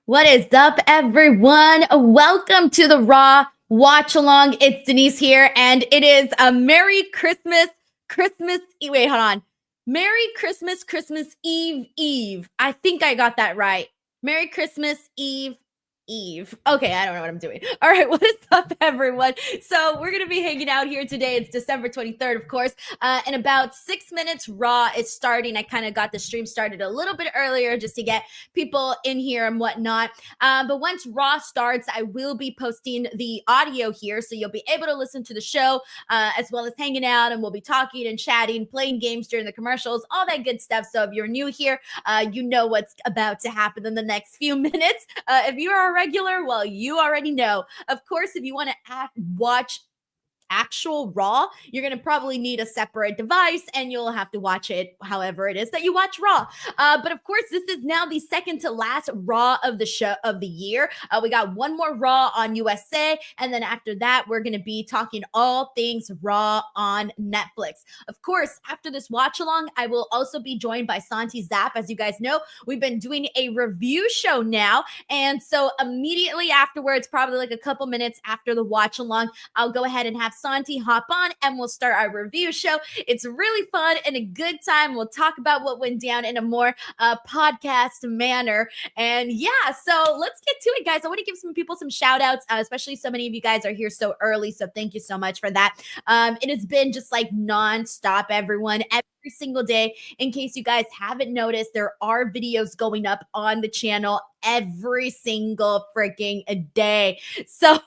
What is up, everyone? Welcome to the Raw Watchalong. It's Denise here, and it is a Merry Christmas, wait, hold on. Merry Christmas, Christmas Eve. I think I got that right. Merry Christmas Eve. Okay, I don't know what I'm doing. All right, what is up, everyone? So we're going to be hanging out here today. It's December 23rd, of course. In about 6 minutes, Raw is starting. I kind of got the stream started a little bit earlier just to get people in here and whatnot. But once Raw starts, I will be posting the audio here, so you'll be able to listen to the show as well as hanging out, and we'll be talking and chatting, playing games during the commercials, all that good stuff. So if you're new here, you know what's about to happen in the next few minutes. If you are a regular, well, you already know. Of course, if you want to watch actual Raw, you're going to probably need a separate device, and you'll have to watch it however it is that you watch Raw. But of course, this is now the second to last Raw of the show of the year. We got one more Raw on USA, and then after that, we're going to be talking all things Raw on Netflix. Of course, after this watch along, I will also be joined by Santi Zap. As you guys know, we've been doing a review show now, and so immediately afterwards, probably like a couple minutes after the watch along, I'll go ahead and have Santi hop on and we'll start our review show. It's really fun and a good time. We'll talk about what went down in a more podcast manner. And yeah, so let's get to it, guys. I want to give some people some shout outs, especially so many of you guys are here so early. So thank you so much for that. It has been just like nonstop, everyone. Every single day. In case you guys haven't noticed, there are videos going up on the channel every single freaking day. So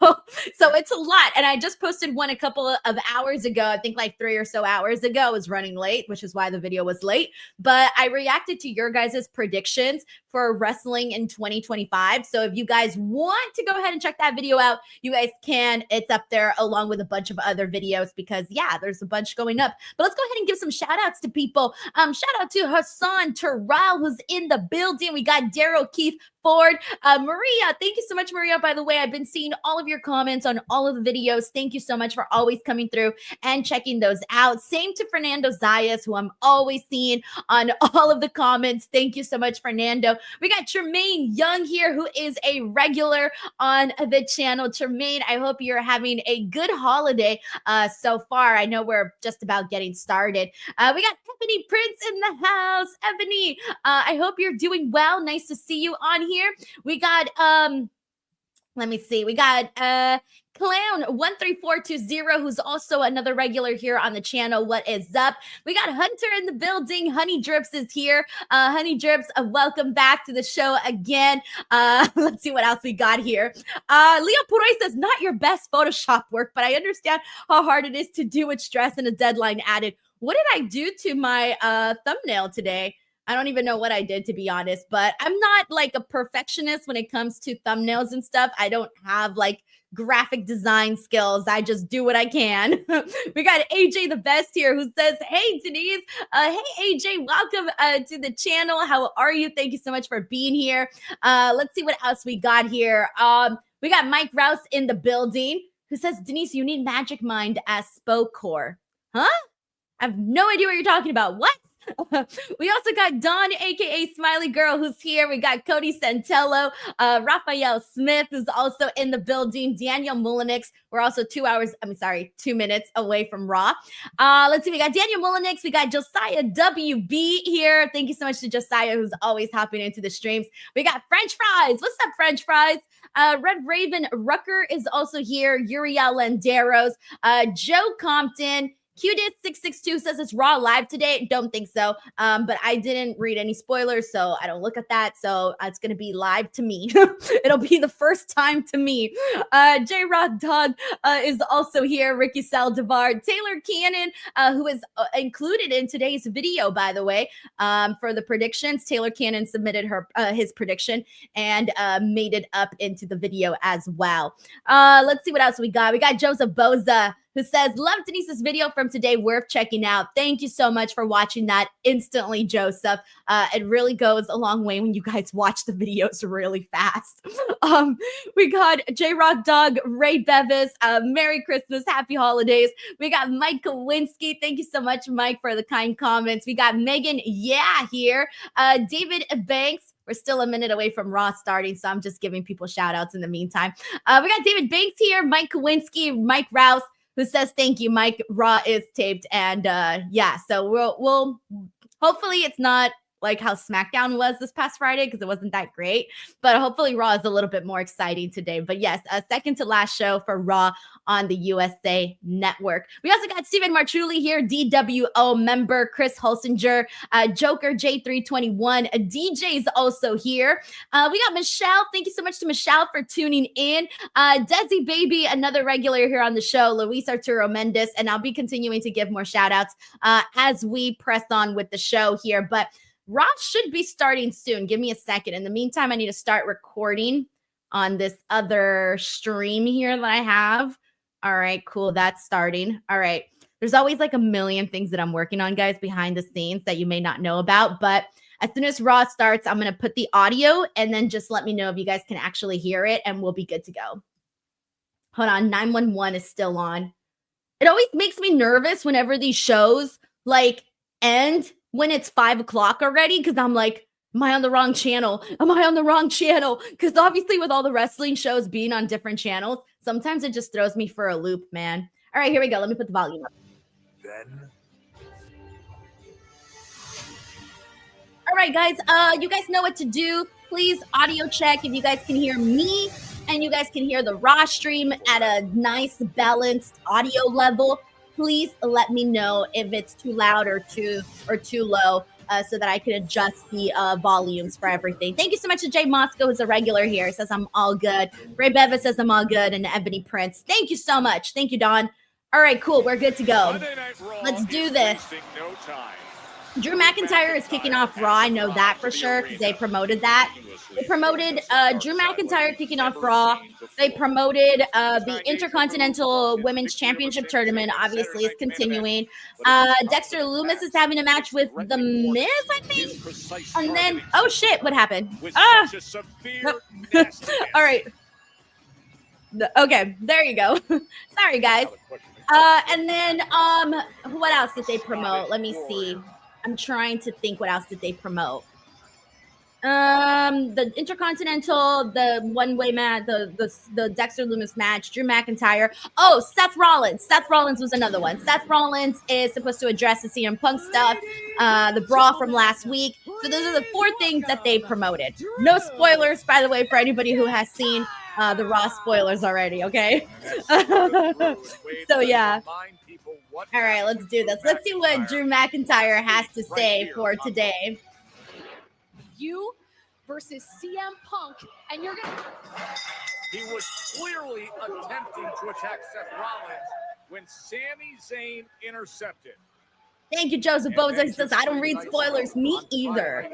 it's a lot. And I just posted one a couple of hours ago. I think like 3 or so hours ago. I was running late, which is why the video was late. But I reacted to your guys' predictions for wrestling in 2025. So if you guys want to go ahead and check that video out, you guys can. It's up there along with a bunch of other videos because yeah, there's a bunch going up. But let's go ahead and give some shout outs to people. Shout out to Hassan Terrell, who's in the building. We got Daryl Keith Ford. Maria, thank you so much, Maria. By the way, I've been seeing all of your comments on all of the videos. Thank you so much for always coming through and checking those out. Same to Fernando Zayas, who I'm always seeing on all of the comments. Thank you so much, Fernando. We got Tremaine Young here, who is a regular on the channel. Tremaine, I hope you're having a good holiday so far. I know we're just about getting started. We got Ebony Prince in the house. Ebony, I hope you're doing well. Nice to see you on here. We got let me see. We got Clown 13420, who's also another regular here on the channel. What is up? We got Hunter in the building. Honey Drips is here. Honey Drips, welcome back to the show again. Let's see what else we got here. Leo Puroy says, not your best Photoshop work, but I understand how hard it is to do with stress and a deadline added. What did I do to my thumbnail today? I don't even know what I did, to be honest, but I'm not like a perfectionist when it comes to thumbnails and stuff. I don't have like graphic design skills. I just do what I can. We got AJ the Best here, who says, hey, Denise. Hey, AJ, welcome to the channel. How are you? Thank you so much for being here. Let's see what else we got here. We got Mike Rouse in the building, who says, Denise, you need Magic Mind as Spokor. Huh? I have no idea what you're talking about. What? We also got Dawn, aka Smiley Girl, who's here. We got Cody Santello, Raphael Smith, who's also in the building. Daniel Mullenix. We're also 2 minutes away from Raw. Let's see. We got Daniel Mullenix. We got Josiah WB here. Thank you so much to Josiah, who's always hopping into the streams. We got French Fries. What's up, French Fries? Red Raven Rucker is also here. Uriel Landeros, Joe Compton. Qdis662 says it's Raw live today. Don't think so. But I didn't read any spoilers, so I don't look at that. So it's going to be live to me. It'll be the first time to me. J-Rock Dog is also here. Ricky Saldivar. Taylor Cannon, who is included in today's video, by the way, for the predictions. Taylor Cannon submitted his prediction and made it up into the video as well. Let's see what else we got. We got Joseph Boza, who says, love Denise's video from today, worth checking out. Thank you so much for watching that instantly, Joseph. It really goes a long way when you guys watch the videos really fast. We got J-Rock Dog, Ray Bevis, Merry Christmas, Happy Holidays. We got Mike Kowinski. Thank you so much, Mike, for the kind comments. We got Megan, here. David Banks. we're still a minute away from Raw starting, so I'm just giving people shout outs in the meantime. We got David Banks here, Mike Kowinski, Mike Rouse, who says thank you, Mike. Raw is taped, and yeah, so we'll hopefully it's not like how SmackDown was this past Friday because it wasn't that great, but hopefully Raw is a little bit more exciting today. But yes, a second to last show for Raw on the USA Network. We also got Stephen Marchulli here, DWO member, Chris Holsinger, Joker J321, DJ's also here. We got Michelle. Thank you so much to Michelle for tuning in. Desi Baby, another regular here on the show, Luis Arturo Mendez, and I'll be continuing to give more shout outs as we press on with the show here. But Raw should be starting soon. Give me a second. In the meantime, I need to start recording on this other stream here that I have. All right, cool. That's starting. All right. There's always like a million things that I'm working on, guys, behind the scenes that you may not know about. But as soon as Raw starts, I'm going to put the audio and then just let me know if you guys can actually hear it and we'll be good to go. Hold on. 911 is still on. It always makes me nervous whenever these shows like end when it's 5 o'clock already, because I'm like, am I on the wrong channel? Am I on the wrong channel? Because obviously with all the wrestling shows being on different channels, sometimes it just throws me for a loop, man. All right, here we go. Let me put the volume up. All right, guys, you guys know what to do. Please audio check if you guys can hear me and you guys can hear the Raw stream at a nice balanced audio level. Please let me know if it's too loud or too low so that I can adjust the volumes for everything. Thank you so much to Jay Moscow, who's a regular here. Says I'm all good. Ray Beva says I'm all good. And Ebony Prince. Thank you so much. Thank you, Don. All right, cool. We're good to go. Let's do this. Drew McIntyre is kicking off Raw. I know that for sure because they promoted that. They promoted Drew McIntyre kicking off Raw. They promoted the Intercontinental Women's Championship Tournament. Obviously, is continuing. Dexter Lumis is having a match with The Miz, I think. And then, oh shit, what happened? Nope. All right. Okay, there you go. Sorry, guys. And then, what else did they promote? Let me see. I'm trying to think what else did they promote. The Intercontinental, the one-way match, the Dexter Lumis match, Drew McIntyre. Oh, Seth Rollins. Seth Rollins was another one. Seth Rollins is supposed to address the CM Punk stuff, the Brawl from last week. So those are the 4 things that they promoted. No spoilers, by the way, for anybody who has seen the Raw spoilers already, okay? So, yeah. All right, let's do this. Let's see what Drew McIntyre has to say for today. You versus CM Punk, and you're gonna. He was clearly attempting to attack Seth Rollins when Sami Zayn intercepted. Thank you, Joseph Boza. He says, I don't read spoilers. Me either.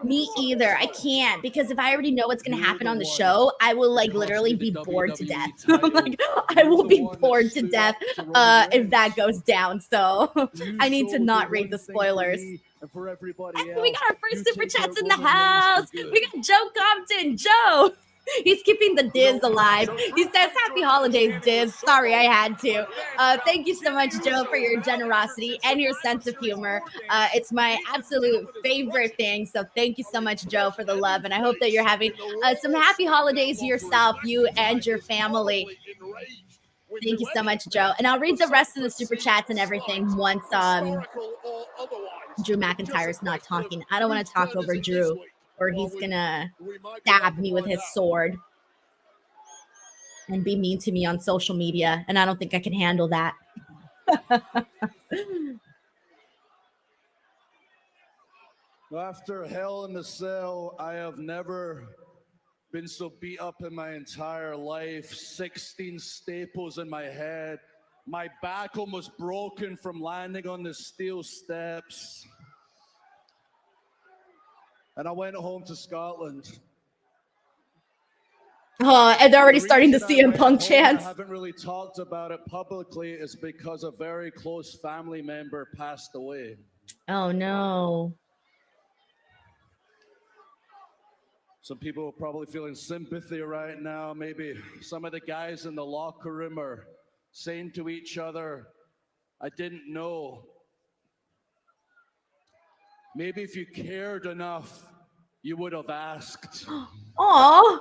Me either. I can't, because if I already know what's going to happen on the show, I will like literally be bored to death. Like, I will be bored to death if that goes down. So I need to not read the spoilers. And we got our first super chats in the house. We got Joe Compton. Joe. He's keeping the Diz alive. He says, happy holidays, Diz. Sorry, I had to. Thank you so much, Joe, for your generosity and your sense of humor. It's my absolute favorite thing. So thank you so much, Joe, for the love. And I hope that you're having some happy holidays yourself, you and your family. Thank you so much, Joe. And I'll read the rest of the super chats and everything once Drew McIntyre's not talking. I don't want to talk over Drew, or he's gonna stab me with his sword and be mean to me on social media, and I don't think I can handle that. After Hell in the Cell, I have never been so beat up in my entire life. 16 staples in my head. My back almost broken from landing on the steel steps. And I went home to Scotland. Oh, and they're already starting to see CM Punk chants. I haven't really talked about it publicly is because a very close family member passed away. Oh, no. Some people are probably feeling sympathy right now. Maybe some of the guys in the locker room are saying to each other, I didn't know. Maybe if you cared enough, you would have asked. Oh,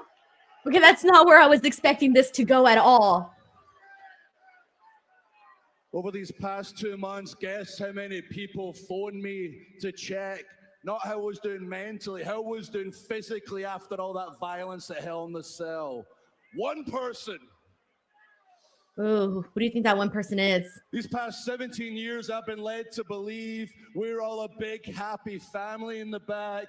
okay, that's not where I was expecting this to go at all. Over these past 2 months, guess how many people phoned me to check not how I was doing mentally, how I was doing physically after all that violence at Hell in the Cell. One person. Ooh, who do you think that one person is? These past 17 years, I've been led to believe we're all a big, happy family in the back.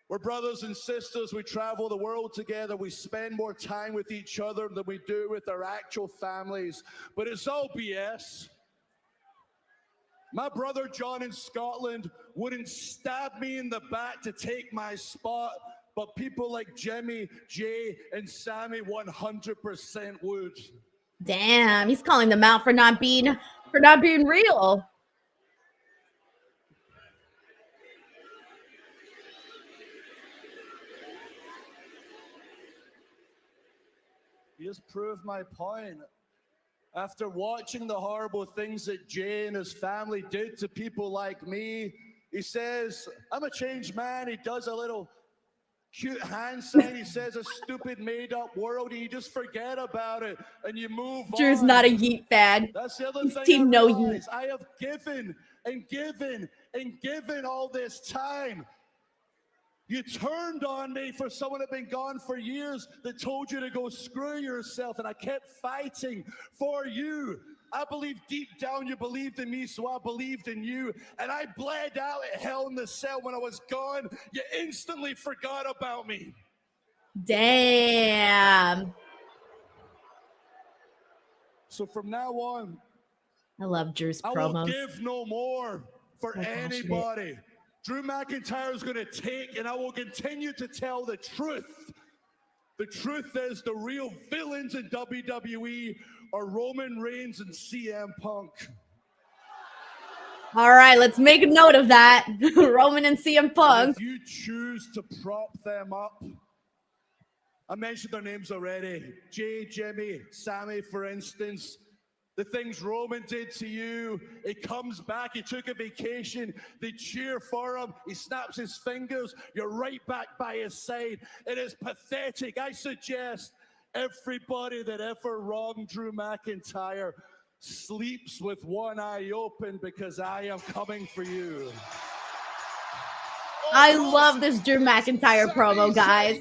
We're brothers and sisters. We travel the world together. We spend more time with each other than we do with our actual families. But it's all BS. My brother John in Scotland wouldn't stab me in the back to take my spot, but people like Jimmy, Jay, and Sammy 100% would. Damn, he's calling them out for not being real. You just proved my point. After watching the horrible things that Jay and his family did to people like me, he says, I'm a changed man. He does a little cute hand sign. He says a stupid made-up world, and you just forget about it, and you move on. Drew's not a Yeet fan. That's the other He's thing team I no realize. Yeet. I have given and given and given all this time. You turned on me for someone that had been gone for years that told you to go screw yourself, and I kept fighting for you. I believe deep down you believed in me, so I believed in you, and I bled out at Hell in the Cell. When I was gone, you instantly forgot about me. Damn. So from now on, I love Drew's I promos. will give no more for anybody. Drew McIntyre is going to take, and I will continue to tell the truth. The truth is the real villains in WWE are Roman Reigns and CM Punk. All right, let's make a note of that. Roman and CM Punk. And if you choose to prop them up, I mentioned their names already. Jay, Jimmy, Sammy, for instance. The things Roman did to you, it comes back. He took a vacation. They cheer for him. He snaps his fingers. You're right back by his side. It is pathetic. I suggest everybody that ever wronged Drew McIntyre sleeps with one eye open, because I am coming for you. I love this Drew McIntyre promo, guys.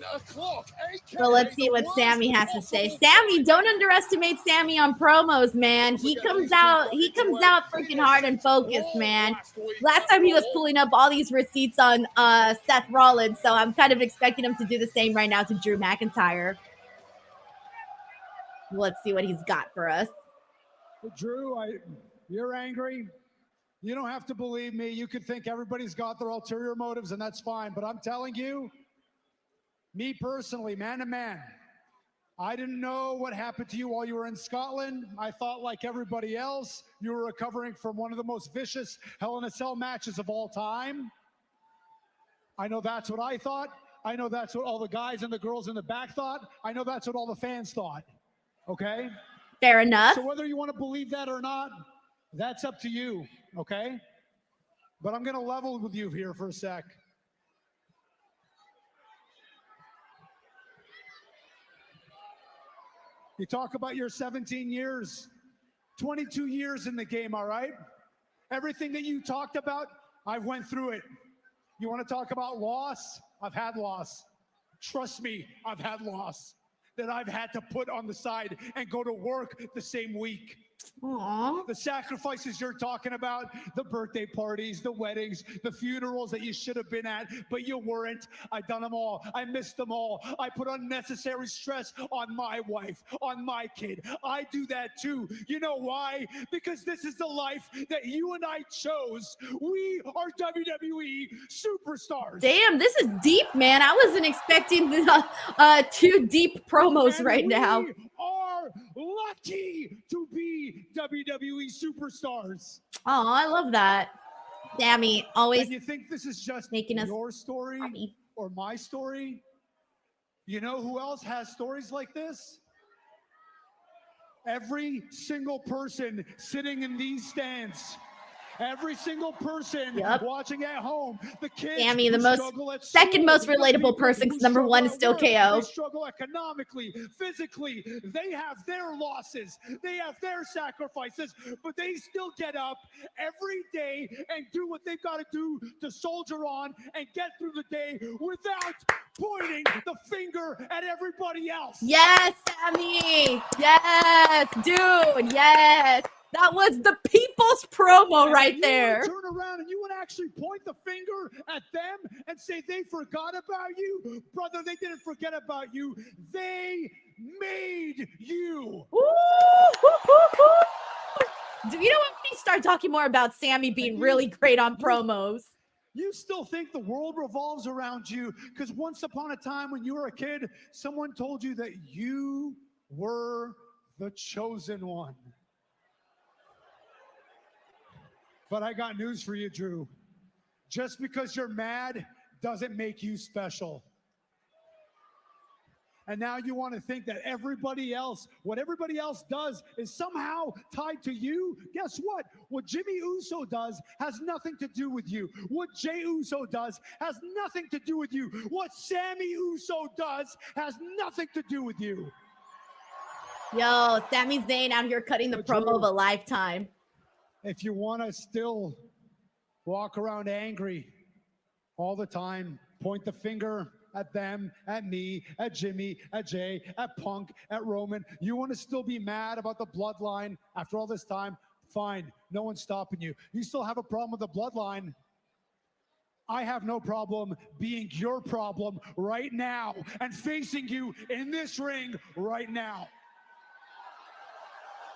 So let's see what Sammy has to say. Sammy, don't underestimate Sammy on promos, man. He comes out freaking hard and focused, man. Last time he was pulling up all these receipts on Seth Rollins, so I'm kind of expecting him to do the same right now to Drew McIntyre. Let's see what he's got for us. Drew, you're angry. You don't have to believe me. You could think everybody's got their ulterior motives, and that's fine. But I'm telling you, me personally, man to man, I didn't know what happened to you while you were in Scotland. I thought, like everybody else, you were recovering from one of the most vicious Hell in a Cell matches of all time. I know that's what I thought. I know that's what all the guys and the girls in the back thought. I know that's what all the fans thought. Okay? Fair enough. So whether you want to believe that or not, that's up to you, okay? But I'm going to level with you here for a sec. You talk about your 17 years, 22 years in the game, all right? Everything that you talked about, I've went through it. You want to talk about loss? I've had loss. Trust me, I've had loss that I've had to put on the side and go to work the same week. Aww. The sacrifices you're talking about, the birthday parties, the weddings, the funerals that you should have been at, but you weren't. I've done them all. I missed them all. I put unnecessary stress on my wife, on my kid. I do that too. You know why? Because this is the life that you and I chose. We are WWE superstars. Damn, this is deep, man. I wasn't expecting two deep promos And right now. We are lucky to be WWE superstars. Oh, I love that. Sammy always And you think this is just making us your story happy. or my story? You know who else has stories like this? Every single person sitting in these stands Every single person Yep. watching at home, the kids Sammy, the who most struggle at second school, most the relatable people person, who 'cause number struggle one is at still work, KO. They struggle economically, physically. They have their losses. They have their sacrifices, but they still get up every day and do what they've got to do to soldier on and get through the day without pointing the finger at everybody else. Yes, Sammy. Yes, dude. Yes. That was the people's promo right there. Turn around and you would actually point the finger at them and say they forgot about you. Brother, they didn't forget about you. They made you. Woo, woo, woo, woo. Do you know what? We start talking more about Sammy being really great on promos. You still think the world revolves around you because once upon a time when you were a kid, someone told you that you were the chosen one. But I got news for you, Drew. Just because you're mad doesn't make you special. And now you want to think that everybody else, what everybody else does is somehow tied to you. Guess what? What Jimmy Uso does has nothing to do with you. What Jey Uso does has nothing to do with you. What Sammy Uso does has nothing to do with you. Yo, Sami Zayn out here cutting the promo of a lifetime. If you want to still walk around angry all the time, point the finger at them, at me, at Jimmy, at Jay, at Punk, at Roman. You want to still be mad about the bloodline after all this time? Fine. No one's stopping you. You still have a problem with the bloodline. I have no problem being your problem right now and facing you in this ring right now.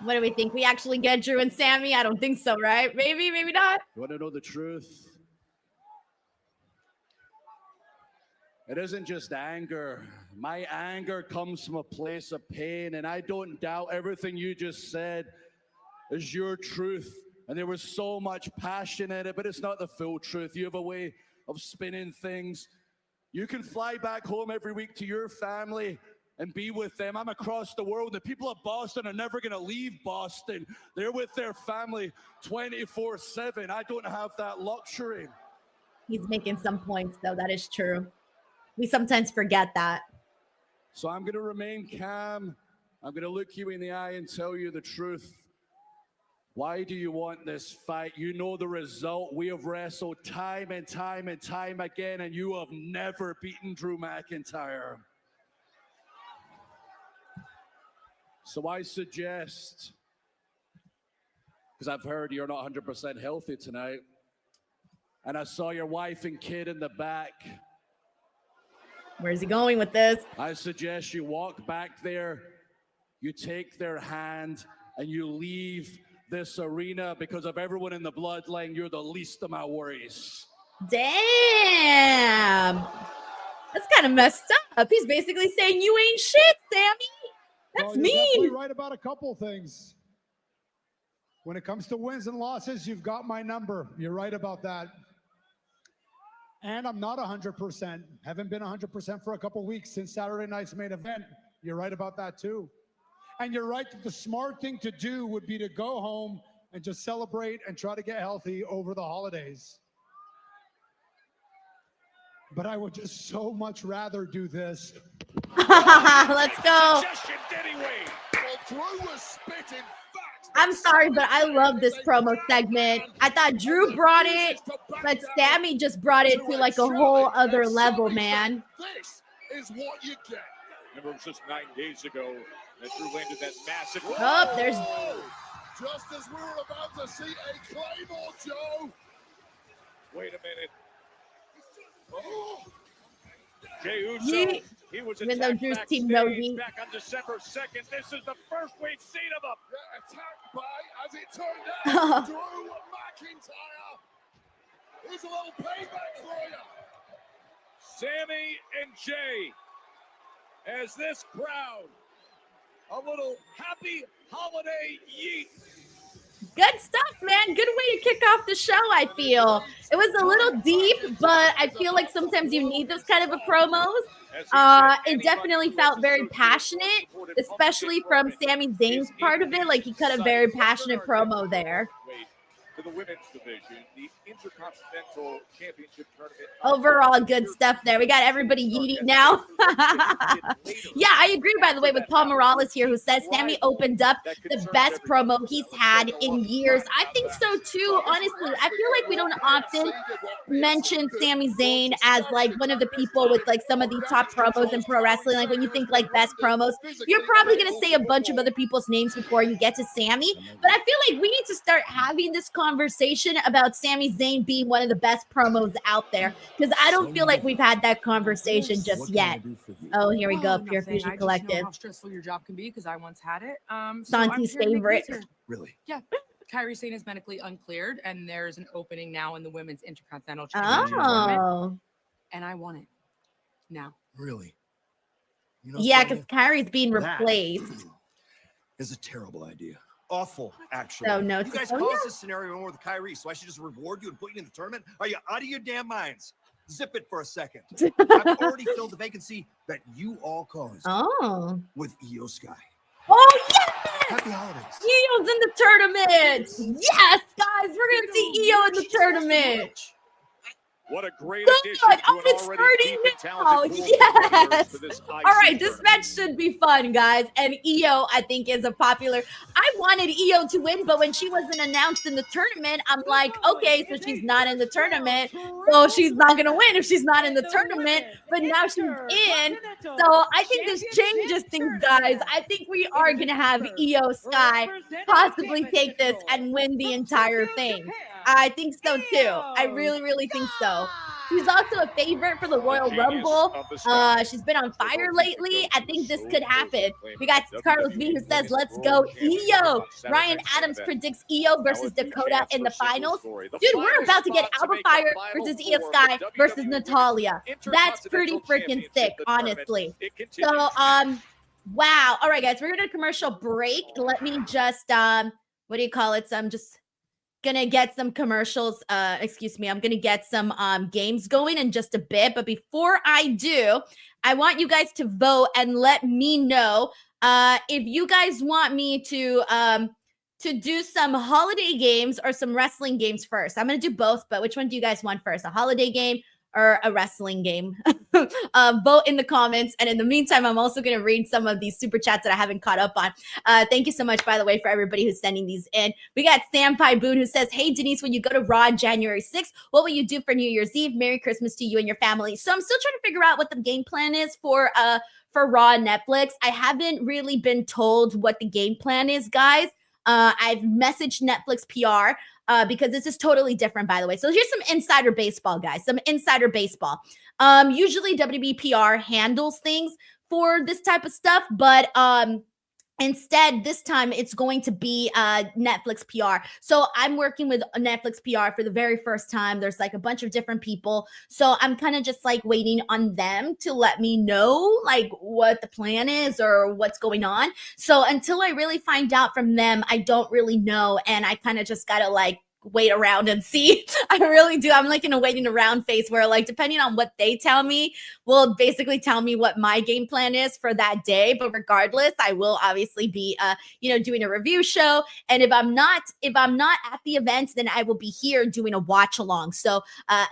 What do we think? We actually get Drew and Sammy? I don't think so, right? Maybe, maybe not. You want to know the truth? It isn't just anger. My anger comes from a place of pain, and I don't doubt everything you just said is your truth. And there was so much passion in it, but it's not the full truth. You have a way of spinning things. You can fly back home every week to your family and be with them. I'm across the world. The people of Boston are never going to leave Boston. They're with their family 24/7. I don't have that luxury. He's making some points, though. That is true. We sometimes forget that. So I'm going to remain calm. I'm going to look you in the eye and tell you the truth. Why do you want this fight? You know the result. We have wrestled time and time and time again, and you have never beaten Drew McIntyre. So I suggest, because I've heard you're not 100% healthy tonight, and I saw your wife and kid in the back. Where's he going with this? I suggest you walk back there, you take their hand, and you leave this arena. Because of everyone in the bloodline, you're the least of my worries. Damn. That's kind of messed up. He's basically saying you ain't shit, Sammy. That's You're definitely mean. right about a couple things. When it comes to wins and losses, you've got my number. You're right about that. And I'm not 100%. Haven't been 100% for a couple weeks since Saturday night's main event. You're right about that too. And you're right that the smart thing to do would be to go home and just celebrate and try to get healthy over the holidays. But I would just so much rather do this. Let's go. I'm sorry, but I love this promo segment. I thought Drew brought it, but Sammy just brought it to like a whole other level, man. This is what you get. Remember, it was just 9 days ago that Drew landed that massive. Oh, there's. Just as we were about to see a Claymore, Joe. Wait a minute. Oh. Jey Uso, he was even though attacked Drew's team knows backstage me. back on December 2nd. This is the first we've seen of him. Attacked by, as it turned out, Drew McIntyre. Here's a little payback for you. Sammy and Jey, as this crowd, a little happy holiday yeet. Good stuff, man. Good way to kick off the show, I feel. It was a little deep, but I feel like sometimes you need those kind of a promos. It definitely felt very passionate, especially from Sami Zayn's part of it. Like, he cut a very passionate promo there. for the women's division, the Intercontinental Championship Tournament. Overall, good stuff there. We got everybody yeeting now. Yeah, I agree, by the way, with Paul Morales here, who says Sammy opened up the best promo he's had in years. I think so, too. Honestly, I feel like we don't often mention Sami Zayn as, like, one of the people with, like, some of the top promos in pro wrestling. Like, when you think, like, best promos, you're probably going to say a bunch of other people's names before you get to Sammy. But I feel like we need to start having this conversation about Sami Zayn being one of the best promos out there, because I don't feel like we've had that conversation just yet. Oh, here we go. Pure Fusion Collective. I just know how stressful your job can be because I once had it. Santi's favorite. Really? Yeah. Kairi Sane is medically uncleared, and there's an opening now in the women's Intercontinental Championship tournament, and I want it now. Really? You know, Yeah, because Kairi's being replaced. Is a terrible idea. Awful, actually. So no, you guys caused this scenario more with Kyrie, so I should just reward you and put you in the tournament? Are you out of your damn minds? Zip it for a second. I've already filled the vacancy that you all caused. Oh. With Io Sky. Oh, yes! Happy holidays. Io's in the tournament. Yes, guys, we're going to see Io in the tournament. What a great Good. addition to Oh, an it's already starting deep and now. talented pool of players Yes. for this All IC right, this tournament. match should be fun, guys. And Io, I think, is a popular. I wanted Io to win, but when she wasn't announced in the tournament, I'm like, okay, so she's not in the tournament. So she's not going to win if she's not in the tournament. But now she's in. So I think this changes things, guys. I think we are going to have Io Sky possibly take this and win the entire thing. I think so, too. I really, really think so. She's also a favorite for the Royal Rumble. She's been on fire lately. I think this could happen. We got Carlos V who says, let's go Io. Ryan Adams predicts Io versus Dakota in the finals. Dude, we're about to get Alba Fyre versus Io Sky versus Natalya. That's pretty freaking sick, honestly. So, wow. All right, guys, we're going to commercial break. Let me just, what do you call it? So I'm just gonna get some commercials. I'm gonna get some games going in just a bit. But before I do, I want you guys to vote and let me know if you guys want me to do some holiday games or some wrestling games first. I'm gonna do both, but which one do you guys want first? A holiday game or a wrestling game? Vote in the comments. And in the meantime, I'm also going to read some of these super chats that I haven't caught up on. Thank you so much, by the way, for everybody who's sending these in. We got Sampai Boone who says, hey, Denise, when you go to Raw on January 6th, what will you do for New Year's Eve? Merry Christmas to you and your family. So I'm still trying to figure out what the game plan is for Raw and Netflix. I haven't really been told what the game plan is, guys. I've messaged Netflix PR because this is totally different, by the way. So here's some insider baseball, guys. Some insider baseball. Usually WB PR handles things for this type of stuff, but instead, this time it's going to be Netflix PR. So I'm working with Netflix PR for the very first time. There's like a bunch of different people. So I'm kind of just like waiting on them to let me know like what the plan is or what's going on. So until I really find out from them, I don't really know. And I kind of just got to like wait around and see. I really do. I'm like in a waiting around phase where like, depending on what they tell me, will basically tell me what my game plan is for that day. But regardless, I will obviously be, doing a review show. And if I'm not at the event, then I will be here doing a watch along. So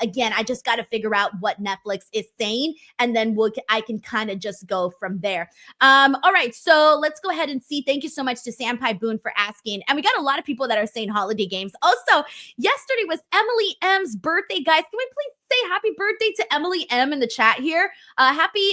again, I just got to figure out what Netflix is saying, and then I can kind of just go from there. All right. So let's go ahead and see. Thank you so much to Sampai Boone for asking. And we got a lot of people that are saying holiday games. Also, yesterday was Emily M's birthday, guys. Can we please say happy birthday to Emily M in the chat here? Happy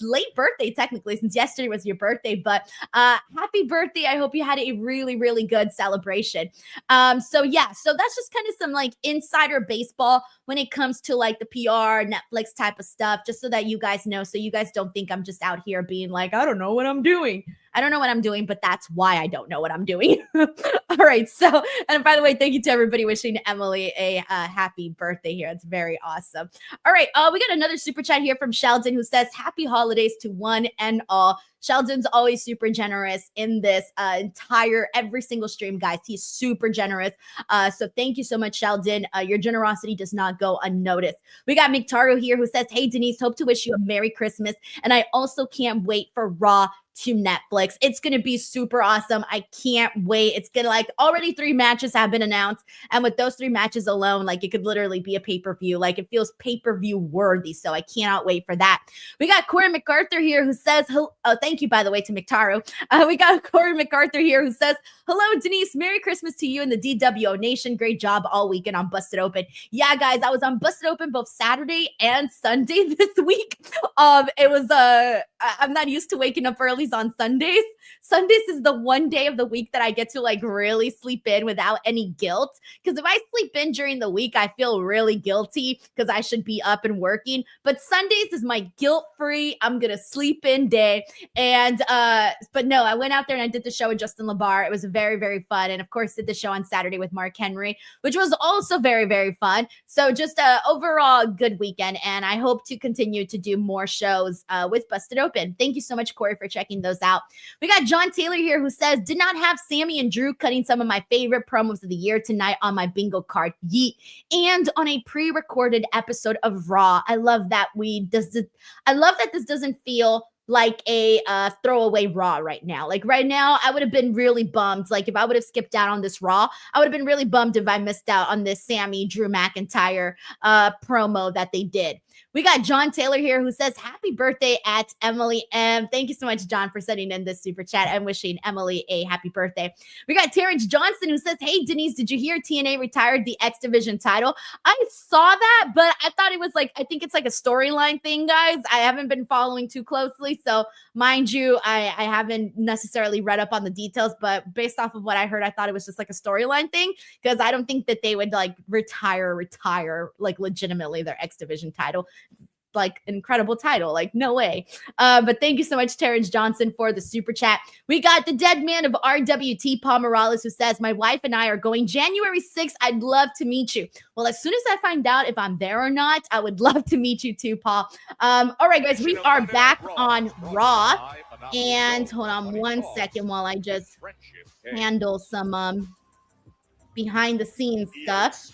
late birthday, technically, since yesterday was your birthday, but happy birthday. I hope you had a really, really good celebration. So that's just kind of some like insider baseball when it comes to like the PR, Netflix type of stuff, just so that you guys know, so you guys don't think I'm just out here being like, I don't know what I'm doing. I don't know what I'm doing, but that's why I don't know what I'm doing. All right. So, and by the way, thank you to everybody wishing Emily a happy birthday here. It's very awesome. All right. We got another super chat here from Sheldon who says, happy holidays to one and all. Sheldon's always super generous in this every single stream, guys. He's super generous. So thank you so much, Sheldon. Your generosity does not go unnoticed. We got McTaro here who says, hey, Denise, hope to wish you a Merry Christmas. And I also can't wait for Raw to Netflix. It's going to be super awesome. I can't wait. It's going to already 3 matches have been announced. And with those 3 matches alone, it could literally be a pay-per-view. It feels pay-per-view worthy. So I cannot wait for that. We got Corey MacArthur here who says, thank you, by the way, to McTaro. We got Corey MacArthur here who says, hello, Denise. Merry Christmas to you and the DWO Nation. Great job all weekend on Busted Open. Yeah, guys, I was on Busted Open both Saturday and Sunday this week. It was, I'm not used to waking up early on Sundays. Sundays is the one day of the week that I get to really sleep in without any guilt. Because if I sleep in during the week, I feel really guilty because I should be up and working. But Sundays is my guilt-free, I'm going to sleep in day. And, but no, I went out there and I did the show with Justin LaBar. It was very, very fun. And of course, did the show on Saturday with Mark Henry, which was also very, very fun. So just overall good weekend. And I hope to continue to do more shows with Busted Open. Thank you so much, Corey, for checking those out. We got John Taylor here who says, did not have Sammy and Drew cutting some of my favorite promos of the year tonight on my bingo card. Yeet. And on a pre-recorded episode of Raw. I love that I love that this doesn't feel like a throwaway Raw right now. Right now, I would have been really bummed. If I would have skipped out on this Raw, I would have been really bummed if I missed out on this Sammy Drew McIntyre promo that they did. We got John Taylor here who says, happy birthday at Emily M. Thank you so much, John, for sending in this super chat and wishing Emily a happy birthday. We got Terrence Johnson who says, hey, Denise, did you hear TNA retired the X Division title? I saw that, but I thought it was I think it's a storyline thing, guys. I haven't been following too closely. So mind you, I haven't necessarily read up on the details, but based off of what I heard, I thought it was just a storyline thing because I don't think that they would retire legitimately their X Division title. Incredible title, no way. But thank you so much, Terrence Johnson, for the super chat. We got the dead man of RWT, Paul Morales, who says, my wife and I are going January 6th. I'd love to meet you. Well, as soon as I find out if I'm there or not, I would love to meet you too, Paul. All right, guys, we are back on Raw. And hold on one second while I just handle some behind the scenes stuff.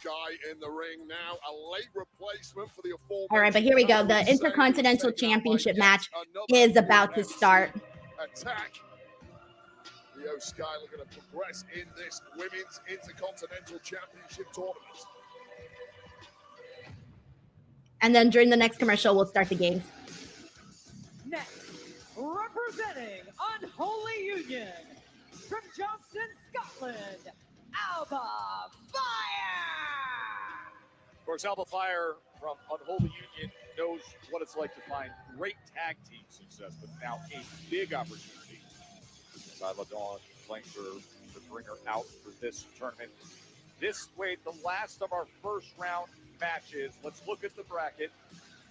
All right, but here we go. The Intercontinental Championship match is about to start. Io Sky looking to progress in this Women's Intercontinental Championship tournament. And then during the next commercial, we'll start the game. Next, representing Unholy Union from Johnston, Scotland, Alba Fyre. Of course, Alba Fyre from Unholy Union knows what it's like to find great tag team success, but now a big opportunity. Isla Dawn playing to bring her out for this tournament. This way, the last of our first round matches. Let's look at the bracket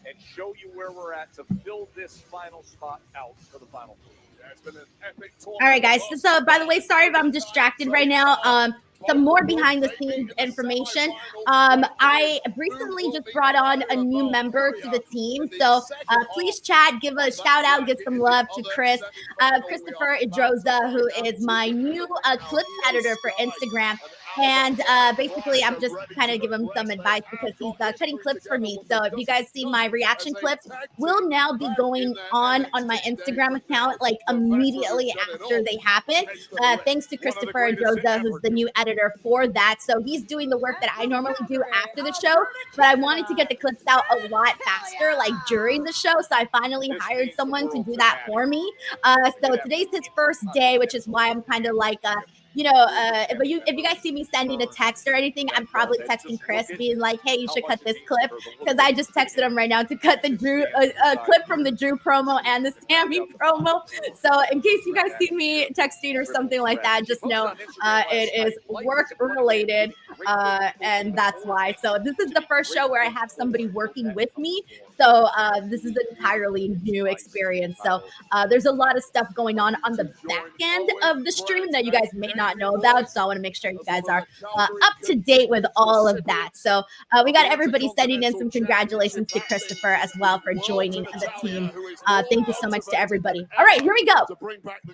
and show you where we're at to fill this final spot out for the final four. Yeah, it's been an epic tournament. All right, guys. So, by the way, sorry if I'm distracted right now. Some more behind the scenes information. I recently just brought on a new member to the team. So please chat, give a shout out, give some love to Chris. Christopher Idroza, who is my new clips editor for Instagram. And basically, I'm just kind of giving him some advice because he's cutting clips for me. So if you guys see my reaction clips, will now be going on my Instagram account immediately after they happen. Thanks to Christopher Idroza, who's the new editor for that. So he's doing the work that I normally do after the show, but I wanted to get the clips out a lot faster, during the show. So I finally hired someone to do that for me. So today's his first day, which is why I'm kind of if you guys see me sending a text or anything, I'm probably texting Chris being like, hey, you should cut this clip, because I just texted him right now to cut the Drew clip from the Drew promo and the Sammy promo. So in case you guys see me texting or something like that, just know it is work related. and that's why. So this is the first show where I have somebody working with me. So this is an entirely new experience. So there's a lot of stuff going on the back end of the stream that you guys may not know about. So I want to make sure you guys are up to date with all of that. So we got everybody sending in some congratulations to Christopher as well for joining the team. Thank you so much to everybody. All right, here we go.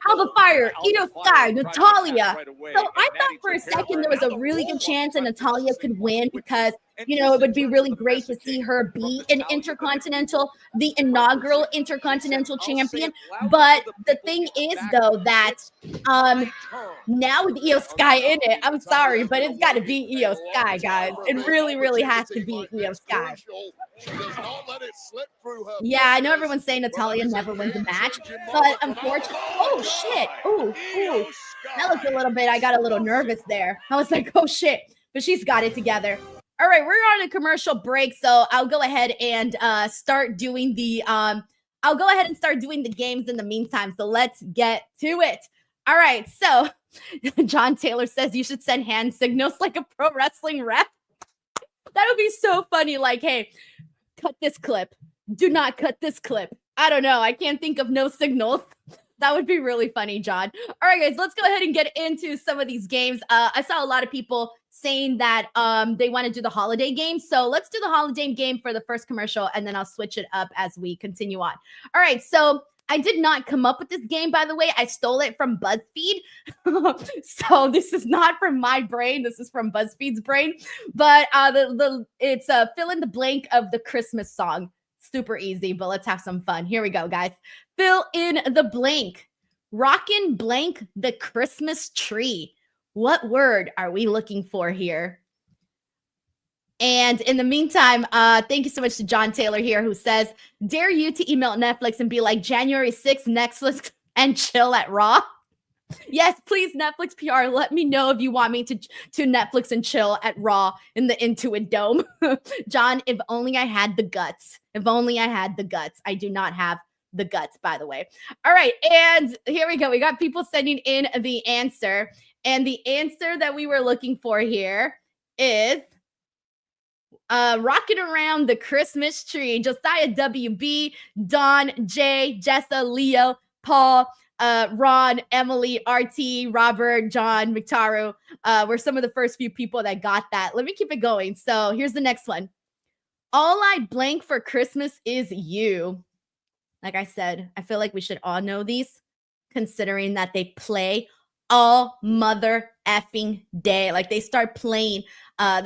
Alba, Fyre, Io Sky, Natalya. So I thought for a second there was a really good chance that Natalya could win because, you know, it would be really great to see her be an Intercontinental, the inaugural Intercontinental champion. But the thing is, though, that now with Io Sky in it, I'm sorry, but it's got to be Io Sky, guys. It really, really has to be Io Sky. Yeah, I know everyone's saying Natalya never wins a match, but unfortunately, oh shit, ooh, that looked a little bit, I got a little nervous there. I was like, oh shit, but she's got it together. All right, we're on a commercial break, so I'll go ahead and start doing the games in the meantime. So let's get to it. All right, so John Taylor says you should send hand signals like a pro wrestling ref. That would be so funny. Like, hey, cut this clip. Do not cut this clip. I don't know. I can't think of no signals. That would be really funny, John. All right, guys, let's go ahead and get into some of these games. I saw a lot of people saying that they want to do the holiday game. So let's do the holiday game for the first commercial, and then I'll switch it up as we continue on. All right, so I did not come up with this game, by the way. I stole it from BuzzFeed. So this is not from my brain. This is from BuzzFeed's brain. But it's fill in the blank of the Christmas song. Super easy, but let's have some fun. Here we go, guys. Fill in the blank. Rockin' blank the Christmas tree. What word are we looking for here? And in the meantime, thank you so much to John Taylor here, who says, dare you to email Netflix and be like, January 6th, Netflix and chill at Raw? Yes, please, Netflix PR, let me know if you want me to Netflix and chill at Raw in the Intuit Dome. John, if only I had the guts. If only I had the guts. I do not have the guts, by the way. All right, and here we go. We got people sending in the answer. And the answer that we were looking for here is rocking around the Christmas tree. Josiah WB, Don, Jay, Jessa, Leo, Paul, Ron, Emily, RT, Robert, John, McTaru were some of the first few people that got that. Let me keep it going. So here's the next one. All I blank for Christmas is you. Like I said, I feel like we should all know these, considering that they play all mother effing day. Like they start playing at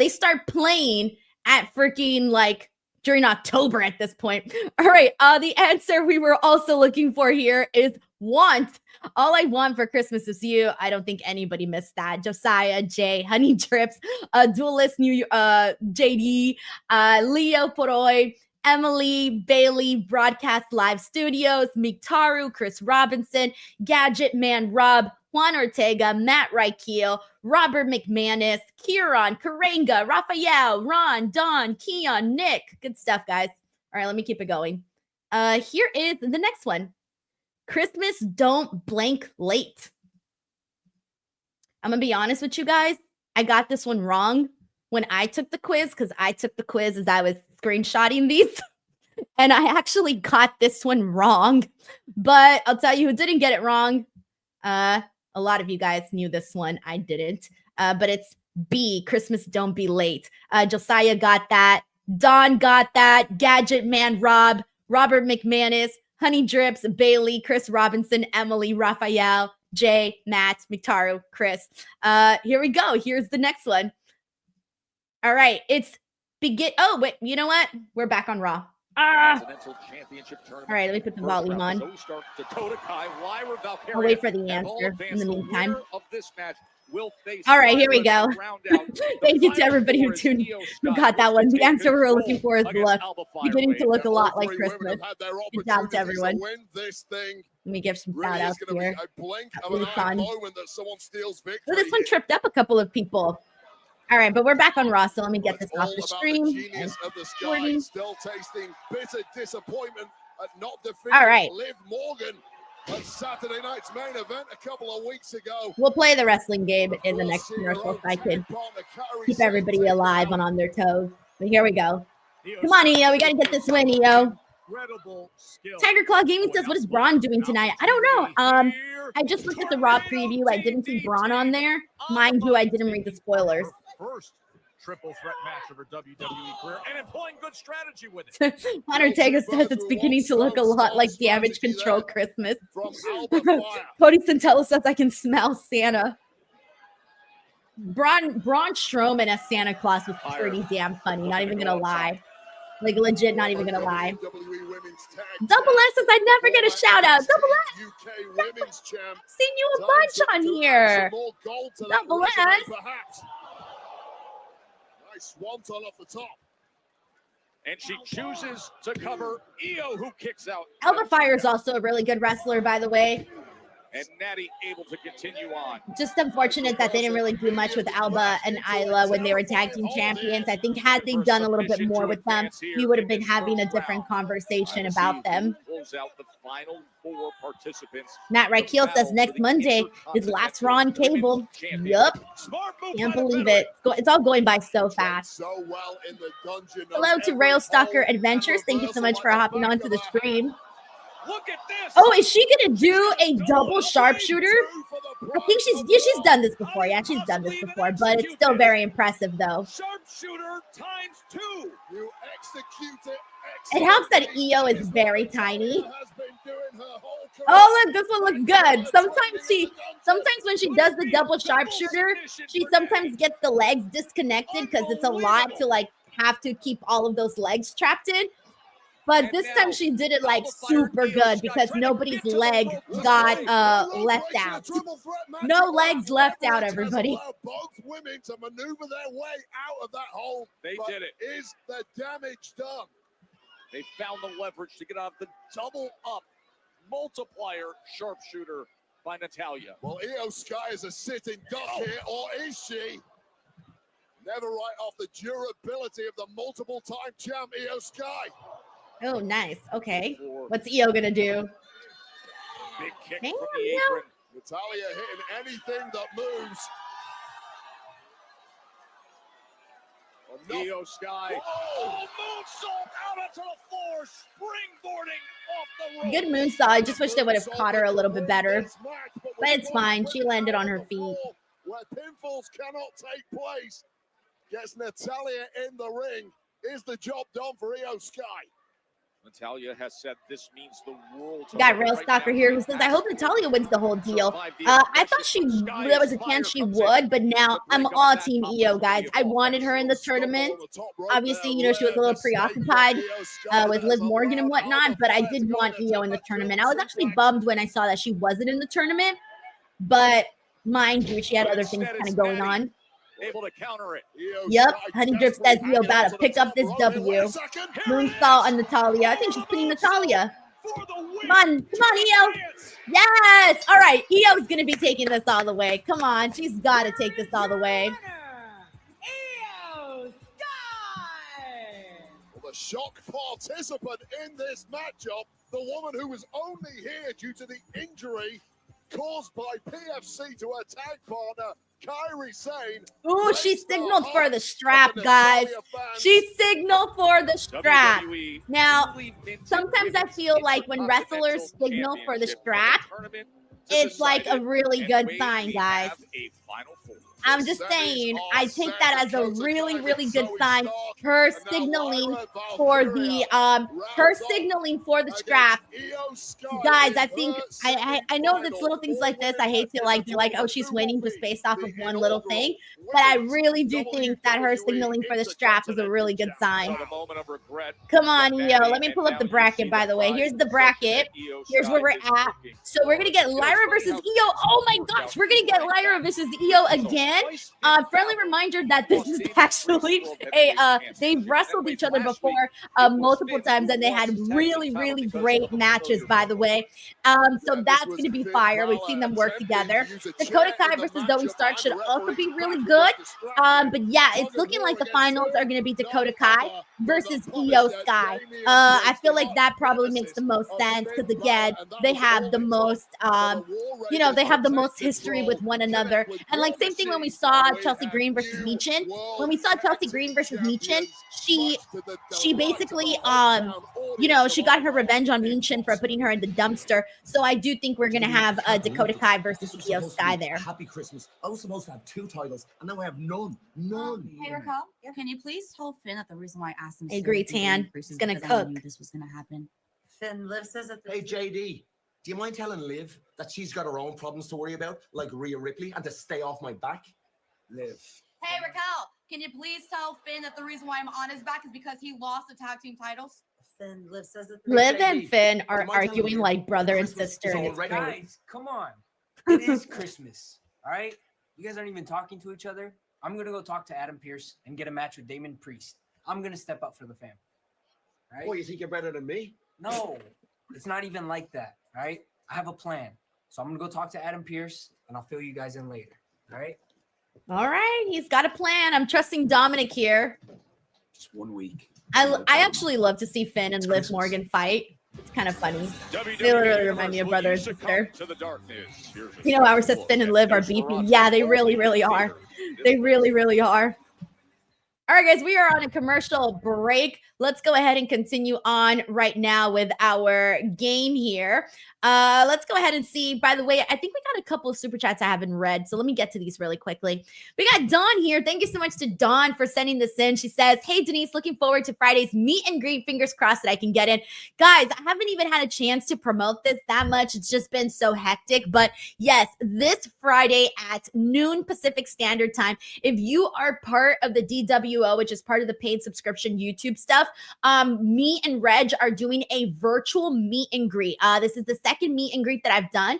freaking like during October at this point. All right, the answer we were also looking for here is want. All I want for Christmas is you. I don't think anybody missed that. Josiah, Jay, Honey Drips, Duelist, JD, Leo Poroy, Emily, Bailey, Broadcast Live Studios, Miktaru, Chris Robinson, Gadget Man Rob, Juan Ortega, Matt Reichel, Robert McManus, Kieran, Karenga, Raphael, Ron, Don, Keon, Nick. Good stuff, guys. All right, let me keep it going. Here is the next one. Christmas don't blank late. I'm going to be honest with you guys. I got this one wrong when I took the quiz, because I took the quiz as I was screenshotting these. And I actually got this one wrong. But I'll tell you who didn't get it wrong. A lot of you guys knew this one. I didn't. But it's B, Christmas don't be late. Josiah got that. Don got that. Gadget Man Rob, Robert McManus, Honey Drips, Bailey, Chris Robinson, Emily, Raphael, Jay, Matt, Miktaru, Chris. Here we go. Here's the next one. All right. It's begin. Oh, wait. You know what? We're back on Raw. All right, let me put the volume on. I'll wait for the answer in the meantime. All right, here we go. Thank you to everybody who got that one. The answer we were looking for is luck. Beginning to look a lot like Christmas. Good job to everyone. Let me give some shout outs here. Really fun. So this one tripped up a couple of people. All right, but we're back on Raw, so let me get this off the stream. Still tasting bitter disappointment at not defeating all right. Liv Morgan. at Saturday night's main event a couple of weeks ago. We'll play the wrestling game in the next commercial so I can keep everybody alive and on their toes. But here we go. Come on, EO. We got to get this win, EO. Tiger Claw Gaming says, what is Braun doing tonight? I don't know. I just looked at the Raw preview. I didn't see Braun on there. Mind you, I didn't read the spoilers. First triple threat match of her WWE career and employing good strategy with it. Undertaker says it's beginning to look a lot like Damage Control Christmas. From Alba Fyre. Cody Santella says I can smell Santa. Braun Strowman as Santa Claus was pretty damn funny. Not even gonna lie. Like legit, not even gonna lie. WWE Women's Tag Double S says I never get a shout out. Double S, UK Women's Champ. seen you a bunch on here. Double S. Perhaps. Nice swanton off the top. And she chooses to cover EO, who kicks out. Alba Fyre is also a really good wrestler, by the way. And Natty able to continue on. Just unfortunate that they didn't really do much with Alba and Isla when they were tag team champions. I think had they done a little bit more with them, we would have been having a different conversation about them. Pulls out the final 4 participants. Matt Raquel says next Monday is last Raw on cable. Yup. Can't believe it. It's all going by so fast. So well in the dungeon. Hello to Railstalker Adventures. Thank you so much for hopping onto the stream. Look at this. Oh, is she gonna do a double sharpshooter? I think she's done this before. Yeah, she's done this before, but it's still very impressive though. Sharpshooter times 2. You execute it. It helps that EO is very tiny. Oh, look, this one looks good. Sometimes when she does the double sharpshooter, she sometimes gets the legs disconnected because it's a lot to like have to keep all of those legs trapped in. But this time she did it like super good because nobody's leg got left out. No legs left out, everybody. Both women to maneuver their way out of that hole. They did it. Is the damage done? They found the leverage to get out the double up multiplier sharpshooter by Natalya. Well, Io Sky is a sitting duck here, or is she? Never write off the durability of the multiple-time champ, Io Sky. Oh, nice. Okay. What's EO gonna do? Big kick Damn, from the apron. Natalya hitting anything that moves. Io Sky. Oh, moonsault out onto the floor, springboarding off the rope. Good moonsault. I just wish they would have caught her a little bit better. But it's fine. She landed on her feet. Where pinfalls cannot take place. Gets Natalya in the ring. Is the job done for Io Sky? Natalya has said this means the world. We got Railstalker here who says, I hope Natalya wins the whole deal. I thought there was a chance she would, but now I'm all team EO, guys. I wanted her in the tournament. Obviously, you know, she was a little preoccupied with Liv Morgan and whatnot, but I did want EO in the tournament. I was actually bummed when I saw that she wasn't in the tournament, but mind you, she had other things kind of going on. Able to counter it. Yep, Honey Drip says EO about to pick up this W. Moonsault on Natalya. I think she's pinning Natalya. Come on, EO. Yes. All right, EO's gonna be taking this all the way. Come on, she's got to take this all the way. Io Sky. Well, the shock participant in this matchup, the woman who was only here due to the injury caused by PFC to her tag partner, Kairi Sane. Ooh, she signaled for the strap, guys. She signaled for the strap. Now, sometimes I feel like when wrestlers signal for the strap, it's like a really good sign, guys. I'm just saying, I take that as a really, really good sign. Her signaling for the strap. Guys, I think I know that little things like this, I hate to be like, oh, she's winning just based off of one little thing. But I really do think that her signaling for the strap is a really good sign. Come on, EO. Let me pull up the bracket, by the way. Here's the bracket. Here's where we're at. So we're gonna get Lyra versus EO. Oh my gosh, we're gonna get Lyra versus EO again. Friendly reminder that this is actually they've wrestled each other before multiple times, and they had really, really great matches matches, by the way. So that's going to be fire. We've seen them work together. Dakota Kai versus Zoe Stark should also be really good. But yeah, it's looking like the finals are going to be Dakota Kai versus Io Sky. I feel like that probably makes the most sense because, again, they have the most, they have the most history with one another. And like same thing when we saw Chelsea Green versus Michin. When we saw Chelsea Green versus Michin, she basically, she got her revenge on Michin for putting her in the dumpster. So I do think we're going to have Dakota Kai versus Io Sky there. Happy Christmas. I was supposed to have 2 titles, and now I have none. Hey, Raquel, can you please tell Finn that the reason why I asked him I agree, Tan. He's going to cook. I knew this was going to happen. Finn, Liv says that. Hey, JD, do you mind telling Liv that she's got her own problems to worry about, like Rhea Ripley, and to stay off my back? Liv. Hey, Raquel, can you please tell Finn that the reason why I'm on his back is because he lost the tag team titles? Finn, Liv says that. Liv and Finn are arguing like brother and sister. And it's great. Guys, come on. It is Christmas, all right? You guys aren't even talking to each other. I'm going to go talk to Adam Pearce and get a match with Damon Priest. I'm going to step up for the fam. All right? Oh, you think you're better than me? No, it's not even like that, all right? I have a plan. So I'm going to go talk to Adam Pearce, and I'll fill you guys in later, all right? All right, he's got a plan. I'm trusting Dominic here. Just 1 week. I actually love to see Finn and Liv Morgan fight. It's kind of funny. They literally remind me of brother and sister. You know, ours says Finn and Liv are beefy. Yeah, they really, really are. They really, really are. All right, guys, we are on a commercial break. Let's go ahead and continue on right now with our game here. Let's go ahead and see. By the way, I think we got a couple of super chats I haven't read, so let me get to these really quickly. We got Dawn here. Thank you so much to Dawn for sending this in. She says, hey, Denise, looking forward to Friday's meet and greet. Fingers crossed that I can get in. Guys, I haven't even had a chance to promote this that much. It's just been so hectic. But yes, this Friday at noon Pacific Standard Time, if you are part of the DWO, which is part of the paid subscription YouTube stuff, me and Reg are doing a virtual meet and greet. This is the second meet and greet that I've done.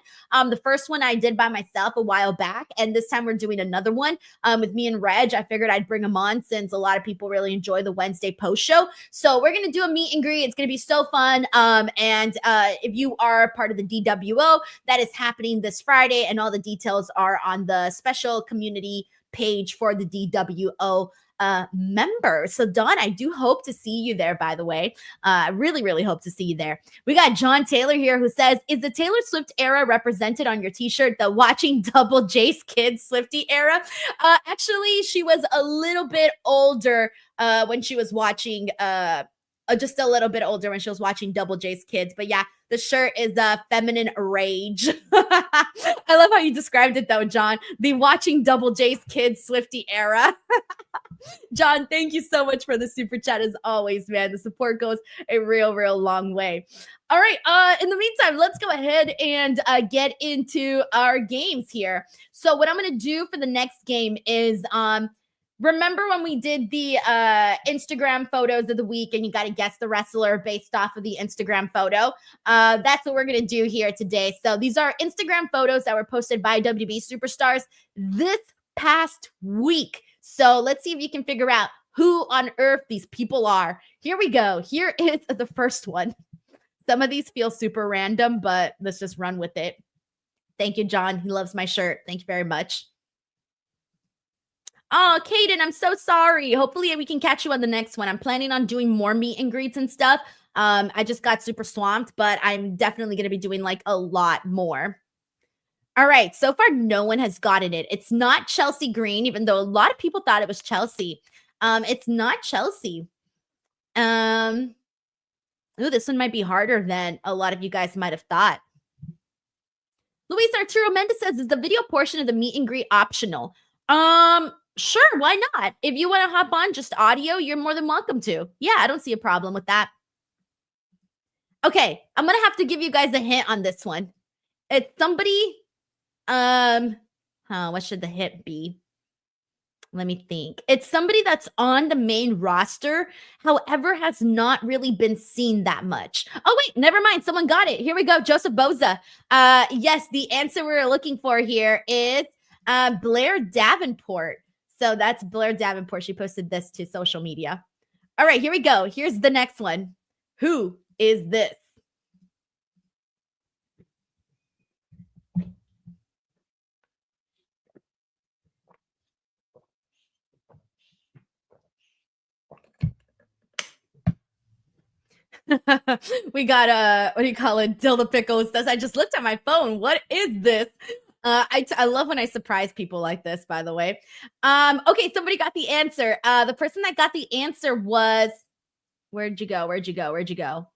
The first one I did by myself a while back, and this time we're doing another one with me and Reg. I figured I'd bring them on since a lot of people really enjoy the Wednesday post show. So we're going to do a meet and greet. It's going to be so fun. And if you are part of the DWO, that is happening this Friday, and all the details are on the special community page for the DWO member. So Dawn, I do hope to see you there, by the way. I really, really hope to see you there. We got John Taylor here who says, is the Taylor Swift era represented on your t-shirt, the watching Double J's Kids Swiftie era? Actually, she was a little bit older when she was watching, just a little bit older when she was watching Double J's Kids. But yeah, the shirt is feminine rage. I love how you described it though, John. The watching Double J's Kids Swiftie era. John, thank you so much for the super chat as always, man. The support goes a real, real long way. All right. In the meantime, let's go ahead and get into our games here. So what I'm going to do for the next game is, remember when we did the Instagram photos of the week and you got to guess the wrestler based off of the Instagram photo? That's what we're going to do here today. So these are Instagram photos that were posted by WWE superstars this past week. So let's see if you can figure out who on earth these people are. Here we go. Here is the first one. Some of these feel super random, but let's just run with it. Thank you, John. He loves my shirt. Thank you very much. Oh, Kaden, I'm so sorry. Hopefully we can catch you on the next one. I'm planning on doing more meet and greets and stuff. I just got super swamped, but I'm definitely going to be doing like a lot more. All right. So far, no one has gotten it. It's not Chelsea Green, even though a lot of people thought it was Chelsea. It's not Chelsea. Ooh, this one might be harder than a lot of you guys might have thought. Luis Arturo Mendez says, is the video portion of the meet and greet optional? Sure, why not? If you want to hop on just audio, you're more than welcome to. Yeah, I don't see a problem with that. Okay, I'm going to have to give you guys a hint on this one. It's somebody, what should the hint be? Let me think. It's somebody that's on the main roster, however, has not really been seen that much. Oh, wait, never mind. Someone got it. Here we go. Joseph Boza. Yes, the answer we're looking for here is Blair Davenport. So that's Blair Davenport. She posted this to social media. All right, here we go. Here's the next one. Who is this? We got what do you call it? Dilda Pickles says, I just looked at my phone. What is this? I love when I surprise people like this, by the way. Okay, somebody got the answer. The person that got the answer was, where'd you go? Where'd you go? Where'd you go?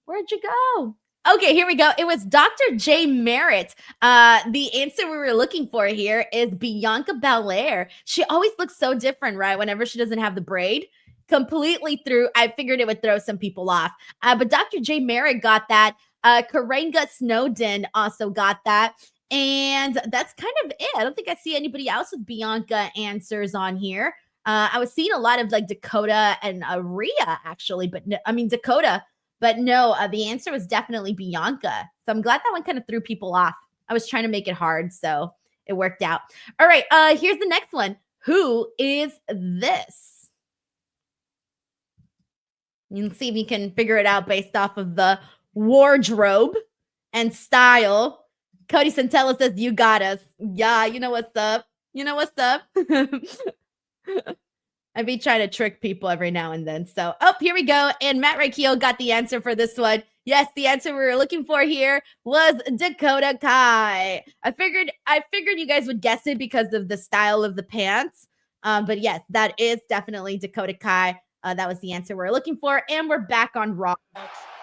Where'd you go? Okay, here we go. It was Dr. J. Merritt. The answer we were looking for here is Bianca Belair. She always looks so different, right? Whenever she doesn't have the braid. Completely through. I figured it would throw some people off. But Dr. J. Merritt got that. Karenga Snowden also got that. And that's kind of it. I don't think I see anybody else with Bianca answers on here. I was seeing a lot of like Dakota and Rhea, actually. But no, I mean, Dakota. But no, the answer was definitely Bianca. So I'm glad that one kind of threw people off. I was trying to make it hard, so it worked out. All right, here's the next one. Who is this? You can see if you can figure it out based off of the wardrobe and style. Cody Santella says, you got us. Yeah, you know what's up. You know what's up. I be trying to trick people every now and then. So, here we go. And Matt Raikio got the answer for this one. Yes, the answer we were looking for here was Dakota Kai. I figured you guys would guess it because of the style of the pants. But yes, that is definitely Dakota Kai. That was the answer we're looking for. And we're back on Raw.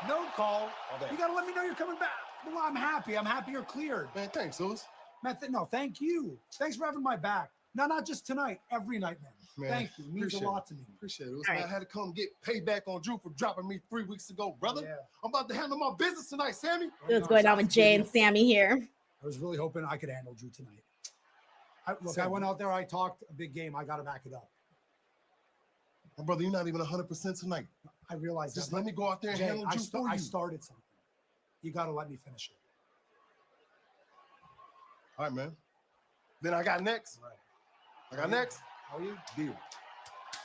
No call. You got to let me know you're coming back. Well, I'm happy. I'm happy you're cleared. Man, thanks, Lewis. Man, no, thank you. Thanks for having my back. No, not just tonight. Every night, man. Thank you. It means a lot to me. Appreciate it. Man, I had to come get payback on Drew for dropping me 3 weeks ago, brother. Yeah. I'm about to handle my business tonight, Sammy. What's going on with Jay and Sammy here? I was really hoping I could handle Drew tonight. I went out there. I talked a big game. I got to back it up. My brother, you're not even 100% tonight. I realize Just that. let me go out there and handle Drew for you. I started something. You got to let me finish it. All right, man. Then I got next. Right. I got next. How are you? Deal.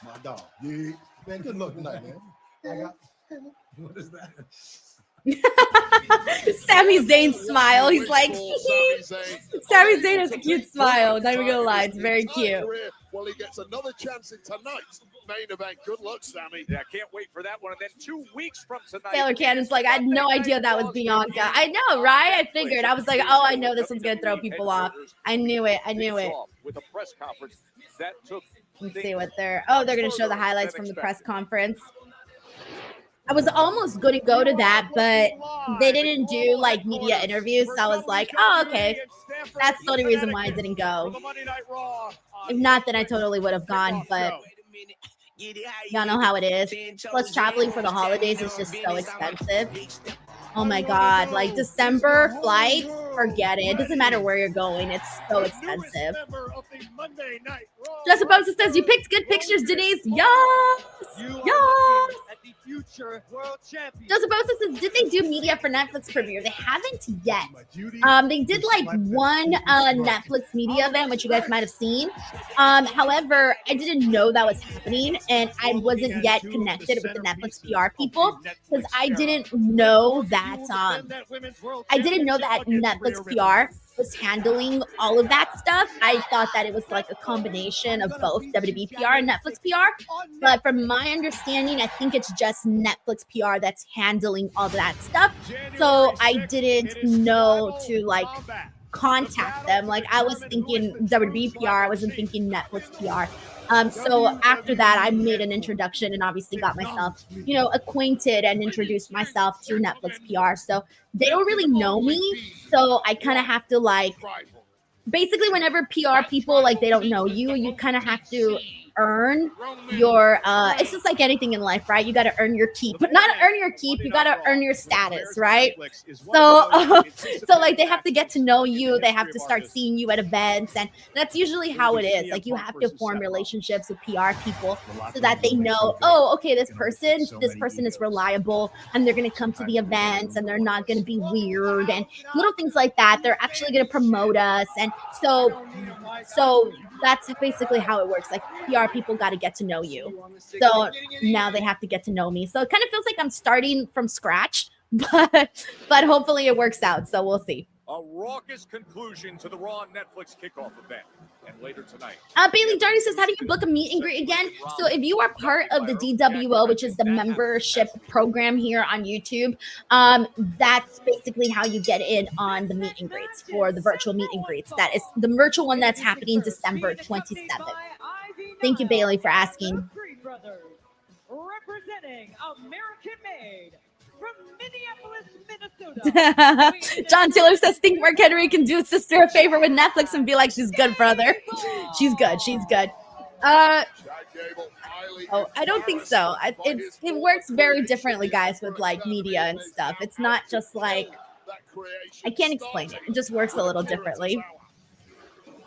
My dog. Yeah. Man, good luck tonight, man. What is that? Sami Zayn smile. He's like, Sami Zayn has a cute smile. Not even gonna lie, it's very cute. Well, he gets another chance in tonight's main event. Good luck, Sammy. Yeah, can't wait for that one. And then 2 weeks from tonight, Taylor Cannon's like, I had no idea that was Bianca. I know, right? I figured. I was like, oh, I know this one's gonna throw people off. I knew it. I knew it. With a press conference that took. Let's see what they're. Oh, they're gonna show the highlights from the press conference. I was almost going to go to that, but they didn't do like media interviews. So I was like, oh, okay. That's the only reason why I didn't go. If not, then I totally would have gone, but y'all know how it is. Plus, traveling for the holidays is just so expensive. Oh my God, like December flights, forget it. It doesn't matter where you're going. It's so expensive. Jessica Bosa says, you picked good pictures, Denise. Yes. Yes. Joseph Bosa says, did they do media for Netflix premiere? They haven't yet. They did like one Netflix media event, which you guys might have seen. However, I didn't know that was happening, and I wasn't yet connected with the Netflix PR people because I didn't know that Netflix PR was handling all of that stuff. I thought that it was like a combination of both WWE PR and Netflix PR. But from my understanding, I think it's just Netflix PR that's handling all of that stuff. So I didn't know to like contact them. Like I was thinking WWE PR, I wasn't thinking Netflix PR. So after that, I made an introduction and obviously got myself, acquainted and introduced myself to Netflix PR. So they don't really know me. So I kind of have to basically whenever PR people, they don't know you, you kind of have to earn your it's just like anything in life, right? You got to earn your keep, but not earn your keep, you got to earn your status, right? So they have to get to know you, they have to start seeing you at events, and that's usually how it is. Like you have to form relationships with PR people so that they know, oh, okay, this person is reliable and they're going to come to the events and they're not going to be weird and little things like that. They're actually going to promote us. And so that's basically how it works. Like PR people got to get to know you. So now they have to get to know me. So it kind of feels like I'm starting from scratch, but hopefully it works out. So we'll see. A raucous conclusion to the Raw Netflix kickoff event. And later tonight. Bailey Darty says, how do you book a meet and greet again? So if you are part of the DWO, which is the membership program here on YouTube, that's basically how you get in on the meet and greets for the virtual meet and greets. That is the virtual one that's happening December 27th. Thank you, Bailey, for asking. Representing American Made from Minneapolis, Minnesota. John Taylor says, think Mark Henry can do his sister a favor with Netflix and be like, she's good, brother. She's good. She's good. Oh, I don't think so. It works very differently, guys, with like media and stuff. It's not just like, I can't explain it. It just works a little differently.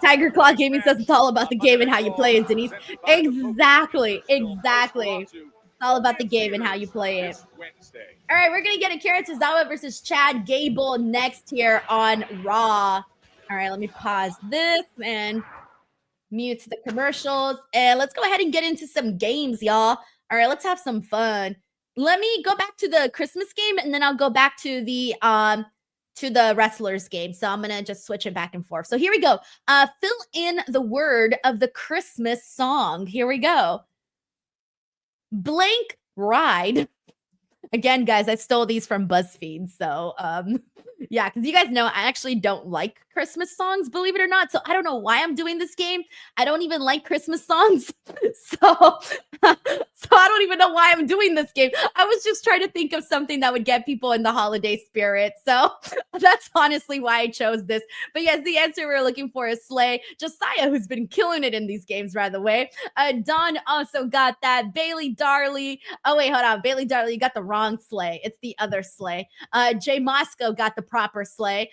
Tiger Claw Gaming says it's all about the game and how you play it, Denise. Exactly. It's all about the game and how you play it. All right, we're going to get Akira Tozawa versus Chad Gable next here on Raw. All right, let me pause this and mute the commercials. And let's go ahead and get into some games, y'all. All right, let's have some fun. Let me go back to the Christmas game, and then I'll go back to the wrestlers game. So I'm going to just switch it back and forth. So here we go. Fill in the word of the Christmas song. Here we go. Blank ride. Again, guys, I stole these from BuzzFeed. So, yeah, because you guys know I actually don't like Christmas songs, believe it or not. So I don't know why I'm doing this game. I don't even like Christmas songs. So I don't even know why I'm doing this game. I was just trying to think of something that would get people in the holiday spirit. So that's honestly why I chose this. But yes, the answer we're looking for is Slay. Josiah, who's been killing it in these games, by the way. Don also got that. Bailey Darley. Oh, wait, hold on. Bailey Darley, you got the wrong Slay. It's the other Slay. Jay Moscow got the proper Slay.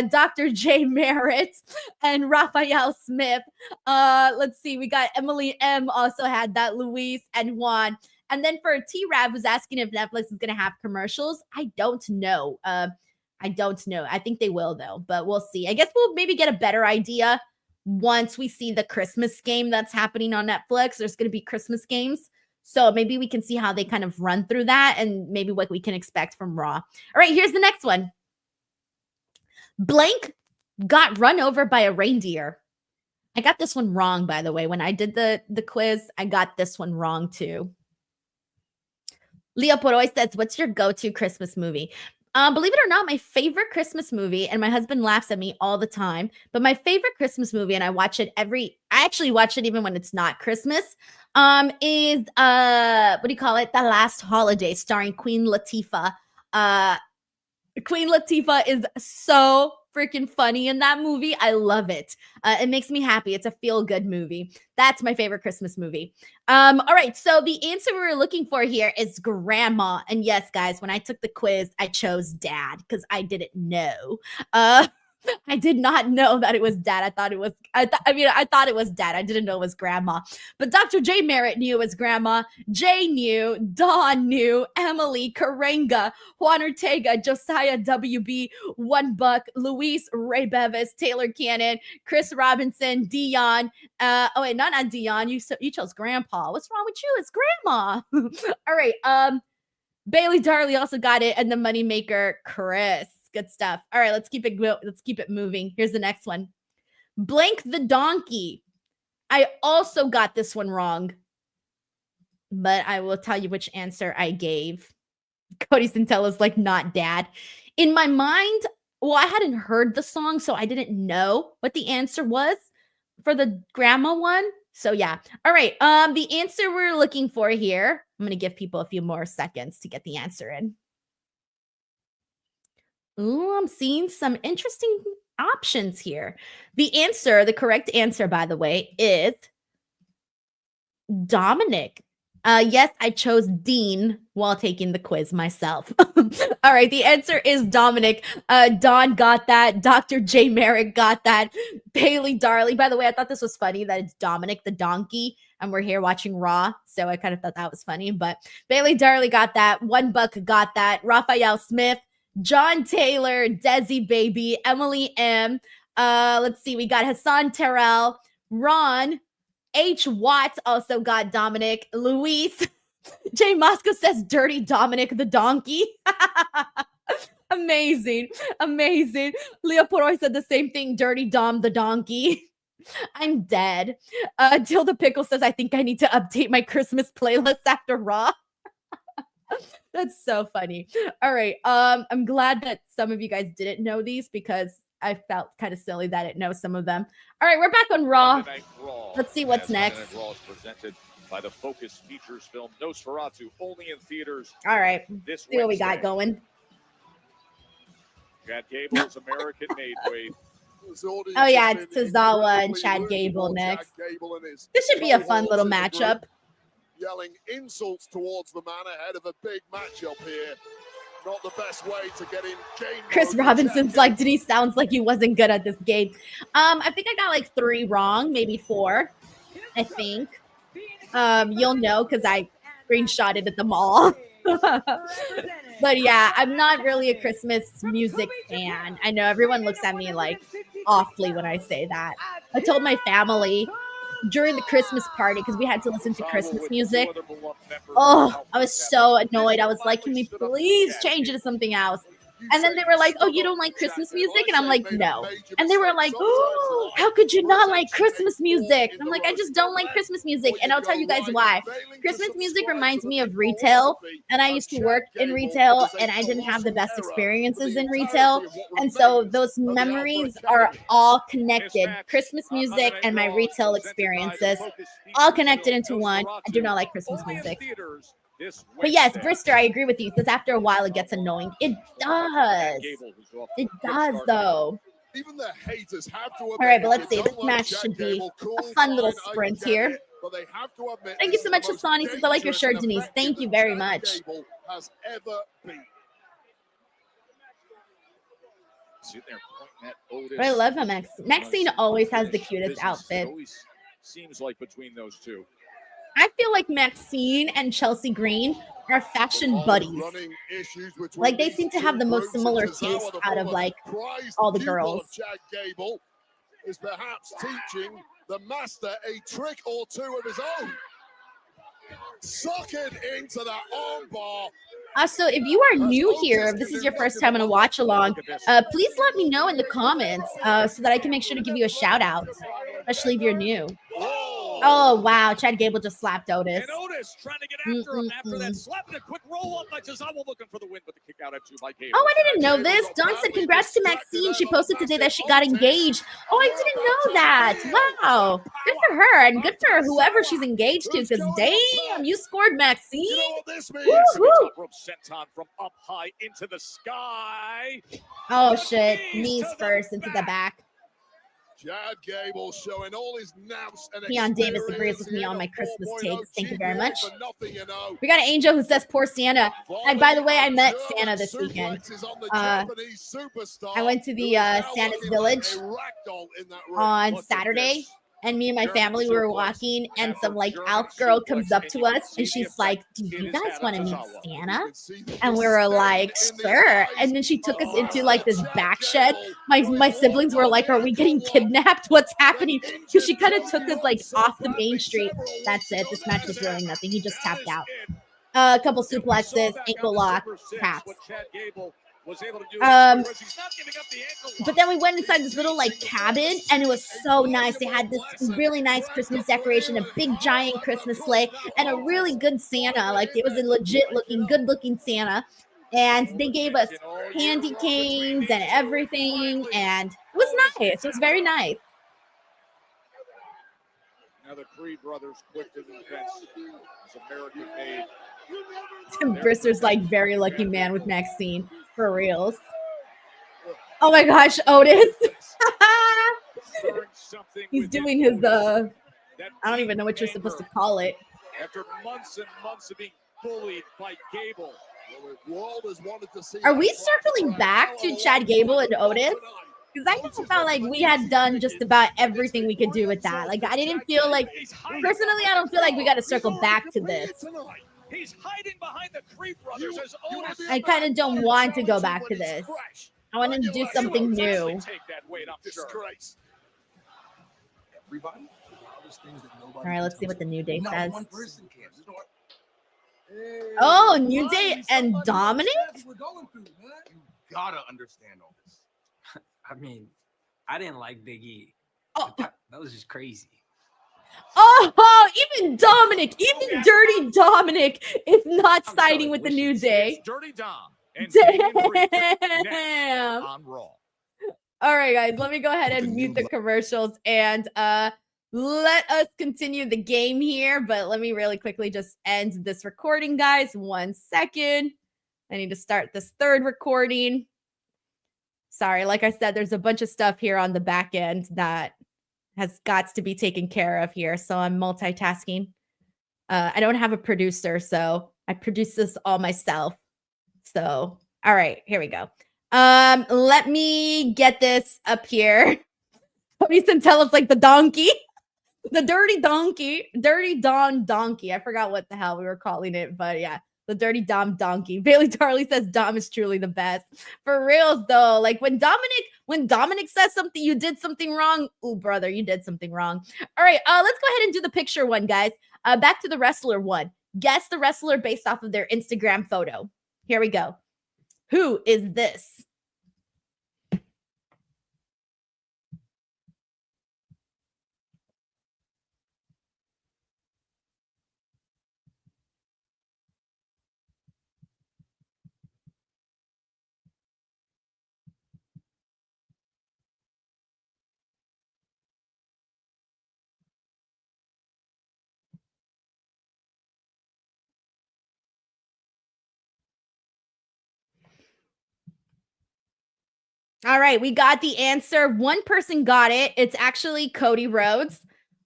Dr. J Merritt and Raphael Smith. Let's see. We got Emily M also had that. Luis and Juan. And then for T-Rav who's asking if Netflix is going to have commercials. I don't know. I don't know. I think they will though, but we'll see. I guess we'll maybe get a better idea once we see the Christmas game that's happening on Netflix. There's going to be Christmas games. So maybe we can see how they kind of run through that and maybe what we can expect from Raw. All right, here's the next one. Blank got run over by a reindeer. I got this one wrong, by the way. When I did the quiz, I got this one wrong too. Leo Poroy says, what's your go-to Christmas movie? Believe it or not, my favorite Christmas movie, and my husband laughs at me all the time, but my favorite Christmas movie, and I actually watch it even when it's not Christmas, is, what do you call it? The Last Holiday, starring Queen Latifah. Queen Latifah is so freaking funny in that movie. I love it. It makes me happy. It's a feel-good movie. That's my favorite Christmas movie. All right, so the answer we were looking for here is grandma. And yes, guys, when I took the quiz, I chose dad because I didn't know. I did not know that it was dad. I thought it was dad. I didn't know it was grandma. But Dr. J Merritt knew it was grandma. Jay knew. Dawn knew. Emily, Karenga, Juan Ortega, Josiah WB, One Buck, Luis Ray Bevis, Taylor Cannon, Chris Robinson, Dion. Oh wait, not Dion. You chose grandpa. What's wrong with you? It's grandma. All right. Bailey Darley also got it, and the moneymaker, Chris. Good stuff. All right, let's keep it moving. Here's the next one. Blank the donkey. I also got this one wrong, but I will tell you which answer I gave. Cody Centella's like, not dad. In my mind, well, I hadn't heard the song, so I didn't know what the answer was for the grandma one. So yeah. All right. The answer we're looking for here, I'm going to give people a few more seconds to get the answer in. Ooh, I'm seeing some interesting options here. The correct answer, by the way, is Dominic. Yes, I chose Dean while taking the quiz myself. All right, the answer is Dominic. Don got that. Dr. J. Merrick got that. Bailey Darley. By the way, I thought this was funny that it's Dominic the donkey, and we're here watching Raw, so I kind of thought that was funny. But Bailey Darley got that. One Buck got that. Raphael Smith. John Taylor, Desi Baby, Emily M. Let's see. We got Hassan Terrell, Ron, H. Watt also got Dominic, Luis. Jay Moscow says Dirty Dominic the donkey. Amazing. Leo Poroy said the same thing. Dirty Dom the donkey. I'm dead. Tilda Pickle says, I think I need to update my Christmas playlist after Raw. That's so funny. All right. I'm glad that some of you guys didn't know these because I felt kind of silly that I didn't know some of them. All right, we're back on Raw. Let's see what's next. Raw is presented by the Focus Features film Nosferatu, only in theaters. All right. This See what we got going. Chad Gable's American Made Wave. Oh yeah, it's Tozawa and Chad Gable next. This should be a fun little matchup. Yelling insults towards the man ahead of a big matchup here. Not the best way to get in game. Chris Robinson's like, Denise sounds like he wasn't good at this game. I think I got like 3 wrong, maybe 4. I think. You'll know because I screenshotted at the mall. But yeah, I'm not really a Christmas music fan. I know everyone looks at me like awfully when I say that. I told my family during the Christmas party because we had to listen to Christmas music. Oh, I was so annoyed. I was like, can we please change it to something else? And then they were like, oh, you don't like Christmas music? And I'm like, no. And they were like, oh, how could you not like Christmas music? And I'm like, I just don't like Christmas music. And I'll tell you guys why. Christmas music reminds me of retail. And I used to work in retail and I didn't have the best experiences in retail. And so those memories are all connected. Christmas music and my retail experiences all connected into one. I do not like Christmas music. But yes, Brister, I agree with you because after a while it gets annoying. It does. It does, though. Even the haters have to. All right, but let's see. This match should be a fun little sprint here. Thank you so much, Hasani. Says I like your shirt, Denise. Thank you very much. I love him. Maxine always has the cutest outfit. Seems like between those two. I feel like Maxine and Chelsea Green are fashion buddies. Like they seem to have the most similar taste out of like all the girls. Chad Gable is perhaps teaching the master a trick or two of his own. Suck it into that armbar. Also, if you are new here, if this is your first time on a watch along, please let me know in the comments so that I can make sure to give you a shout out, especially if you're new. Oh, wow. Chad Gable just slapped Otis. And Otis trying to get after him after that slap and a quick roll up by Tozawa looking for the win, but the kick out at 2 by Gable. Oh, I didn't know this. Dawn said congrats to Maxine. She posted today that she got engaged. Oh, I didn't know that. Wow. Good for her and good for whoever she's engaged to because damn, you scored Maxine. Woo-hoo. Senton from up high into the sky. Oh, shit. Knees first into the back. Chad Gable showing all his nous and Keon Davis agrees with me on my Christmas takes. Thank you very much. We got an Angel who says poor Santa. And by the way, I met Santa this weekend. I went to the Santa's Village on Saturday. And me and my family were walking, and some like elf girl comes up to us, and she's like, "Do you guys want to meet Santa?" And we were like, "Sure." And then she took us into like this back shed. My siblings were like, "Are we getting kidnapped? What's happening?" Because she kind of took us like off the main street. That's it. This match was really nothing. He just tapped out. A couple suplexes, ankle lock, taps. But then we went inside this little like cabin and it was so nice. They had this really nice Christmas decoration, a big giant Christmas sleigh, and a really good Santa. Like it was a legit looking, good looking Santa. And they gave us candy canes and everything, and it was nice. It was very nice. Now the Creed brothers quick to the defense. It's American made. Brister's like very lucky man with Maxine. For reals. Oh my gosh, Otis. He's doing his I don't even know what you're supposed to call it. After months and months of being bullied by Gable. Are we circling back to Chad Gable and Otis? Because I just felt like we had done just about everything we could do with that. Like I didn't feel like, personally, I don't feel like we got to circle back to this. He's hiding behind the Creed brothers as Otis. I kind of don't want to go back to this. I want to do something new. All right, let's see what the New Day says. Oh, New Day and Dominic? You gotta understand all this. I mean, I didn't like Big E. Oh. That was just crazy. Oh, even Dominic, even Dirty Dominic is not siding with the New Day. It's Dirty Dom and Damn. on Raw. All right, guys, let me go ahead and mute the commercials and let us continue the game here. But let me really quickly just end this recording, guys. 1 second. I need to start this third recording. Sorry, like I said, there's a bunch of stuff here on the back end that has got to be taken care of here. So I'm multitasking. I don't have a producer, so I produce this all myself. So, all right, here we go. Let me get this up here. Tony Santella's like the donkey. The dirty donkey. Dirty Dom donkey. I forgot what the hell we were calling it, but yeah. The Dirty Dom donkey. Bailey Tarley says Dom is truly the best. For reals though, like when Dominic says something, you did something wrong. Ooh, brother, you did something wrong. All right, let's go ahead and do the picture one, guys. Back to the wrestler one. Guess the wrestler based off of their Instagram photo. Here we go. Who is this? All right, we got the answer. One person got it. It's actually Cody Rhodes.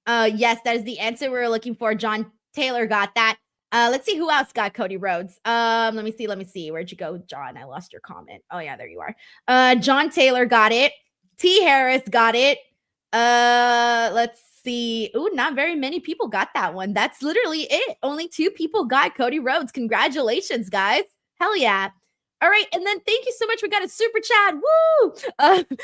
Yes, that is the answer we were looking for. John Taylor got that. Let's see who else got Cody Rhodes. Let me see. Where'd you go, John? I lost your comment. Oh, yeah, there you are. John Taylor got it. T. Harris got it. Let's see. Ooh, not very many people got that one. That's literally it. Only 2 people got Cody Rhodes. Congratulations, guys. Hell yeah. All right, and then thank you so much. We got a super chat. Woo!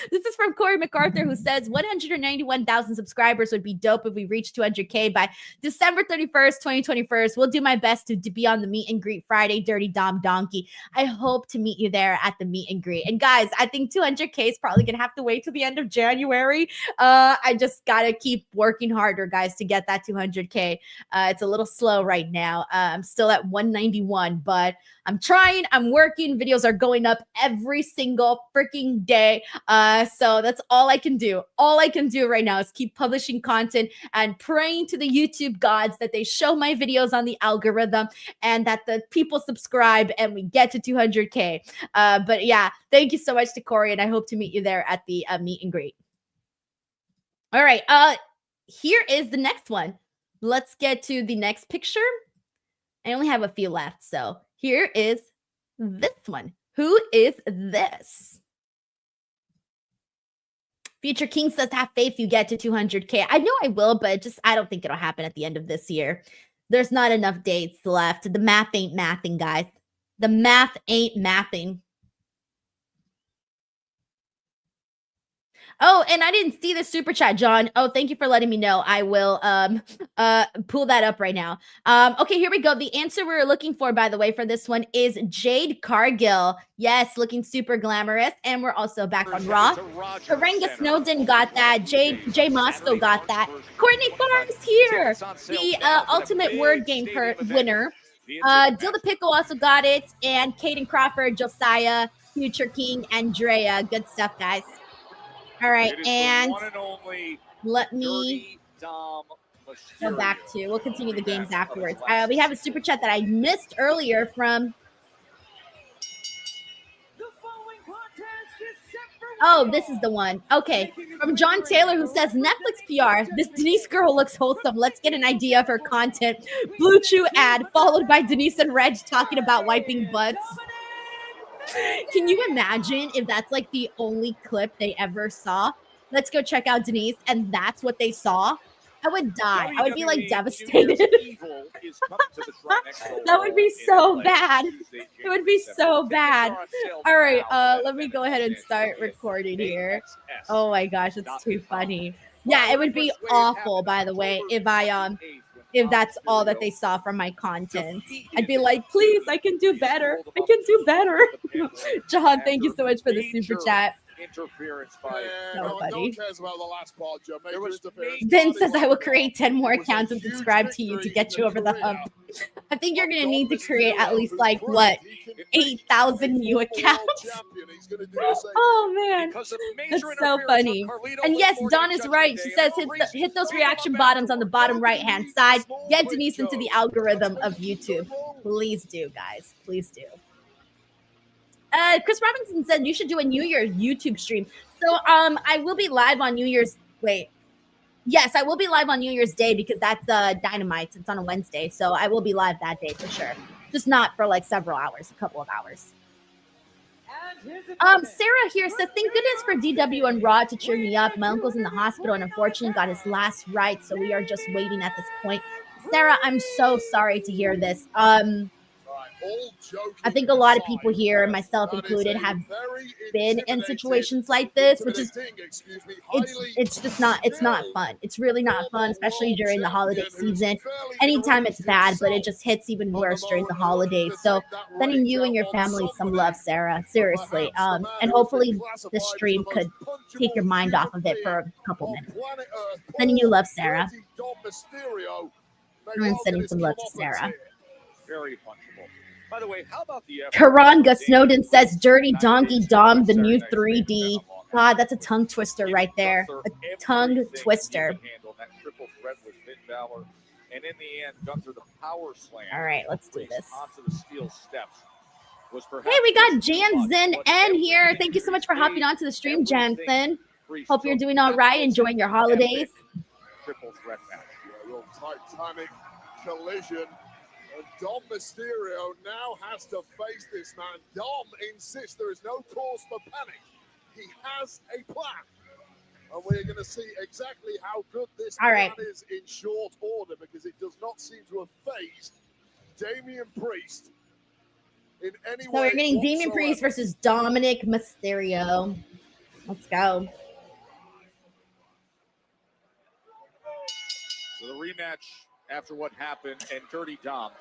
This is from Corey MacArthur, who says 191,000 subscribers would be dope if we reach 200K by December 31st, 2021. We'll do my best to be on the meet and greet Friday, Dirty Dom Donkey. I hope to meet you there at the meet and greet. And guys, I think 200K is probably gonna have to wait till the end of January. I just gotta keep working harder, guys, to get that 200K. It's a little slow right now. I'm still at 191, but I'm trying. I'm working. Videos are going up every single freaking day. So that's all I can do. All I can do right now is keep publishing content and praying to the YouTube gods that they show my videos on the algorithm and that the people subscribe and we get to 200K. But yeah, thank you so much to Corey, and I hope to meet you there at the meet and greet. All right. Here is the next one. Let's get to the next picture. I only have a few left, so here is this one. Who is this? Future King says, have faith you get to 200K. I know I will, but I don't think it'll happen at the end of this year. There's not enough dates left. The math ain't mathing, guys. The math ain't mathing. Oh, and I didn't see the super chat, John. Oh, thank you for letting me know. I will pull that up right now. Okay, here we go. The answer we were looking for, by the way, for this one is Jade Cargill. Yes, looking super glamorous. And we're also back on Raw. Karanga Snowden got that. Jay Moscow got that. Courtney Farms here. The Ultimate Word Game winner. Dilda Pickle also got it. And Kaden Crawford, Josiah, Future King, Andrea. Good stuff, guys. All right, and let me go back to, we'll continue the games afterwards. We have a super chat that I missed earlier from, oh, this is the one. Okay, from John Taylor, who says, Netflix PR, this Denise girl looks wholesome. Let's get an idea of her content. Blue Chew ad, followed by Denise and Reg talking about wiping butts. Can you imagine if that's like the only clip they ever saw? Let's go check out Denise, and that's what they saw. I would die. I would be like devastated. That would be so bad. It would be so bad. All right, let me go ahead and start recording here. Oh my gosh, it's too funny. Yeah, it would be awful, by the way, if that's all that they saw from my content. I'd be like, please, I can do better. I can do better. John, thank you so much for the super chat. interference by. So no funny. one cares about the last part, Joe. Major interference. Vin says, I will create 10 more accounts and subscribe to you to get you over the hump. I think you're going to need to create at least, like, what, 8,000 new accounts? Oh, man. That's so funny. And yes, Dawn is right. She says, hit those reaction bottoms on the bottom right-hand side. Get Denise into the algorithm of YouTube. Please do, guys. Please do. Chris Robinson said you should do a New Year's YouTube stream. So I will be live on New Year's. Wait. Yes, I will be live on New Year's Day because that's Dynamite. It's on a Wednesday. So I will be live that day for sure. Just not for like several hours, a couple of hours. Sarah here said, thank goodness for DW and Raw to cheer me up. My uncle's in the hospital and unfortunately got his last right. So we are just waiting at this point. Sarah, I'm so sorry to hear this. I think a lot of people here, myself included, have been in situations like this, which is it's just not fun. It's really not fun, especially during the holiday season. Anytime it's bad, but it just hits even worse during the holidays. So sending you and your family some love, Sarah. Seriously. And hopefully this stream could take your mind off of it for a couple minutes. Sending you love, Sarah. I'm sending some love to Sarah. Very punchable. By the way, how about the Karanga Snowden says Dirty Donkey Dom, the new 3D. God, that's a tongue twister right there. A tongue twister. That triple threat with Finn Balor. And in the end, Gunther the power slam. All right, let's do this. Onto the steel steps. Hey, we got Jansen N here. Thank you so much for hopping onto the stream, Jansen. Hope you're doing all right, enjoying your holidays. Triple threat match. A real titanic collision. And Dom Mysterio now has to face this man. Dom insists there is no cause for panic. He has a plan. And we're going to see exactly how good this plan is in short order because it does not seem to have phased Damian Priest in any way. So we're getting Damian Priest versus Dominic Mysterio. Let's go. So the rematch after what happened and Dirty Dom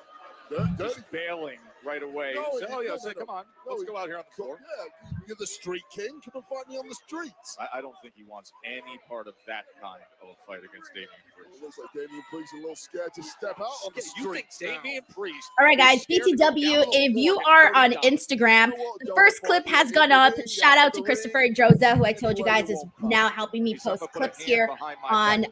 just bailing right away. No, come on, let's go out here on the floor. Yeah, you're the street king. Come and fight me on the streets. I don't think he wants any part of that kind of a fight against Damian Priest. It looks like Damian Priest is a little scared to step out on the streets. You think Damian Priest? All right, guys, BTW, if you are on Instagram, the first clip has gone up. Shout out to Christopher Droza, who I told you guys is now helping me post clips here on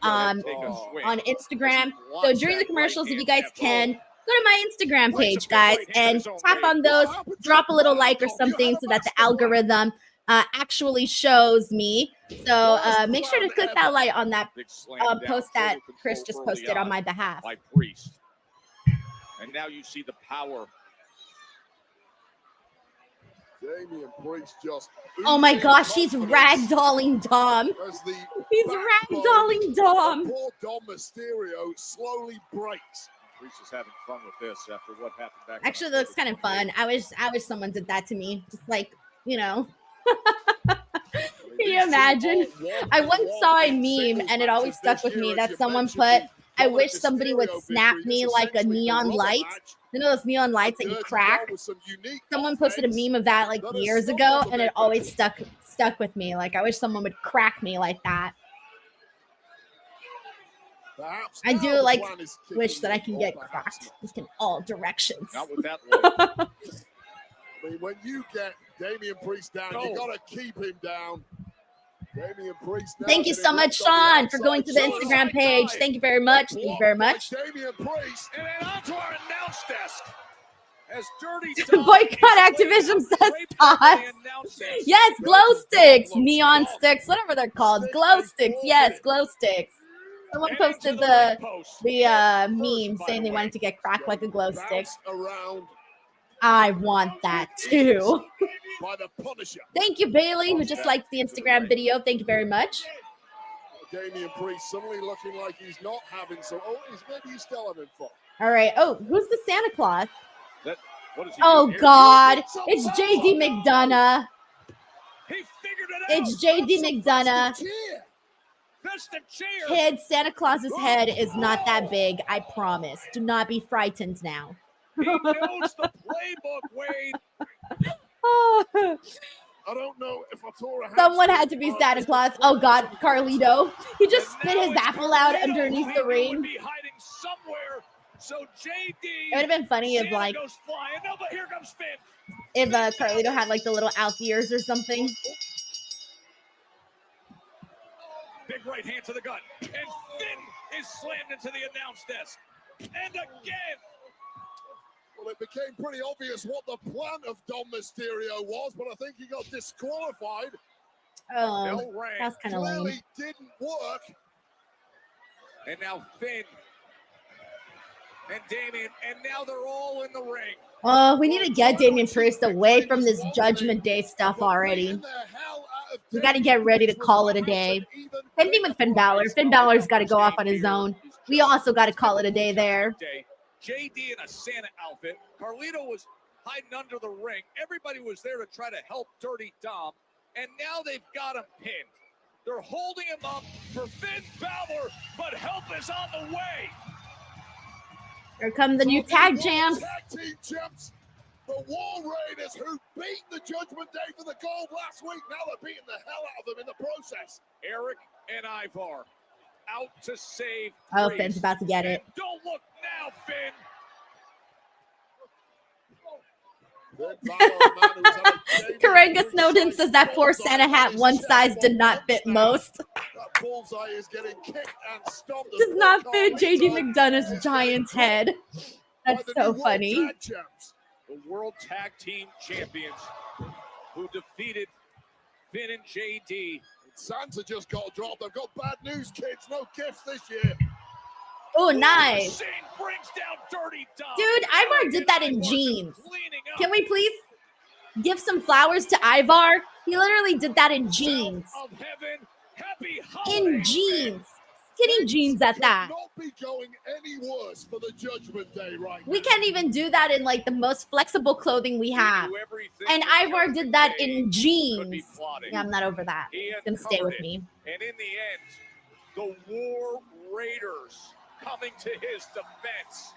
Instagram. So during the commercials, if you guys can, go to my Instagram page, guys, and tap on those, drop a little like or something so that the algorithm actually shows me. So make sure to click that like on that post that Chris just posted on my behalf. By Priest. And now you see the power. Damian Priest just. Oh my gosh, he's ragdolling Dom. He's ragdolling Dom. Poor Dom Mysterio slowly breaks. Priest is having fun with this after what happened back. Actually, that looks kind of fun. I wish someone did that to me. Just like, you know. Can you imagine? I once saw a meme and it always stuck with me that someone put, I wish somebody would snap me like a neon light. You know those neon lights that you crack? Someone posted a meme of that like years ago and it always stuck with me. Like I wish someone would crack me like that. I do like wish that I can get cracked in all directions. Not with that look. I mean, when you get Damian Priest down, you got to keep him down. Damian Priest. Thank you so much, Sean, for going to the Instagram page. Thank you very much. Thank you very much. Damian Priest. And then onto our announce desk. As Dirty Boycott Activision says Todd. Yes, glow sticks, neon sticks, whatever they're called. Glow sticks. Yes, glow sticks. Someone posted the meme saying they wanted to get cracked like a glow stick. I want that too. Thank you, Bailey, who just liked the Instagram video. Thank you very much. Damian Priest suddenly looking like he's not having some. Oh, maybe he's still having fun. All right. Oh, who's the Santa Claus? Oh God, it's JD McDonough. It's JD McDonough. Kids, Santa Claus's head is not that big. I promise. Do not be frightened now. He knows the playbook, Wade. I don't know if I tore a Someone had to be Santa Claus. Oh God, Carlito. He just And spit now his it's apple out Carlito, underneath who the he knew would ring. be hiding somewhere. So JD. It would have been funny if Santa like goes flying. No, but here comes Finn. if Carlito had like the little Alf ears or something. Big right hand to the gut. And Finn is slammed into the announce desk. And again. Well, it became pretty obvious what the plan of Dom Mysterio was, but I think he got disqualified. Oh, that's kind of lame. Clearly didn't work. And now Finn and Damian, and now they're all in the ring. Oh, we need to get Damian Priest away from this Judgment Day stuff already. We got to get ready to call it a day. Same thing with Finn Balor. Finn Balor's got to go off on his own. We also got to call it a day there. JD in a Santa outfit. Carlito was hiding under the ring. Everybody was there to try to help Dirty Dom. And now they've got him pinned. They're holding him up for Finn Balor, but help is on the way. Here come the new tag champs. Tag team champs, the War Raiders, who beat the Judgment Day for the gold last week. Now they're beating the hell out of them in the process. Eric and Ivar out to save. Oh, Priest. Finn's about to get it. And don't look now, Finn. Karenga Snowden says that poor Santa hat one size did not fit most. That bullseye is getting kicked and stomped. Does not fit JD McDonough's giant's head. That's so funny. The World Tag Team Champions who defeated Finn and JD. Santa just got dropped. They've got bad news, kids. No gifts this year. Oh, nice. Brings down Dirty Dom. Dude, Ivar did that in jeans. Can we please give some flowers to Ivar? He literally did that in jeans. In jeans. Skinny jeans at that. Not be going any worse for the Judgment Day right now. We can't even do that in like the most flexible clothing we have. And Ivar did that in jeans. Yeah, I'm not over that. It's gonna stay with me. And in the end, the War Raiders coming to his defense.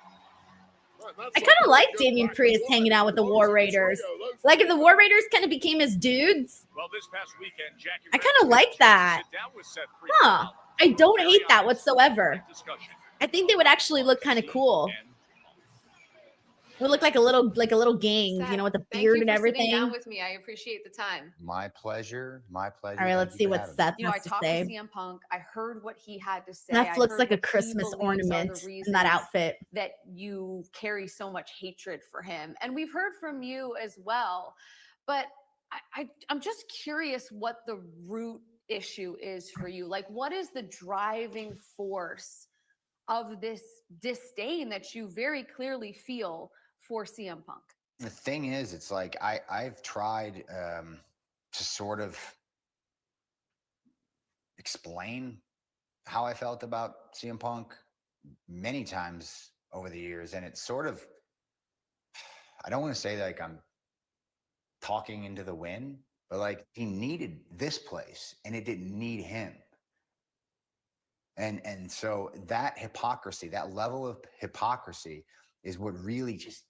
I kind of like Damian Priest hanging out with the War Raiders. Like if the War Raiders kind of became his dudes. Well, this past weekend, Jackie I kind of like that. Huh. I don't hate that whatsoever. I think they would actually look kind of cool. It would look like a little gang, you know, with the beard and everything. Sitting down with me. I appreciate the time. My pleasure. My pleasure. All right, let's see what Seth You know, I has to talked to say. CM Punk. I heard what he had to say. That I looks heard like a what he Christmas believes are the ornament in reasons that outfit. that you carry so much hatred for him. And we've heard from you as well. But I'm just curious what the root issue is for you. Like, what is the driving force of this disdain that you very clearly feel for CM Punk? The thing is, it's like I've tried to sort of explain how I felt about CM Punk many times over the years, and it's sort of, I don't want to say like I'm talking into the wind, but like he needed this place and it didn't need him. And so that hypocrisy, that level of hypocrisy is what really just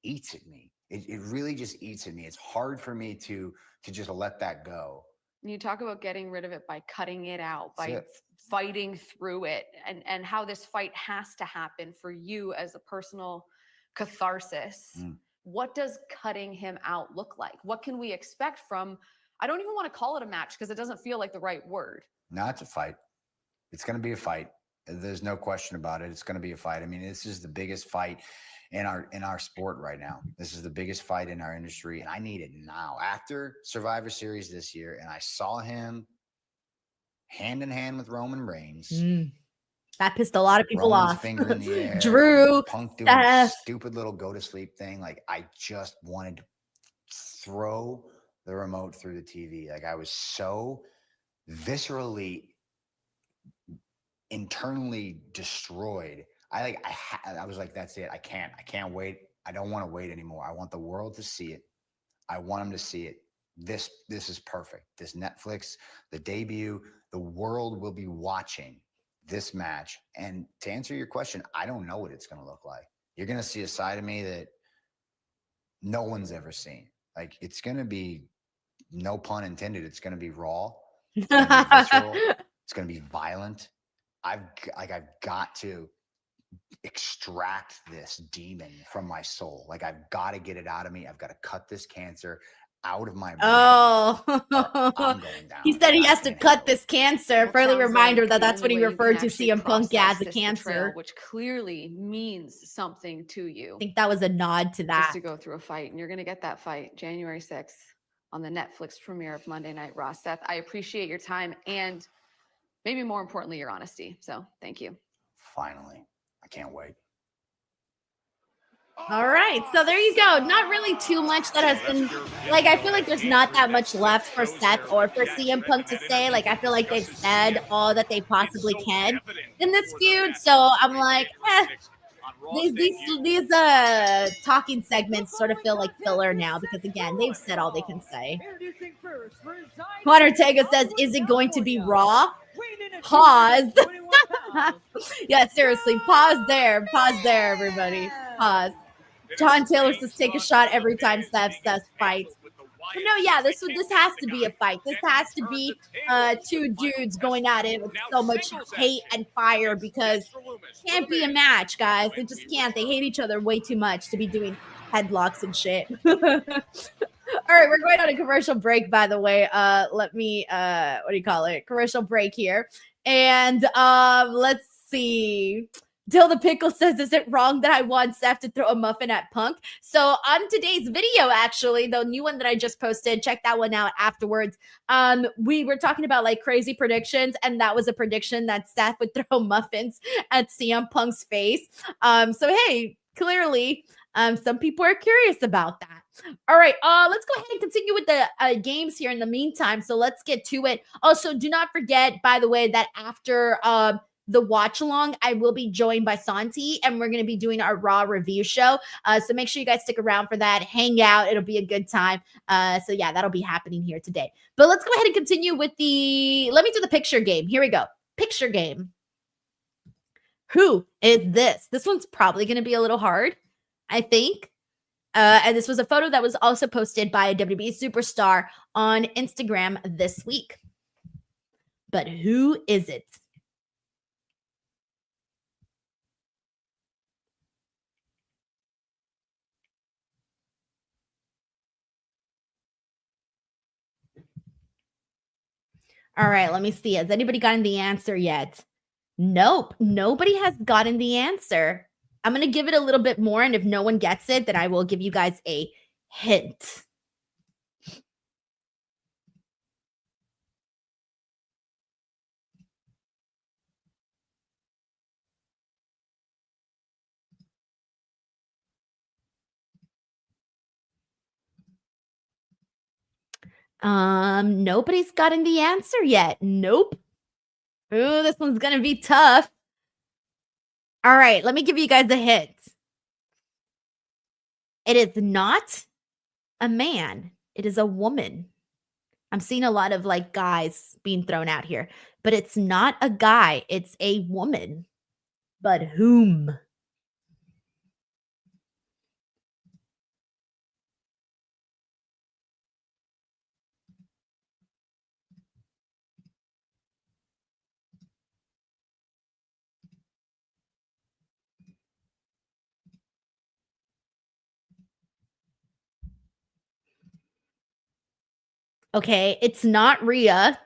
eats at me. It really just eats at me. It's hard for me to just let that go. You talk about getting rid of it by cutting it out, by fighting through it, and how this fight has to happen for you as a personal catharsis. What does cutting him out look like? What can we expect from, I don't even want to call it a match because it doesn't feel like the right word. No, it's a fight. It's going to be a fight. There's no question about it. It's going to be a fight. I mean, this is the biggest fight in our sport right now. This is the biggest fight in our industry, and I need it now. After Survivor Series this year, and I saw him hand in hand with Roman Reigns. That pissed a lot of people Roman's off. finger in the air, Drew, Punk doing Seth. a stupid little go to sleep thing. Like, I just wanted to throw the remote through the TV. Like, I was so viscerally, internally destroyed. I was like, that's it. I can't wait. I don't want to wait anymore. I want the world to see it. I want them to see it. This is perfect. This Netflix, the debut, the world will be watching this match. And to answer your question, I don't know what it's going to look like. You're going to see a side of me that no one's ever seen. Like, it's going to be no pun intended, it's going to be raw. It's going to be visceral. It's going to be violent. I've got to extract this demon from my soul. Like, I've got to get it out of me. I've got to cut this cancer out of my brain. Oh, I'm going down. he said he I has to can't cut handle this cancer. Well, Friendly sounds reminder like that the that's what only he way you can referred to actually CM Punk as, process the this cancer. betrayal, which clearly means something to you. I think that was a nod to Just that. to go through a fight, and you're going to get that fight January 6th on the Netflix premiere of Monday Night Raw. Seth, I appreciate your time and maybe more importantly, your honesty. So thank you. Finally, I can't wait. All right, so there you go. Not really too much that has been, like, I feel like there's not that much left for Seth or for CM Punk to say. Like, I feel like they've said all that they possibly can in this feud. So I'm like, these talking segments sort of feel like filler now because, again, they've said all they can say. Juan Ortega says, is it going to be Raw? Pause. Yeah, seriously, pause there. Pause there, everybody. Pause. John Taylor says, take a shot every time Seth says fight. But no, yeah, this has to be a fight. This has to be two dudes going at it with so much hate and fire because it can't be a match, guys. They just can't. They hate each other way too much to be doing headlocks and shit. All right, we're going on a commercial break, by the way. Let me what do you call it? Commercial break here. And let's see. Dill the Pickle says, is it wrong that I want Seth to throw a muffin at Punk? So on today's video, actually, the new one that I just posted, check that one out afterwards. We were talking about like crazy predictions, and that was a prediction that Seth would throw muffins at CM Punk's face. So hey, clearly, some people are curious about that. All right, let's go ahead and continue with the games here in the meantime. So let's get to it. Also, do not forget, by the way, that after the watch along, I will be joined by Santi, and we're going to be doing our Raw review show. So make sure you guys stick around for that. Hang out. It'll be a good time. So yeah, that'll be happening here today. But let's go ahead and continue with let me do the picture game. Here we go. Picture game. Who is this? This one's probably going to be a little hard, I think. And this was a photo that was also posted by a WWE superstar on Instagram this week. But who is it? All right, let me see. Has anybody gotten the answer yet? Nope, nobody has gotten the answer. I'm going to give it a little bit more, and if no one gets it, then I will give you guys a hint. Nobody's gotten the answer yet. Nope. Ooh, this one's going to be tough. All right, let me give you guys a hint. It is not a man. It is a woman. I'm seeing a lot of like guys being thrown out here, but it's not a guy. It's a woman. But whom? Okay, it's not Rhea.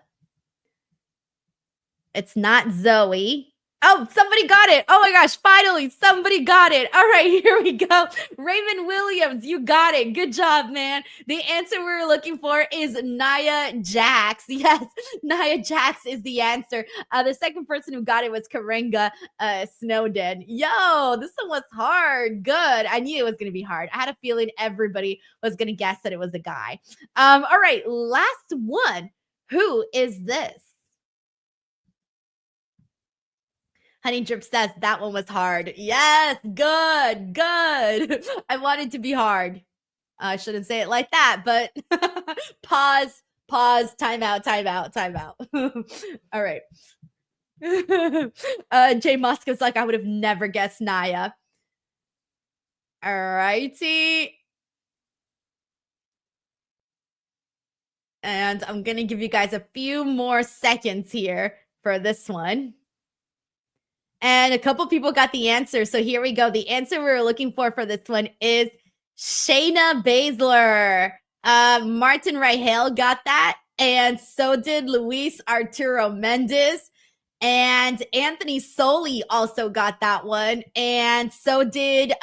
It's not Zoe. Oh, somebody got it. Oh my gosh, finally, somebody got it. All right, here we go. Raymond Williams, you got it. Good job, man. The answer we were looking for is Nia Jax. Yes, Nia Jax is the answer. The second person who got it was Karenga Snowden. Yo, this one was hard. Good. I knew it was going to be hard. I had a feeling everybody was going to guess that it was a guy. All right, last one. Who is this? Honey Drip says that one was hard. Yes, good, good. I wanted to be hard. I shouldn't say it like that, but pause, time out. All right. Jay Muska's like, I would have never guessed Nia. All righty. And I'm going to give you guys a few more seconds here for this one. And a couple people got the answer. So here we go. The answer we were looking for this one is Shayna Baszler. Martin Rahal got that. And so did Luis Arturo Mendez. And Anthony Soli also got that one. And so did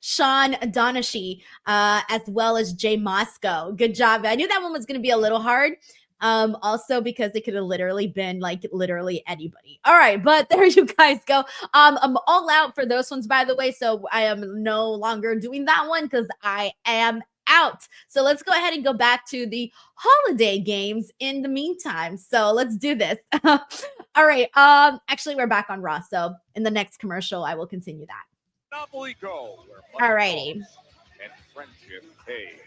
Sean Donashi, as well as Jay Moscow. Good job. I knew that one was going to be a little hard. Also because it could have literally been like literally anybody. All right, but there you guys go. I'm all out for those ones, by the way. So I am no longer doing that one because I am out. So let's go ahead and go back to the holiday games in the meantime. So let's do this. All right. Actually, we're back on Raw. So in the next commercial, I will continue that. Monopoly Go. All righty. And friendship pays.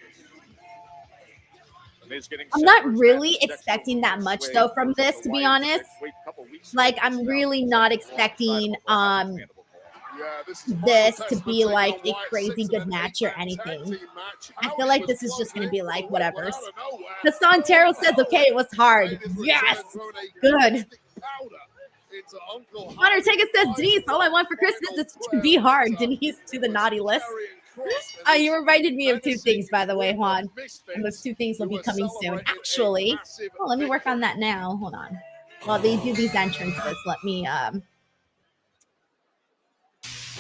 I'm not really expecting that much though from this, to be honest. Like I'm really not expecting this to be like a crazy good match or anything. I feel like this is just going to be like whatever. Hassan Terrell says, okay, it was hard. Yes. Good. Hunter Taker says, Denise, all I want for Christmas is to be hard. Denise to the naughty list. You reminded me of two things, by the way, Juan. And those two things will be coming soon. Actually, let me work on that now. Hold on. While they do these entrances, let me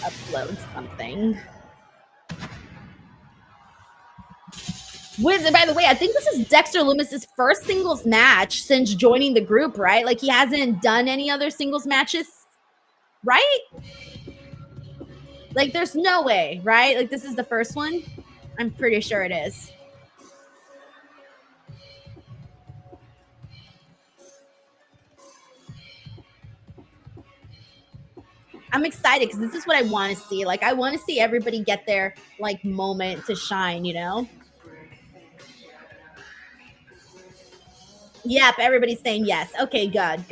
upload something. By the way, I think this is Dexter Lumis' first singles match since joining the group, right? Like he hasn't done any other singles matches, right? Like there's no way, right? Like this is the first one. I'm pretty sure it is. I'm excited because this is what I want to see. Like I want to see everybody get their like moment to shine, you know? Yep, everybody's saying yes. Okay, good.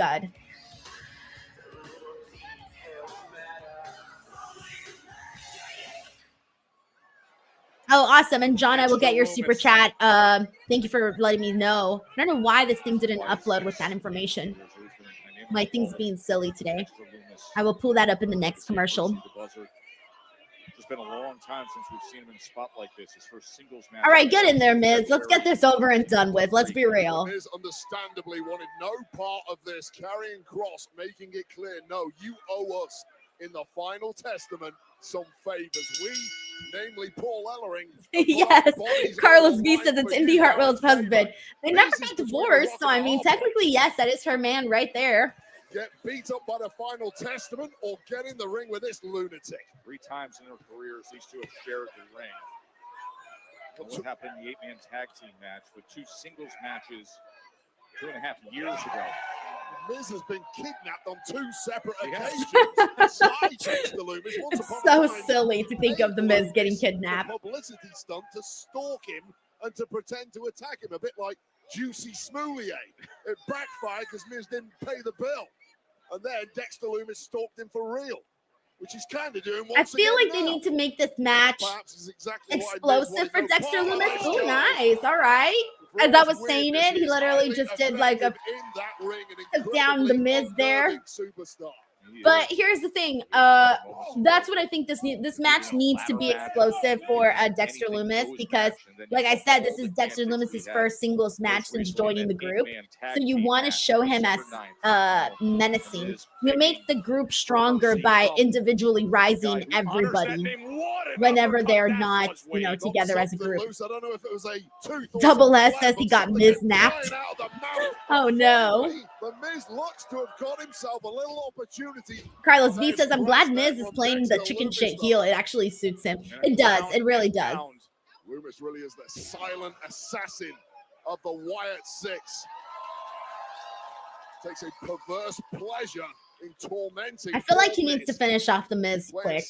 Oh, awesome. And John, I will get your super chat. Thank you for letting me know. I don't know why this thing didn't upload with that information. My thing's being silly today. I will pull that up in the next commercial. It's been a long time since we've seen him in a spot like this. His first singles match. All right, get in there, Miz. Let's get this over and done with. Let's be real. Miz understandably wanted no part of this. Karrion Kross making it clear, no, you owe us in the final testament some favors. We, namely Paul Ellering. Yes, Carlos V says it's Indy Hartwell's husband. They never got divorced, so I mean, technically, yes, that is her man right there. Get beat up by the final testament or get in the ring with this lunatic. 3 times in their careers, these two have shared the ring. What happened in the 8-man tag team match with 2 singles matches 2.5 years ago. Miz has been kidnapped on 2 separate occasions. It's so silly to think of the Miz getting kidnapped. A publicity stunt to stalk him and to pretend to attack him, a bit like Juicy Smoulier. It backfired because Miz didn't pay the bill. And then Dexter Lumis stalked him for real, which he's kind of doing once I feel like again they now. need to make this match exactly explosive for Dexter Lumis. Oh, nice. All right. As I was saying it, he literally just did like a took down the Miz there. But here's the thing. That's what I think this match needs to be explosive for Dexter Lumis because, like I said, this is Dexter Lumis' first singles match since joining the group. So you want to show him as menacing. You make the group stronger by individually rising everybody whenever they're not, together as a group. Double S says he got Miz napped. Oh no. The Miz looks to have got himself a little opportunity. Carlos V says, I'm glad Miz is playing the chicken shit heel. It actually suits him. It does. It really does. Lumis really is the silent assassin of the Wyatt Six. Takes a perverse pleasure in tormenting. I feel like he needs to finish off the Miz quick.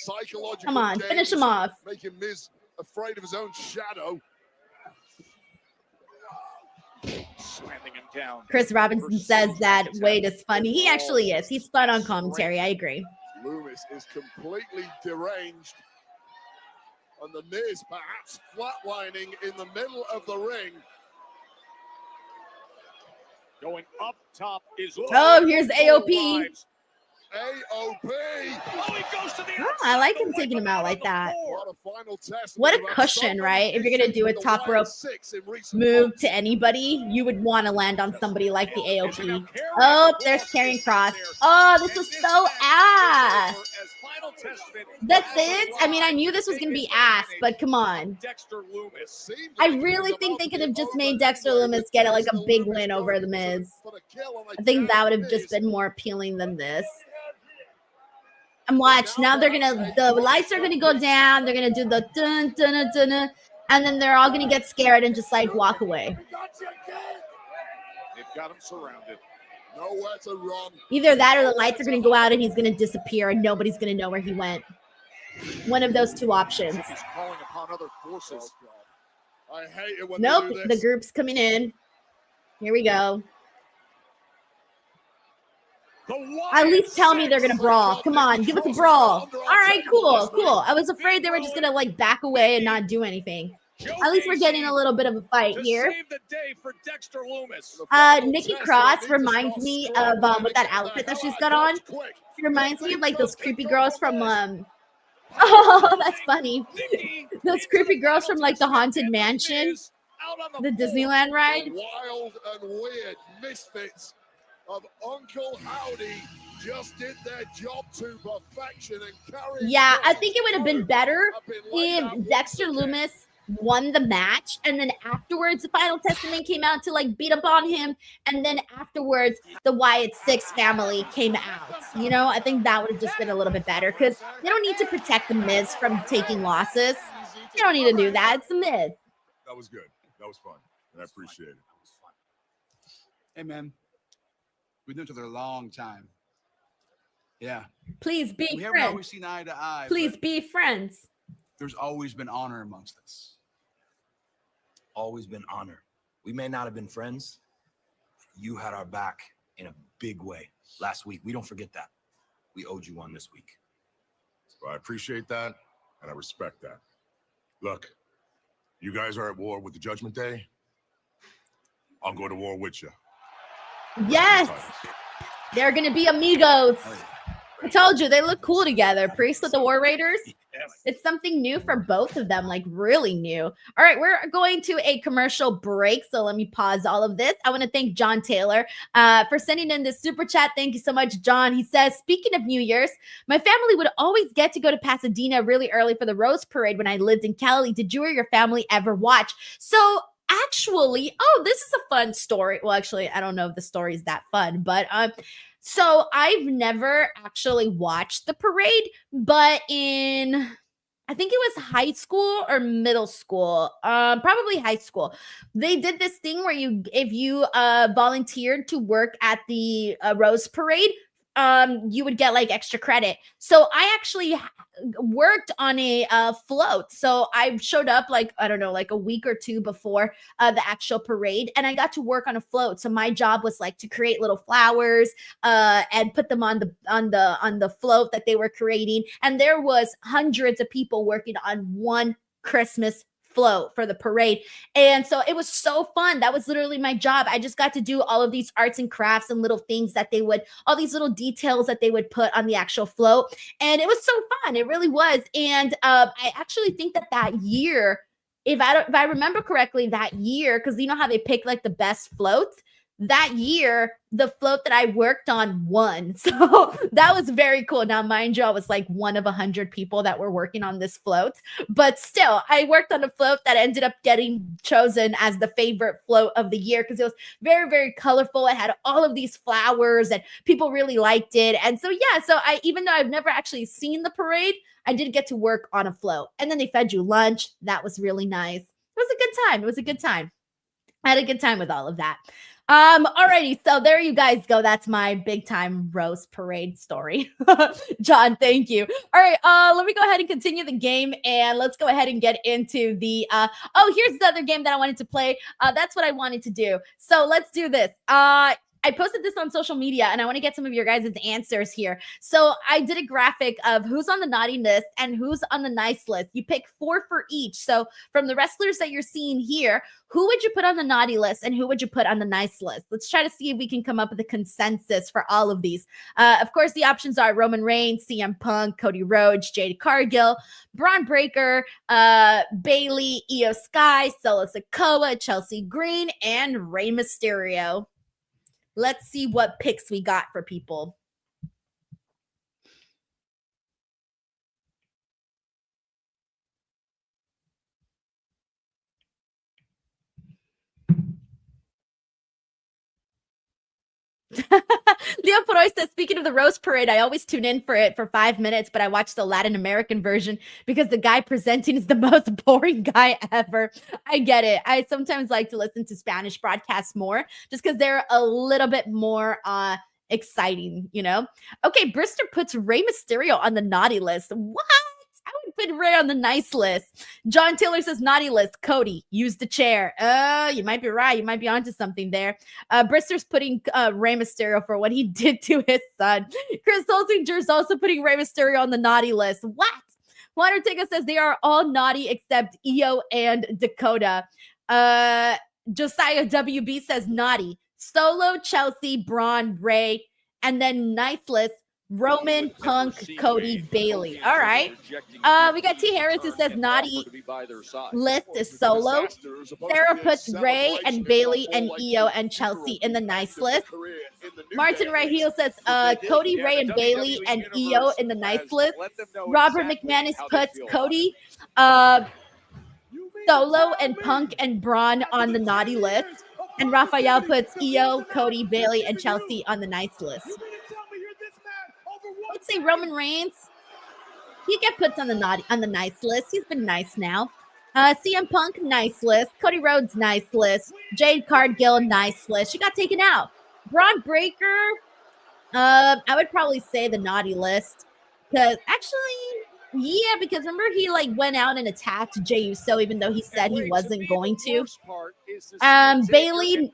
Come on, finish him off. Making Miz afraid of his own shadow. Slamming him down. Chris Robinson says that Wade is funny. He actually is. He's fun on commentary. I agree. Lumis is completely deranged. And the Miz perhaps flatlining in the middle of the ring. Going up top is Oh, here's AOP. AOP. Oh, he goes to the I like him taking him out like that. What a cushion, right? If you're going to do a top rope move to anybody, you would want to land on somebody like the AOP. Oh, there's Karrion Kross. Oh, this was so ass. That's it? I mean, I knew this was going to be ass, but come on. Dexter Lumis. I really think they could have just made Dexter Lumis get like a big win over The Miz. I think that would have just been more appealing than this. And watch, now the lights are gonna go down, they're gonna do the dun dun dun dun, dun, and then they're all gonna get scared and just like walk away. They've got him surrounded. Nowhere to run. Either that or the lights are gonna go out and he's gonna disappear and nobody's gonna know where he went. One of those two options. He's calling upon other forces. I hate it when Nope, they do the this. group's coming in. Here we go. At least tell me they're gonna brawl. Come on, give us a brawl. All right, cool, cool. I was afraid they were just gonna like back away and not do anything. At least we're getting a little bit of a fight here. Nikki Cross reminds me of with that outfit that she's got on. She reminds me of like those creepy girls from oh, that's funny. Those creepy girls from like the Haunted Mansion, the Disneyland ride. Wild and weird misfits of Uncle Howdy just did their job to perfection and carried. Yeah, I think it would have been better if Dexter Lumis won the match and then afterwards the Final Testament came out to like beat up on him, and then afterwards the Wyatt Six family came out. You know, I think that would have just been a little bit better because they don't need to protect the Miz from taking losses. You don't need to do that. It's the Miz. That was good. That was fun. And I appreciate it. Hey, man. We've known each other a long time. Yeah. Please be we haven't friends. always seen eye to eye. Please but be friends. There's always been honor amongst us. Always been honor. We may not have been friends. You had our back in a big way last week. We don't forget that. We owed you one this week. Well, I appreciate that, and I respect that. Look, you guys are at war with the Judgment Day. I'll go to war with you. Yes. They're going to be amigos. I told you, they look cool together. Priest with the War Raiders. It's something new for both of them, like really new. All right, we're going to a commercial break, so let me pause all of this. I want to thank John Taylor for sending in this super chat. Thank you so much, John. He says, speaking of New Year's, my family would always get to go to Pasadena really early for the Rose Parade when I lived in Cali. Did you or your family ever watch? So actually, oh, this is a fun story. Well, actually, I don't know if the story is that fun, but so I've never actually watched the parade, but in, I think it was high school or middle school, probably high school. They did this thing where if you volunteered to work at the Rose Parade, you would get like extra credit. So I actually worked on a float. So I showed up like, I don't know, like a week or two before the actual parade, and I got to work on a float. So my job was like to create little flowers and put them on the float that they were creating. And there was hundreds of people working on one Christmas float for the parade. And so it was so fun. That was literally my job. I just got to do all of these arts and crafts and little things that they would, all these little details that they would put on the actual float. And it was so fun. It really was. And I actually think that year, if I remember correctly, that year, because you know how they pick like the best floats, that year, the float that I worked on won. So that was very cool. Now, mind you, I was like one of 100 people that were working on this float, but still, I worked on a float that ended up getting chosen as the favorite float of the year because it was very, very colorful. It had all of these flowers and people really liked it. And so, yeah, so even though I've never actually seen the parade, I did get to work on a float. And then they fed you lunch. That was really nice. It was a good time. It was a good time. I had a good time with all of that. Alrighty, so there you guys go. That's my big time Rose Parade story. John, thank you. All right, let me go ahead and continue the game, and let's go ahead and get into the oh, here's the other game that I wanted to play. That's what I wanted to do. So let's do this. I posted this on social media and I want to get some of your guys' answers here. So I did a graphic of who's on the naughty list and who's on the nice list. You pick 4 for each. So from the wrestlers that you're seeing here, who would you put on the naughty list and who would you put on the nice list? Let's try to see if we can come up with a consensus for all of these. Of course, the options are Roman Reigns, CM Punk, Cody Rhodes, Jade Cargill, Braun Breaker, Bayley, Io Sky, Solo Sikoa, Chelsea Green, and Rey Mysterio. Let's see what picks we got for people. Leo Poroy says, speaking of the roast parade, I always tune in for it for 5 minutes, but I watch the Latin American version because the guy presenting is the most boring guy ever. I get it. I sometimes like to listen to Spanish broadcasts more just because they're a little bit more exciting, you know? Okay, Brister puts Rey Mysterio on the naughty list. What? I would put Rey on the nice list. John Taylor says naughty list. Cody, use the chair. You might be right. You might be onto something there. Brister's putting Rey Mysterio for what he did to his son. Chris Holsinger's also putting Rey Mysterio on the naughty list. What? Juan Ortega says they are all naughty except Io and Dakota. Josiah WB says naughty. Solo, Chelsea, Braun, Rey, and then nice list. Roman, Punk, Cody, Bayley. All right. We got T. Harris who says naughty list is Solo. Sarah puts Rey and Bayley and Io and Chelsea in the nice list. Martin Raheel says Cody, Rey, and Bayley and Io in the nice list. Robert McManus puts Cody, Solo, and Punk and Braun on the naughty list. And Raphael puts Io, Cody, Bayley, and Chelsea on the nice list. Let's say Roman Reigns. He get put on the nice list. He's been nice now. CM Punk, nice list. Cody Rhodes, nice list. Jade Cargill, nice list. She got taken out. Braun Breaker, I would probably say the naughty list. Because because remember he went out and attacked Jey Uso even though he said he wasn't going to. Bayley,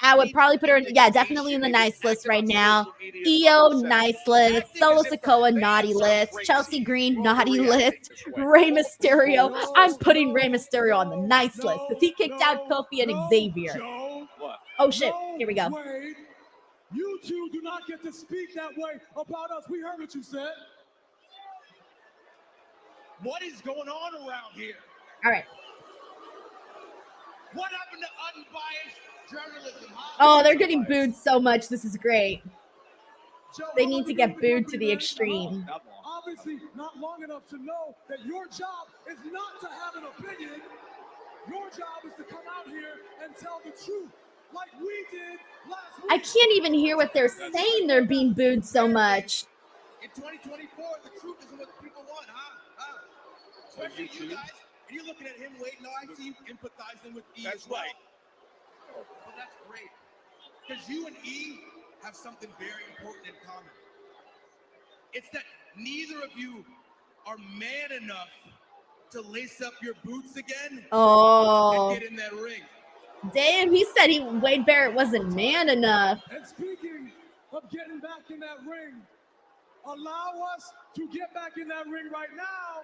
I would probably put her definitely in the nice list right now. Io, nice list. Solo Sikoa, naughty list. Chelsea Green, naughty list. Rey Mysterio, I'm putting Rey Mysterio on the nice list because he kicked out Kofi and Xavier. Oh shit, here we go. You two do not get to speak that way about us. We heard what you said. What is going on around here? All right. What happened to unbiased journalism? Oh, they're getting booed so much. This is great. They need to get booed to the extreme. Obviously, not long enough to know that your job is not to have an opinion. Your job is to come out here and tell the truth, like we did last week. I can't even hear what they're saying. They're being booed so much. In 2024, the truth is what people want, huh? Especially you guys. And you're looking at him waiting. No, I see you empathizing with E as well. Well, that's great. Because you and E have something very important in common. It's that neither of you are man enough to lace up your boots again and get in that ring. Damn, he said Wade Barrett wasn't man enough. And speaking of getting back in that ring, allow us to get back in that ring right now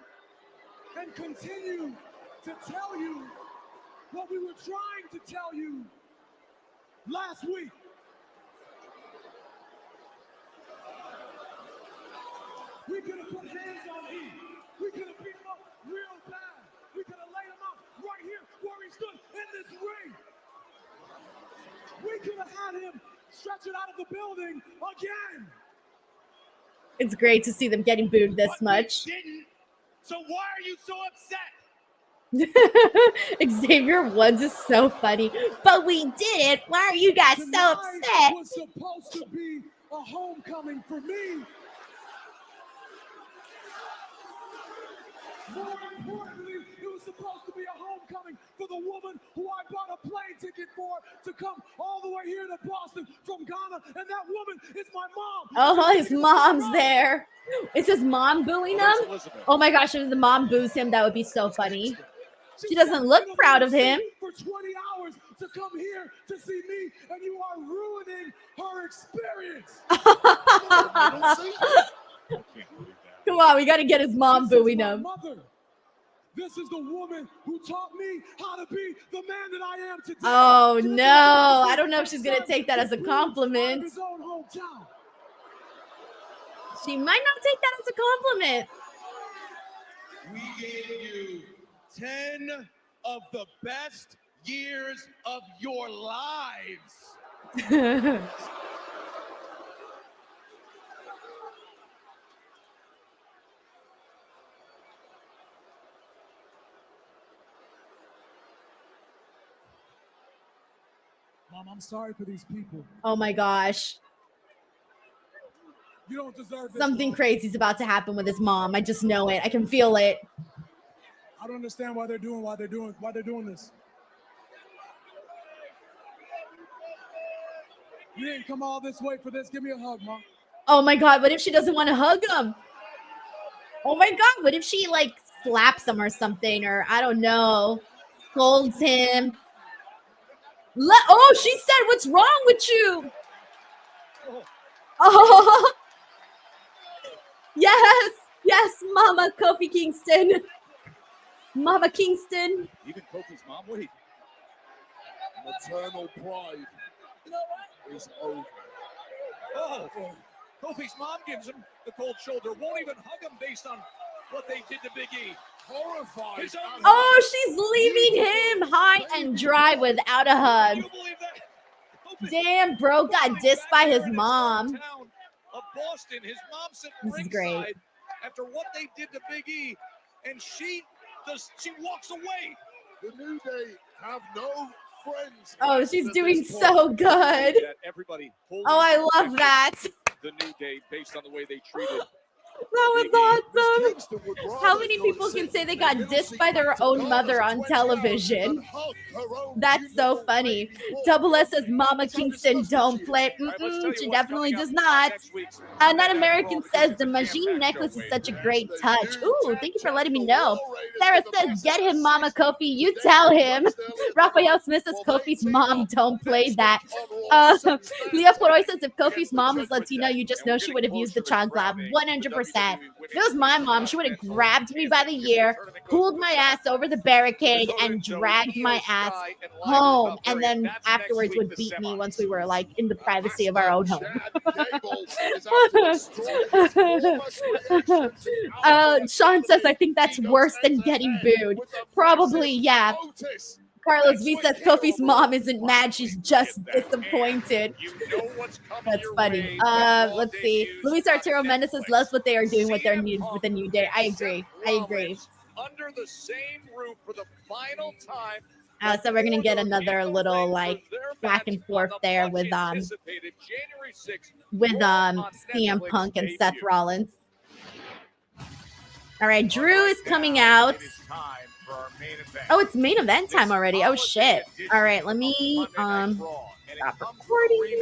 and continue to tell you what we were trying to tell you last week. We could have put hands on E. We could have beat him up real bad. We could have laid him out right here where he stood in this ring. We could have had him stretch it out of the building again. It's great to see them getting booed this much. So why are you so upset? Xavier Woods is so funny, but we did it. Why are you guys so upset? It was supposed to be a homecoming for me. More importantly, it was supposed to be a homecoming for the woman who I bought a plane ticket for to come all the way here to Boston from Ghana, and that woman is my mom. Oh, his mom's there. Is his mom booing him? Oh my gosh, if the mom boos him, that would be so funny. She doesn't look proud of him. For 20 hours to come here to see me, and you are ruining her experience. Come on, we got to get his mom booing him. Mother. This is the woman who taught me how to be the man that I am today. Oh, no. I don't know if she's going to take that as a compliment. His own hometown. She might not take that as a compliment. We gave you 10 of the best years of your lives. Mom, I'm sorry for these people. Oh my gosh. You don't deserve this. Something crazy's about to happen with his mom. I just know it. I can feel it. I don't understand why they're doing this. You didn't come all this way for this. Give me a hug, Mom. Oh my God. What if she doesn't want to hug him? Oh my God. What if she like slaps him or something, or I don't know, scolds him? Oh, she said, "What's wrong with you?" Oh, yes, Mama Kofi Kingston. Mama Kingston. Even Kofi's mom, wait. Maternal pride. You know what? Is over. Oh, Kofi's mom gives him the cold shoulder. Won't even hug him based on what they did to Big E. Horrified. Oh, she's leaving him high and dry without a hug. Damn, bro got dissed by his mom. Of Boston, his mom sat This is great. ringside after what they did to Big E, and she walks away. The New Day have no friends. Oh, she's doing so good. That everybody Oh, I love that. the New Day based on the way they treated. That was awesome. How many people can say they got dissed by their own mother on television? That's so funny. Double S says Mama Kingston don't play. She definitely does not. Not American says the Majin necklace is such a great touch. Ooh, thank you for letting me know. Sarah says, get him, Mama Kofi. You tell him. Raphael Smith says Kofi's mom don't play that. Leah Poroy says if Kofi's mom was Latino, you just know she would have used the chancla. 100%. If it was my mom, she would have grabbed me by the ear, pulled my ass over the barricade, and dragged my ass home. And then afterwards would beat me once we were like in the privacy of our own home. Sean says, I think that's worse than getting booed. Probably, yeah. Carlos V says Kofi's mom isn't mad, she's just disappointed. That's funny. Let's see. Luis Arturo Mendes says loves what they are doing with their with the New Day. I agree. Under the same roof for the final time. So we're gonna get another little like back and forth there with CM Punk and Seth Rollins. All right, Drew is coming out. Oh, it's main event time already. Oh shit. All right, let me stop recording.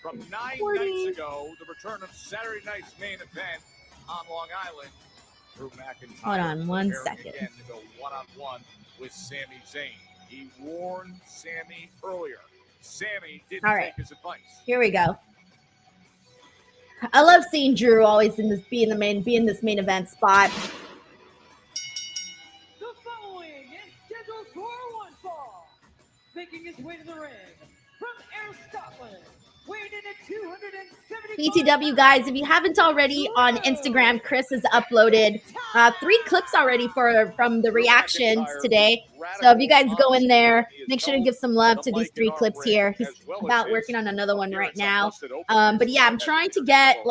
From 9 nights ago, the return of Saturday night's main event on Long Island. Drew McIntyre. Hold on one preparing second. again to go one-on-one with Sami Zayn. He warned Sami earlier. Sami didn't All right. take his advice. Here we go. I love seeing Drew always in this be in this main event spot. The following is scheduled for one fall. Making his way to the ring from Ayr, Scotland, weighing in at 270. BTW guys, if you haven't already on Instagram, Chris has uploaded 3 clips already from the reactions today. So if you guys go in there, make sure to give some love to these 3 clips here. He's about working on another one right now. But yeah, I'm trying to get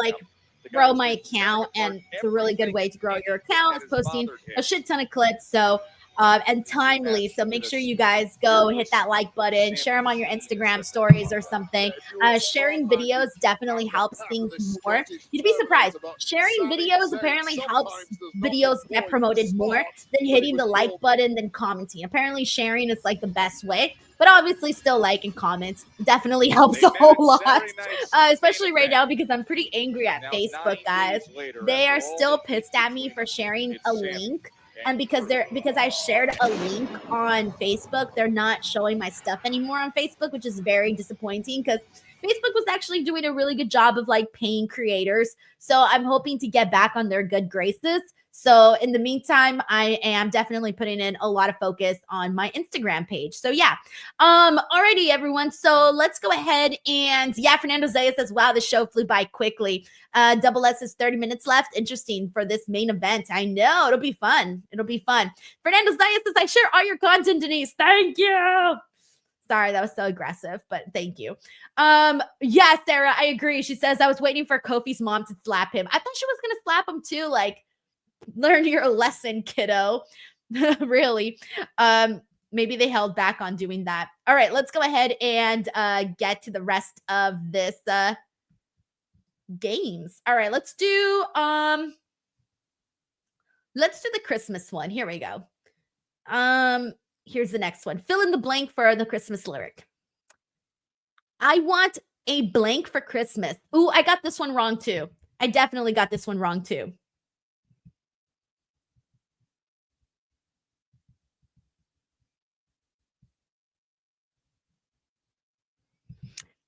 grow my account, and it's a really good way to grow your account. It's posting a shit ton of clips. So and timely. So make sure you guys go hit that like button, share them on your Instagram stories or something. Sharing videos definitely helps things more. You'd be surprised. Sharing videos apparently helps videos get promoted more than hitting the like button than commenting. Apparently sharing is like the best way. But obviously still like and comment definitely helps a whole lot, especially right now because I'm pretty angry at Facebook, guys. They are still pissed at me for sharing a link and because I shared a link on Facebook, they're not showing my stuff anymore on Facebook, which is very disappointing because Facebook was actually doing a really good job of like paying creators. So I'm hoping to get back on their good graces. So in the meantime, I am definitely putting in a lot of focus on my Instagram page. So yeah. Alrighty, everyone. So let's go ahead and Fernando Zaya says, wow, the show flew by quickly. Double S is 30 minutes left. Interesting for this main event. I know it'll be fun. It'll be fun. Fernando Zaya says, I share all your content, Denise. Thank you. Sorry, that was so aggressive, but thank you. Yeah, Sarah, I agree. She says, I was waiting for Kofi's mom to slap him. I thought she was going to slap him too. Like, learn your lesson, kiddo. Really. Maybe they held back on doing that. All right, let's go ahead and get to the rest of this games. All right, let's do the Christmas one. Here we go. Here's the next one. Fill in the blank for the Christmas lyric. I want a blank for Christmas. Ooh, I got this one wrong too. I definitely got this one wrong too.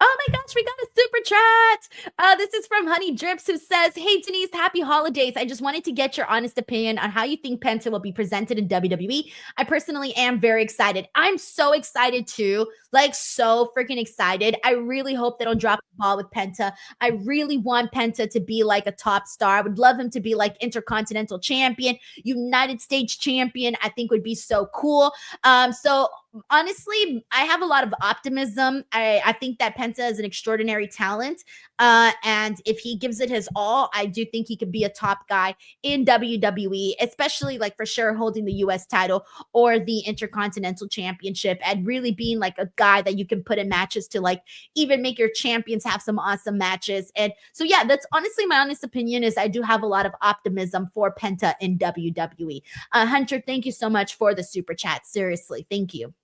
Oh my gosh, we got a super chat. This is from Honey Drips, who says, hey, Denise, happy holidays. I just wanted to get your honest opinion on how you think Penta will be presented in WWE. I personally am very excited. I'm so excited too. Like, so freaking excited. I really hope they don't drop the ball with Penta. I really want Penta to be like a top star. I would love him to be like Intercontinental champion, United States champion. I think would be so cool. So honestly, I have a lot of optimism. I think that Penta is an extraordinary talent. And if he gives it his all, I do think he could be a top guy in WWE, especially like for sure holding the US title or the Intercontinental Championship and really being like a guy that you can put in matches to like even make your champions have some awesome matches. And so, yeah, that's honestly my honest opinion is I do have a lot of optimism for Penta in WWE. Hunter, thank you so much for the super chat. Seriously, thank you.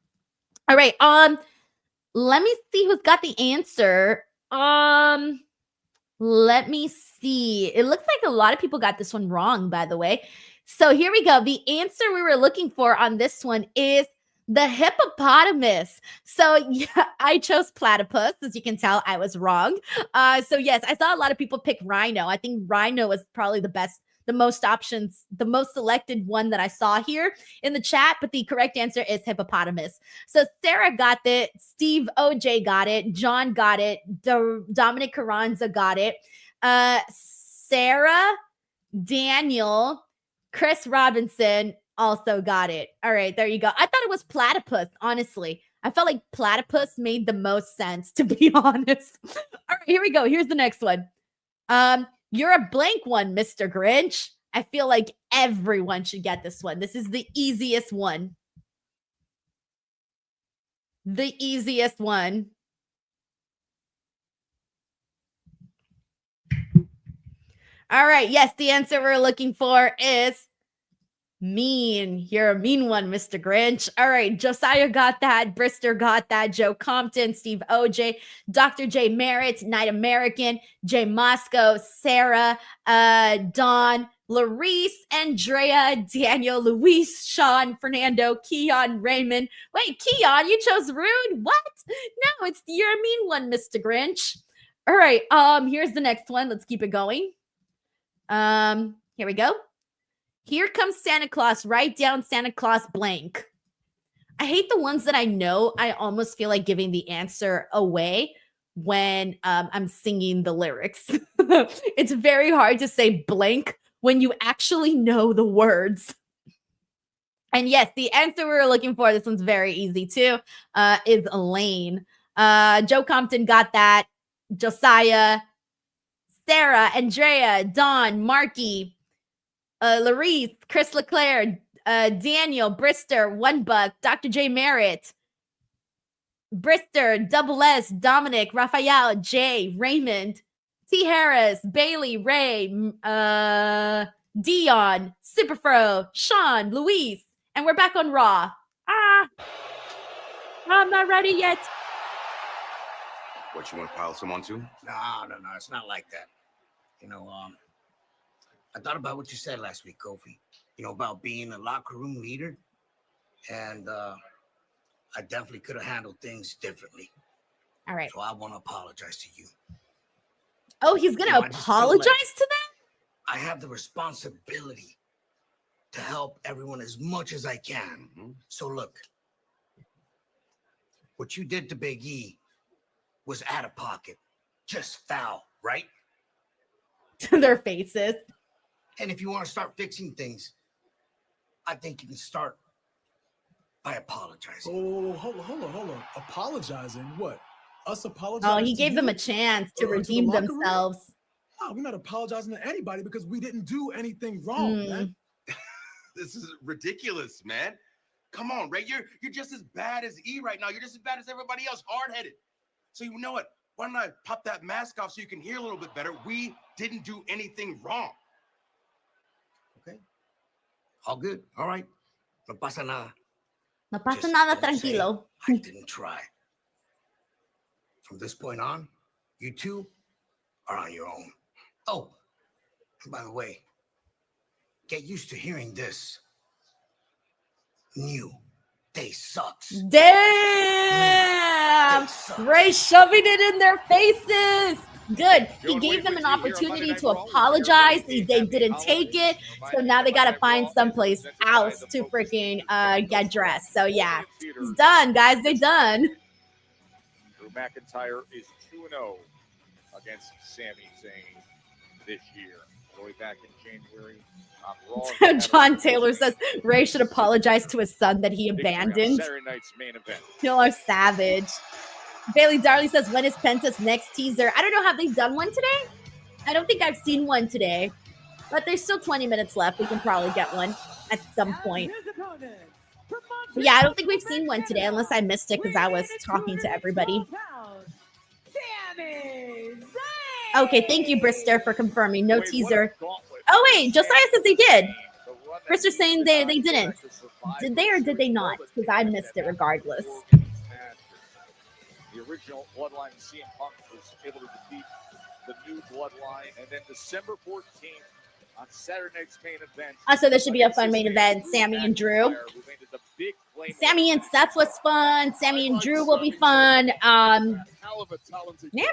All right. Let me see who's got the answer. Let me see. It looks like a lot of people got this one wrong, by the way. So here we go. The answer we were looking for on this one is the hippopotamus. So yeah, I chose platypus. As you can tell, I was wrong. So yes, I saw a lot of people pick rhino. I think rhino was probably the best, the most options, the most selected one that I saw here in the chat, but the correct answer is hippopotamus. So Sarah got it, Steve OJ got it, John got it, Dominic Carranza got it, Sarah, Daniel, Chris Robinson also got it. All right, there you go. I thought it was platypus, honestly. I felt like platypus made the most sense, to be honest. All right, here we go. Here's the next one. You're a blank one, Mr. Grinch. I feel like everyone should get this one. This is the easiest one. The easiest one. All right. Yes, the answer we're looking for is mean. You're a mean one, Mr. Grinch. All right. Josiah got that. Brister got that. Joe Compton, Steve OJ, Dr. J Merritt, Night American, Jay Moscow, Sarah, Dawn, Larice, Andrea, Daniel, Luis, Sean, Fernando, Keon, Raymond. Wait, Keon, you chose rude? What? No, it's you're a mean one, Mr. Grinch. All right. Here's the next one. Let's keep it going. Here we go. Here comes Santa Claus. Write down Santa Claus blank. I hate the ones that I know. I almost feel like giving the answer away when I'm singing the lyrics. It's very hard to say blank when you actually know the words. And yes, the answer we were looking for, this one's very easy too, is Elaine. Joe Compton got that. Josiah, Sarah, Andrea, Dawn, Marky, Larice, Chris LeClaire, Daniel, Brister, One Buck, Dr. J Merritt, Brister, Double S, Dominic, Raphael, Jay, Raymond, T. Harris, Bailey, Ray, Dion, Superfro, Sean, Luis, and we're back on Raw. I'm not ready yet. What, you want to pile someone too? No, it's not like that. You know, I thought about what you said last week, Kofi. about being a locker room leader. And I definitely could have handled things differently. All right. So I want to apologize to you. Oh, he's going to apologize to them? I have the responsibility to help everyone as much as I can. So look, what you did to Big E was out of pocket, just foul, right? To their faces. And if you want to start fixing things, I think you can start by apologizing. Oh, hold on. Apologizing? What? Us apologizing? Oh, he gave them a chance to redeem themselves. No, we're not apologizing to anybody because we didn't do anything wrong, man. This is ridiculous, man. Come on, Ray. You're just as bad as E right now. You're just as bad as everybody else, hard-headed. So you know what? Why don't I pop that mask off so you can hear a little bit better? We didn't do anything wrong. Okay. All good. All right. No pasa nada. No pasa nada, tranquilo. I didn't try. From this point on, you two are on your own. Oh, and by the way, get used to hearing this. New day sucks. Damn! Ray shoving it in their faces. Good. He gave them an opportunity to apologize. They didn't take it. So now they got to find someplace else to freaking get dressed. So yeah, it's done, guys. They're done. Drew McIntyre is 2-0 against Sami Zayn this year. All the way back in January. John Taylor says Ray should apologize to his son that he abandoned. Saturday night's main event. Y'all are savage. Bailey Darley says, when is Penta's next teaser? I don't know. Have they done one today? I don't think I've seen one today. But there's still 20 minutes left. We can probably get one at some point. But yeah, I don't think we've seen one today unless I missed it because I was talking to everybody. Okay, thank you, Brister, for confirming. No teaser. Oh, wait. Josiah says they did. Brister's saying they didn't. Did they or did they not? Because I missed it regardless. The original Bloodline CM Punk was able to defeat the new Bloodline. And then December 14th on Saturday night's main event. So this should be a fun main event. Sammy and Drew. Sammy and Seth was fun. Sammy and Drew will be fun. Man,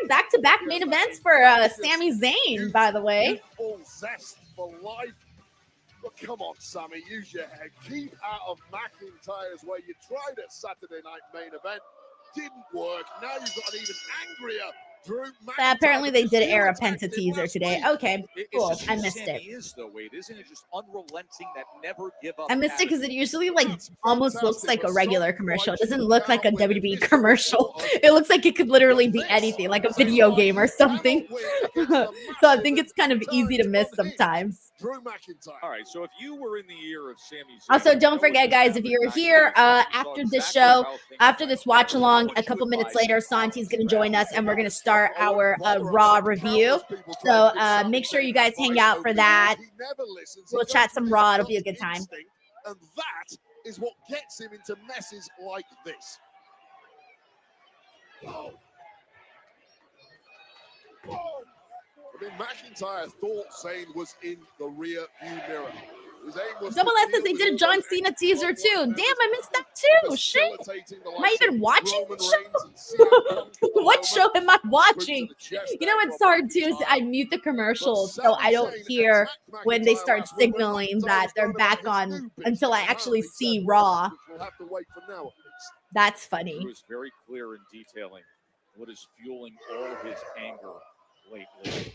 back-to-back main events for Sami Zayn, by the way. Full zest for life. But come on, Sammy, use your head. Keep out of McIntyre's way. You tried at Saturday night main event. Didn't work. Now you've got an even angrier Drew McIntyre. Apparently they did air a Penta teaser today. Okay, cool. I missed it. Isn't it just unrelenting, that never give up? I missed it because it usually almost looks like a regular commercial. It doesn't look like a WWE commercial. It looks like it could literally be anything, like a video game or something. So I think it's kind of easy to miss sometimes. Drew McIntyre. All right, so if you were in the ear of Sami Zayn, also, don't forget, guys, if you're here after this show, after this watch along, a couple minutes later, Santi's going to join us and we're going to start our Raw review. So make sure you guys hang out for that. We'll chat some Raw. It'll be a good time. And that is what gets him into messes like this. I mean, McIntyre thought Zayn was in the rear view mirror. Double S says they did a John Cena teaser too. Damn, I missed that too. Shit. Am I even watching the show? What show am I watching? You know what's hard too is I mute the commercials so I don't hear when they start signaling that they're back on until I actually see Raw. That's funny. He was very clear in detailing what is fueling all his anger lately.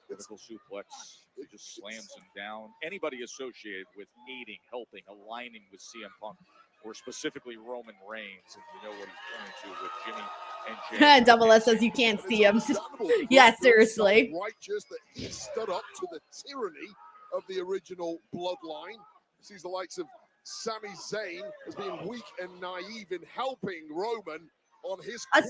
Typical suplex. He just slams him down. Anybody associated with aiding, helping, aligning with CM Punk, or specifically Roman Reigns, and you know what he's pointing to with Jimmy and Jay. Double S says you can't see him. Yeah, seriously. Righteous that he stood up to the tyranny of the original Bloodline. He sees the likes of Sami Zayn as being weak and naive in helping Roman.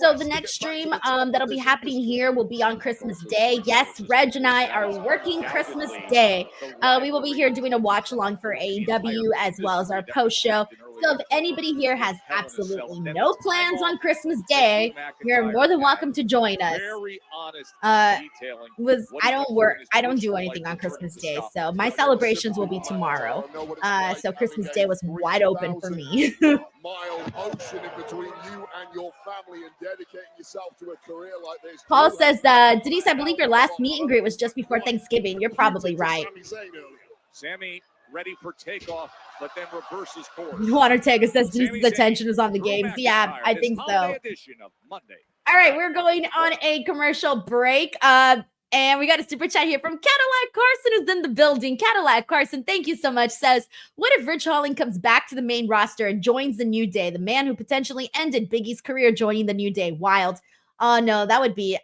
So the next stream that'll be happening here will be on Christmas Day. Yes, Reg and I are working Christmas Day. We will be here doing a watch along for AEW as well as our post show. So if anybody here has absolutely no plans on Christmas Day, you're more than welcome to join us. Very honest detailing. I don't do anything on Christmas Day, so my celebrations will be tomorrow. So Christmas Day was wide open for me. Mile ocean in between you and your family, and dedicating yourself to a career like this. Paul says, Denise, I believe your last meet and greet was just before Thanksgiving. You're probably right. Sammy ready for takeoff, but then reverses course. Juan Ortega says Denise's attention is on the games. Yeah, I think so. All right, we're going on a commercial break. And we got a super chat here from Cadillac Carson, who's in the building. Cadillac Carson, thank you so much. Says, what if Ridge Holland comes back to the main roster and joins the New Day? The man who potentially ended Big E's career joining the New Day. Wild. Oh no, that would be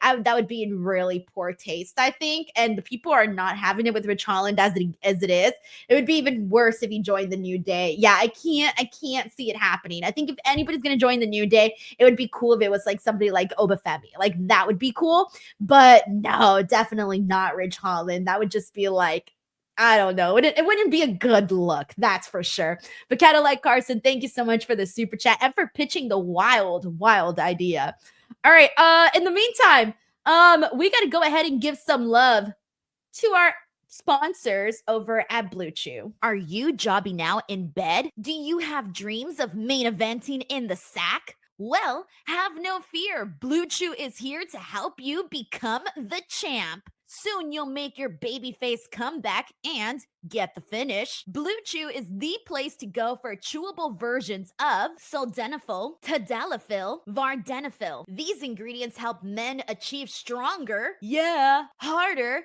in really poor taste, I think. And the people are not having it with Ridge Holland as it is. It would be even worse if he joined the New Day. Yeah, I can't see it happening. I think if anybody's gonna join the New Day, it would be cool if it was like somebody like Obafemi. Like that would be cool. But no, definitely not Ridge Holland. That would just be like, I don't know. It wouldn't be a good look, that's for sure. But Cadillac Carson, thank you so much for the super chat and for pitching the wild idea. All right. In the meantime, we got to go ahead and give some love to our sponsors over at Blue Chew. Are you jobbing out in bed? Do you have dreams of main eventing in the sack? Well, have no fear. Blue Chew is here to help you become the champ. Soon you'll make your babyface comeback and get the finish. Blue Chew is the place to go for chewable versions of sildenafil, tadalafil, vardenafil. These ingredients help men achieve stronger, harder,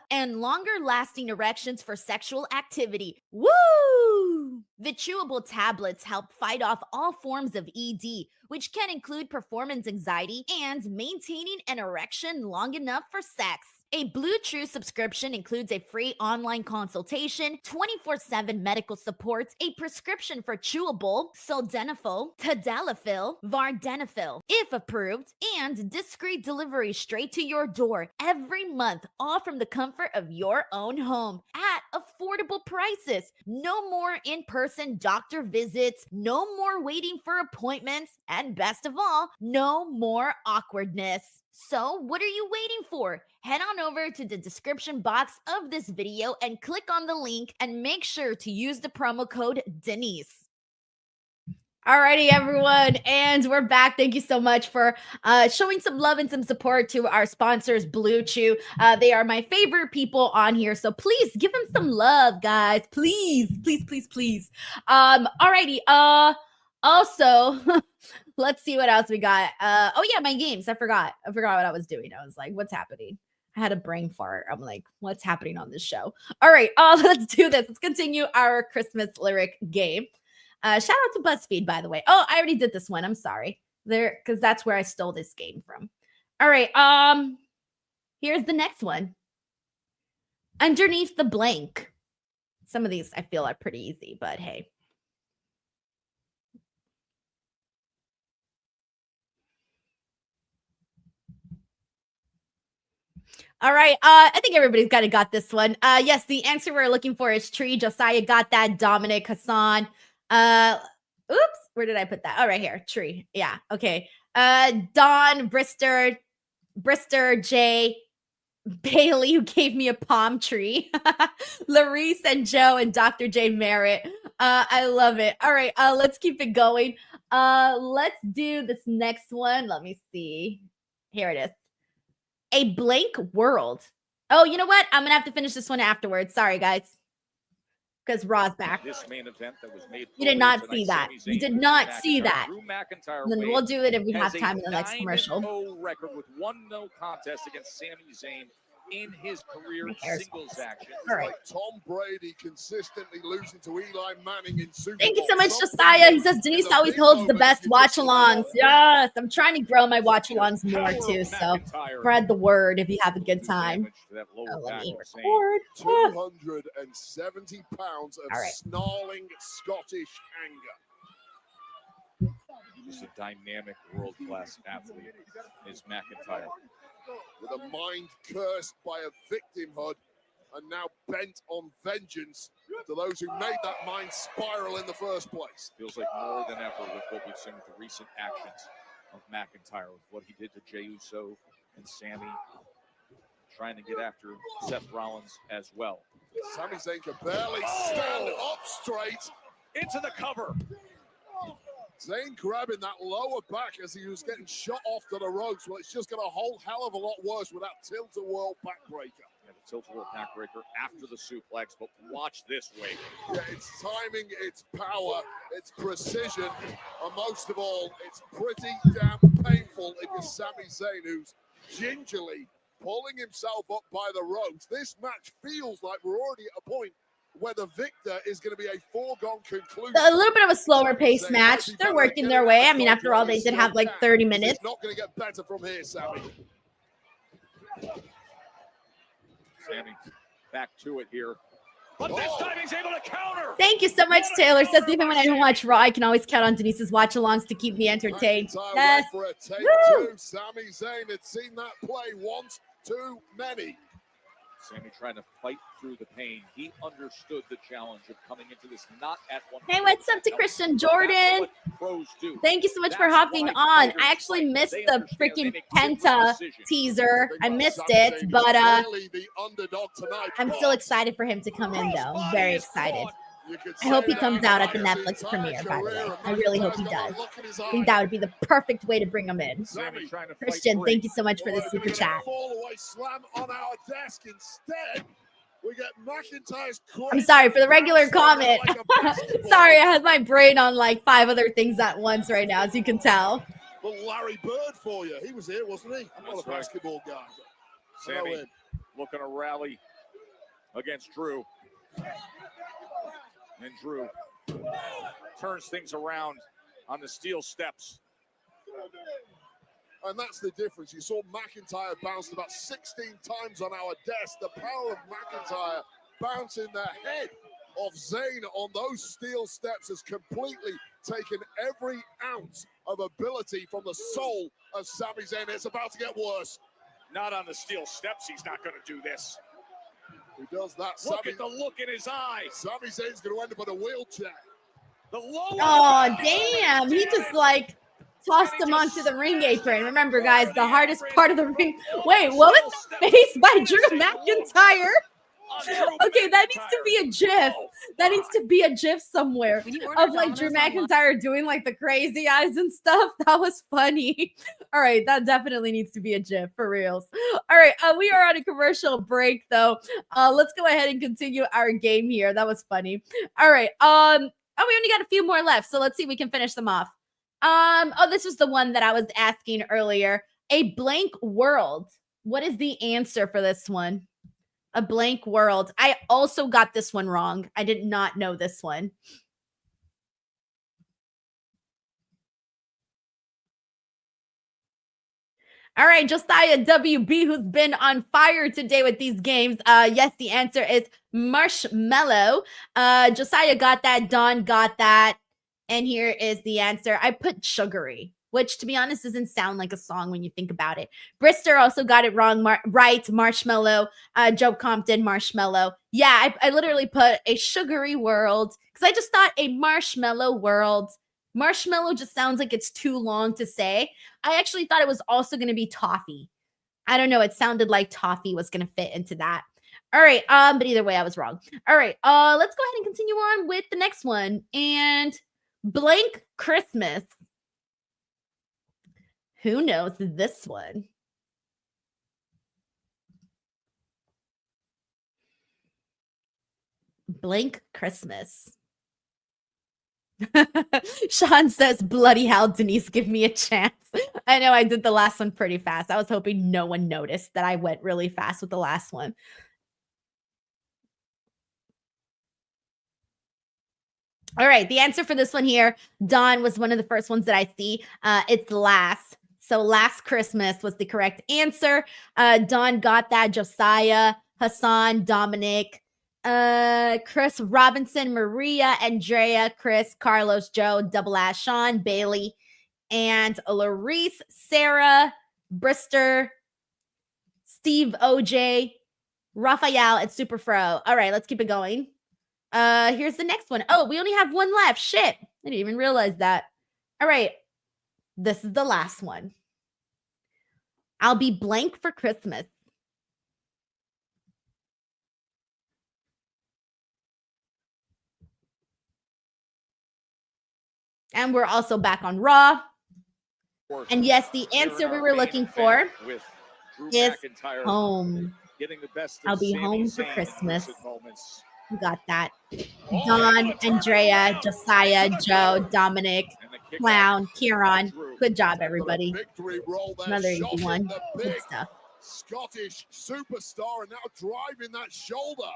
and longer lasting erections for sexual activity. Woo! The chewable tablets help fight off all forms of ED, which can include performance anxiety and maintaining an erection long enough for sex. A Blue Chew subscription includes a free online consultation, 24/7 medical support, a prescription for chewable, sildenafil, tadalafil, vardenafil, if approved, and discreet delivery straight to your door every month, all from the comfort of your own home at affordable prices. No more in-person doctor visits, no more waiting for appointments, and best of all, no more awkwardness. So what are you waiting for? Head on over to the description box of this video and click on the link and make sure to use the promo code Denise. Alrighty, everyone, and we're back. Thank you so much for showing some love and some support to our sponsors, Blue Chew. They are my favorite people on here, so please give them some love, guys. Please. Alrighty. Also, let's see what else we got. Oh yeah, my games. I forgot what I was doing. I was like, what's happening? I had a brain fart. I'm like, what's happening on this show? All right, let's do this. Let's continue our Christmas lyric game. Shout out to BuzzFeed, by the way. Oh, I already did this one. I'm sorry. Because that's where I stole this game from. All right. Here's the next one. Underneath the blank. Some of these I feel are pretty easy, but hey. All right. I think everybody's kind of got this one. Yes, the answer we're looking for is Tree. Josiah got that. Dominic, Hassan. Oops. Where did I put that? Oh, right here. Tree. Yeah. Okay. Don, Brister, Jay, Bailey, who gave me a palm tree. Larice and Joe and Dr. J Merritt. I love it. All right. Let's keep it going. Let's do this next one. Let me see. Here it is. A blank world. Oh, you know what? I'm going to have to finish this one afterwards. Sorry, guys. Because Raw's back. This main event that was made You did not see that. You did not see that. And then we'll do it if we have time in the next commercial. 9-0 record with 1 no contest against Sami Zayn in his career singles action. All right. Like Tom Brady consistently losing to Eli Manning in Super Thank you Bowl. so much, Josiah. He says Denise always holds the best watch-alongs. Yes, I'm trying to grow my watch-alongs more too. So spread the word if you have a good time. Oh, let me record. 270 pounds of snarling Scottish anger. He's a dynamic world-class athlete, is McIntyre. With a mind cursed by a victimhood and now bent on vengeance to those who made that mind spiral in the first place. Feels like more than ever with what we've seen with the recent actions of McIntyre, with what he did to Jey Uso and Sami, trying to get after Seth Rollins as well. Sami Zayn could barely stand up straight. Into the cover. Zayn grabbing that lower back as he was getting shot off to the ropes. Well, it's just going to hold hell of a lot worse with that tilt-a-whirl backbreaker. Yeah, the tilt-a-whirl backbreaker after the suplex, but watch this wave. Yeah, it's timing, it's power, it's precision, and most of all, it's pretty damn painful if you're Sami Zayn, who's gingerly pulling himself up by the ropes. This match feels like we're already at a point where the victor is going to be a foregone conclusion. A little bit of a slower paced match. They're working their way. I mean, after all, they did have like 30 minutes. It's not going to get better from here, Sami. Sami back to it here. But this time he's able to counter. Thank you so much, Taylor. Says even when I don't watch Raw, I can always count on Denise's watch-alongs to keep me entertained. Yes. For a take two. Sami Zayn had seen that play once too many. Sami trying to fight through the pain. He understood the challenge of coming into this not at one. Hey, what's up to Christian Jordan? Thank you so much for hopping on. I actually missed the freaking Penta teaser. I missed it, but I'm still excited for him to come in, though. I'm very excited. I hope he comes out at the Netflix premiere, by the way. I really hope he does. I think that would be the perfect way to bring him in. Christian, thank you so much for the super chat. Slam on our desk instead. We get McIntyre's. I'm sorry for the regular comment. Sorry, I had my brain on like 5 other things at once right now, as you can tell. Well, Larry Bird for you. He was here, wasn't he? I'm not a basketball guy. Sami looking to rally against Drew. And Drew turns things around on the steel steps. And that's the difference. You saw McIntyre bounced about 16 times on our desk. The power of McIntyre bouncing the head of Zayn on those steel steps has completely taken every ounce of ability from the soul of Sami Zayn. It's about to get worse. Not on the steel steps. He's not going to do this. He does that. Look at the look in his eye. Sami Zayn's going to end up in a wheelchair. The lower. Oh, damn. He just like tossed him onto the ring apron. Remember, guys, the hardest part of the ring. Wait, what was the face by Drew McIntyre? Okay, that needs to be a GIF. That needs to be a GIF somewhere of like Drew McIntyre doing like the crazy eyes and stuff. That was funny. All right, that definitely needs to be a GIF for reals. All right, we are on a commercial break though. Let's go ahead and continue our game here. That was funny. All right. Oh, we only got a few more left, so let's see if we can finish them off. Oh, this was the one that I was asking earlier. A blank world. What is the answer for this one? A blank world. I also got this one wrong. I did not know this one. All right, Josiah WB, who's been on fire today with these games. Yes, the answer is marshmallow. Josiah got that. Don got that. And here is the answer. I put sugary, which to be honest doesn't sound like a song when you think about it. Brister also got it wrong. Right, marshmallow. Joe Compton, marshmallow. Yeah, I literally put a sugary world because I just thought a marshmallow world. Marshmallow just sounds like it's too long to say. I actually thought it was also going to be toffee. I don't know. It sounded like toffee was going to fit into that. All right. But either way, I was wrong. All right. Let's go ahead and continue on with the next one. And blank Christmas. Who knows this one? Blank Christmas. Sean says, bloody hell, Denise, give me a chance. I know I did the last one pretty fast. I was hoping no one noticed that I went really fast with the last one. All right, the answer for this one here, Dawn was one of the first ones that I see. It's last. So Last Christmas was the correct answer. Dawn got that. Josiah, Hassan, Dominic, Chris Robinson, Maria, Andrea, Chris, Carlos, Joe, Double Ass, Sean, Bailey, and Larice, Sarah, Brister, Steve, OJ, Raphael at Super Fro. All right, let's keep it going. Here's the next one. Oh, we only have one left. Shit. I didn't even realize that. All right. This is the last one. I'll be blank for Christmas. And we're also back on Raw. And yes, the answer we were looking for is home. I'll be home for Christmas. We got that. Dawn, Andrea, Josiah, Joe, Dominic, Clown, Kieran. Good job, everybody. Another easy one. Good stuff. Scottish superstar and now driving that shoulder.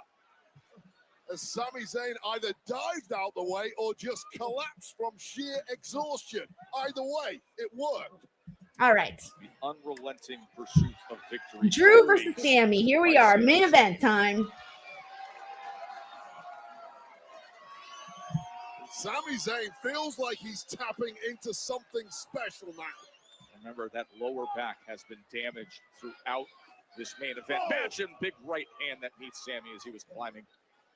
As Sami Zayn either dived out the way or just collapsed from sheer exhaustion. Either way, it worked. All right. The unrelenting pursuit of victory. Drew versus Sammy. Here we are. Main event time. Sami Zayn feels like he's tapping into something special now. Remember, that lower back has been damaged throughout this main event match, and big right hand that meets Sammy as he was climbing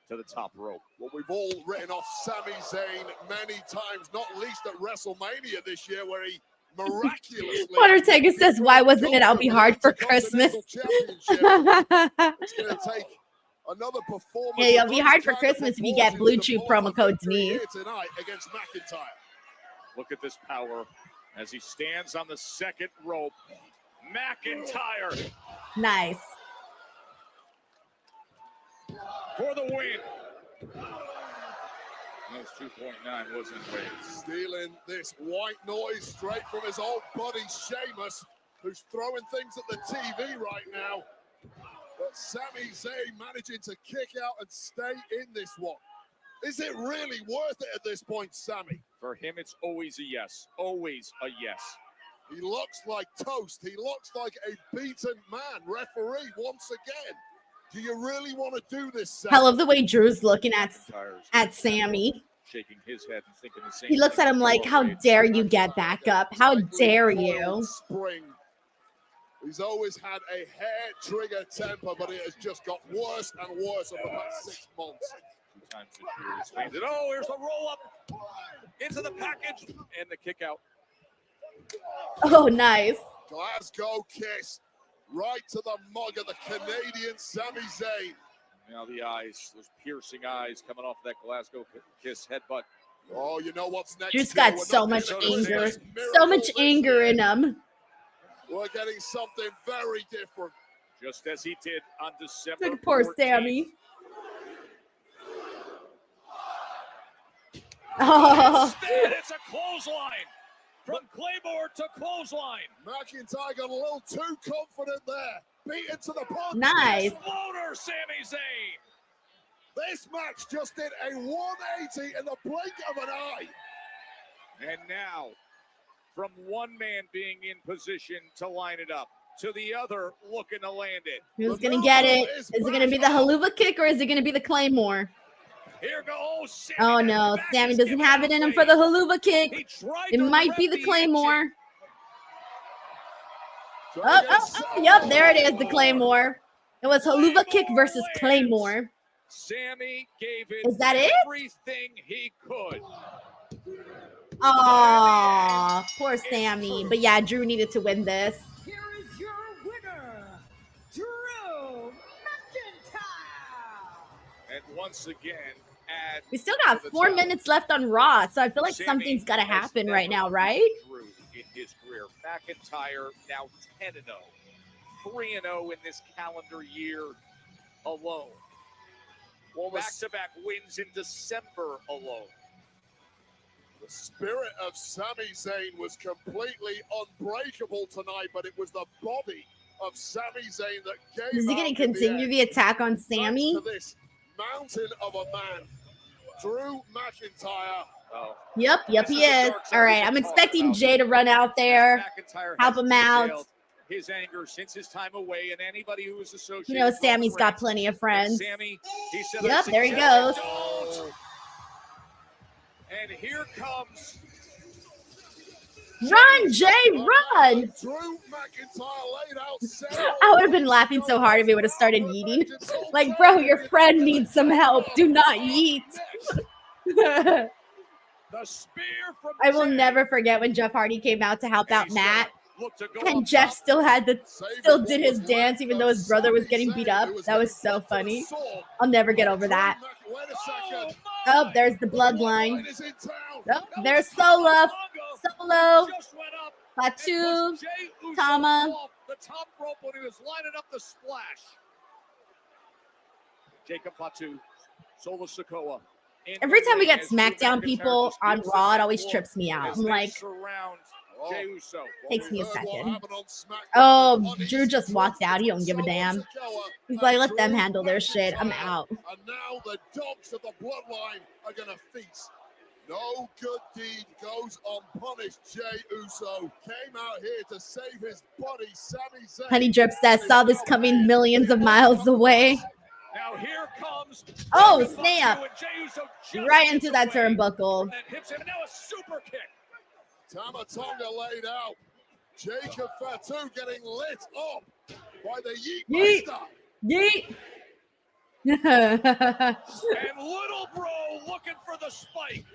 to the top rope. Well, we've all written off Sami Zayn many times, not least at WrestleMania this year, where he miraculously... Undertaker says, why wasn't it I'll be hard for Christmas? It's going to take another performance. Yeah, it'll be hard for Christmas if you get Blue Chew promo code Denise. Tonight against McIntyre. Look at this power as he stands on the second rope. McIntyre. Nice. For the win. That was 2.9, wasn't it? Stealing this white noise straight from his old buddy Sheamus, who's throwing things at the TV right now. But Sami Zayn managing to kick out and stay in this one. Is it really worth it at this point, Sami? For him, it's always a yes. Always a yes. He looks like toast. He looks like a beaten man. Referee, once again. Do you really want to do this, Sami? I love the way Drew's looking at Sammy. Shaking his head and thinking the same. He looks at him like, how dare you get back up? How dare you? Spring. He's always had a hair trigger temper, but it has just got worse and worse over the past 6 months. 2 times the Drew expanded. Oh, here's the roll up into the package and the kick out. Oh, nice. Glasgow kiss right to the mug of the Canadian Sami Zayn. Now the eyes, those piercing eyes coming off that Glasgow kiss headbutt. Oh, you know what's next? Drew's got so much anger. So much anger in him. We're getting something very different. Just as he did on December 14th. Poor Sammy. Oh. Instead, it's a clothesline. From Claymore to clothesline. McIntyre got a little too confident there. Beaten to the punch. Nice. Exploder, Sami Zayn. This match just did a 180 in the blink of an eye. And now, from one man being in position to line it up, to the other looking to land it. Who's going to get it? Is it going to be the haluva kick or is it going to be the Claymore? Here goes. Oh no, Sammy doesn't have it in him for the haluva kick. It might be the Claymore. Yep, there it is, the Claymore. It was haluva kick versus Claymore. Sammy gave it everything he could. Aw, poor Sammy. But yeah, Drew needed to win this. Here is your winner, Drew McIntyre. And once again, we still got 4 minutes left on Raw, so I feel like something's got to happen right now, right? Drew in his career. McIntyre now 10-0, 3-0 in this calendar year alone. Back-to-back wins in December alone. The spirit of Sami Zayn was completely unbreakable tonight, but it was the body of Sami Zayn that gave. Is he going to continue the attack on Sammy? This mountain of a man, Drew McIntyre. Oh. Yep, he is. All right, I'm expecting Jay to run out there, help him out. His anger since his time away, and anybody who is associated. You know, Sammy's got plenty of friends. Sammy, he said, yep, there he goes. And here comes Run, Jay, run. I would have been laughing so hard if he would have started yeeting. Like, bro, your friend needs some help. Do not yeet. I will never forget when Jeff Hardy came out to help out Matt. And Jeff still did his dance even though his brother was getting beat up. That was so funny. I'll never get over that. Oh, there's the bloodline. Oh, there's Solo. Fatu. Tama. The top rope when he was lining up the splash. Jacob Fatu, Solo Sikoa. Every time we get SmackDown people on Raw, it always trips me out. I'm like, takes me a second. Oh, Drew just walked out. He don't give a damn. He's like, let them handle their shit. I'm out. And now the dogs of the bloodline are going to feast. No good deed goes unpunished. Jey Uso came out here to save his buddy, Sami Zayn. Honey Drip says, saw this coming millions of miles away. Now here comes oh, snap. Right into that turnbuckle. Now a super kick. Tama Tonga laid out. Jacob Fatu getting lit up by the Yeet Master. Yeet. And little bro looking for the spike,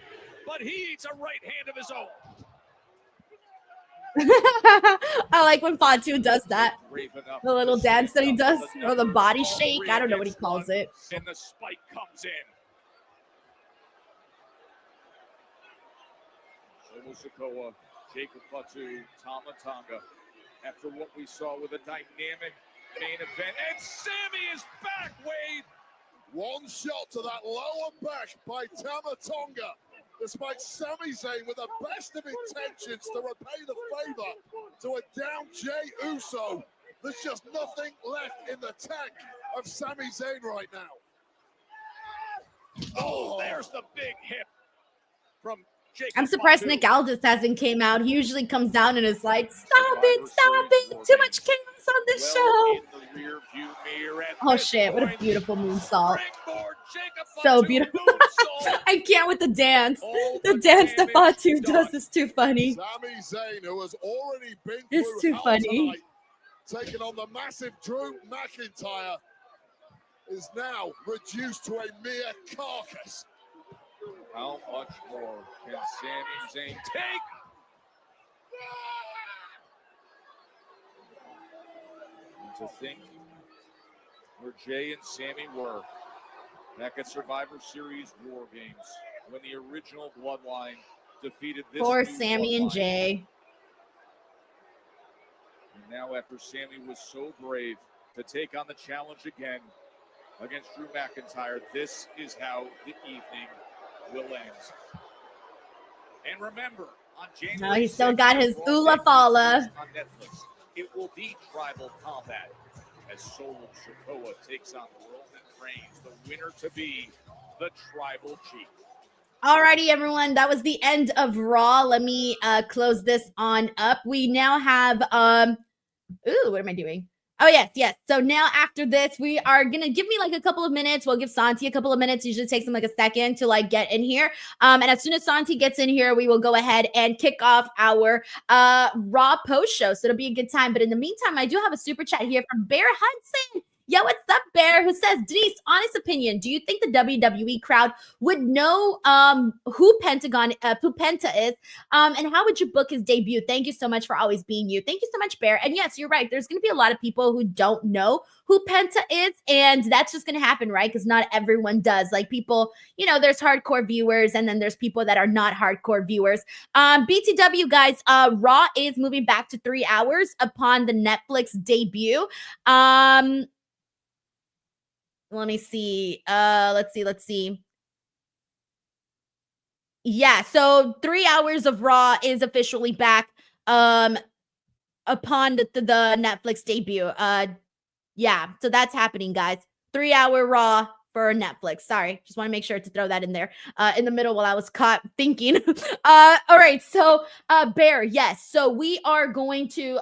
but he eats a right hand of his own. I like when Fatu does that. The little dance that he does, or the body shake. I don't know what he calls it. And the spike comes in. Solo Sikoa, Jacob Fatu, Tama Tonga. After what we saw with a dynamic main event, and Sami is back, Wade. One shot to that lower back by Tama Tonga. Despite Sami Zayn with the best of intentions to repay the favor to a down Jey Uso, there's just nothing left in the tank of Sami Zayn right now. Oh, there's the big hit from Jacob. I'm surprised Nick Aldis hasn't came out. He usually comes down and is like, stop it. Too much chaos on this show. Oh, shit. What a beautiful moonsault. So beautiful. I can't with the dance. The dance that Fatu does is too funny. Sami Zayn, who has already been It's too funny. Taking on the massive Drew McIntyre, is now reduced to a mere carcass. How much more can Sami Zayn take? And to think where Jey and Sami were back at Survivor Series War Games when the original Bloodline defeated this Poor new Sami and Bloodline. Jey. And now after Sami was so brave to take on the challenge again against Drew McIntyre, this is how the evening will end. And remember, on January No, he still 6th, got his Raw Ula Fala. on Netflix, it will be Tribal Combat as Solo Sikoa takes on Roman Reigns, the winner to be the Tribal Chief. Alrighty, everyone. That was the end of Raw. Let me close this on up. We now have ooh, what am I doing? Oh, yes. So now after this, we are going to give me like a couple of minutes. We'll give Santi a couple of minutes. Usually takes him like a second to like get in here. And as soon as Santi gets in here, we will go ahead and kick off our Raw post show. So it'll be a good time. But in the meantime, I do have a super chat here from Bear Hudson. Yo, what's up, Bear? Who says, Denise, honest opinion, do you think the WWE crowd would know who Penta is? And how would you book his debut? Thank you so much for always being you. Thank you so much, Bear. And yes, you're right. There's going to be a lot of people who don't know who Penta is. And that's just going to happen, right? Because not everyone does. Like people, there's hardcore viewers and then there's people that are not hardcore viewers. BTW, guys, Raw is moving back to 3 hours upon the Netflix debut. Let me see. Let's see. Yeah, so 3 hours of Raw is officially back upon the Netflix debut. Yeah, so that's happening, guys. 3 hour Raw for Netflix. Sorry, just want to make sure to throw that in there in the middle while I was caught thinking. All right, so Bear, yes. So we are going to,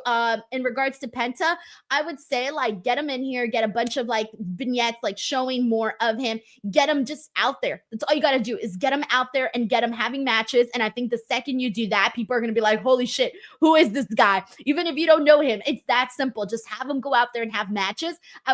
in regards to Penta, I would say like get him in here, get a bunch of like vignettes, like showing more of him, get him just out there. That's all you got to do is get him out there and get him having matches. And I think the second you do that, people are going to be like, holy shit, who is this guy? Even if you don't know him, it's that simple. Just have him go out there and have matches. I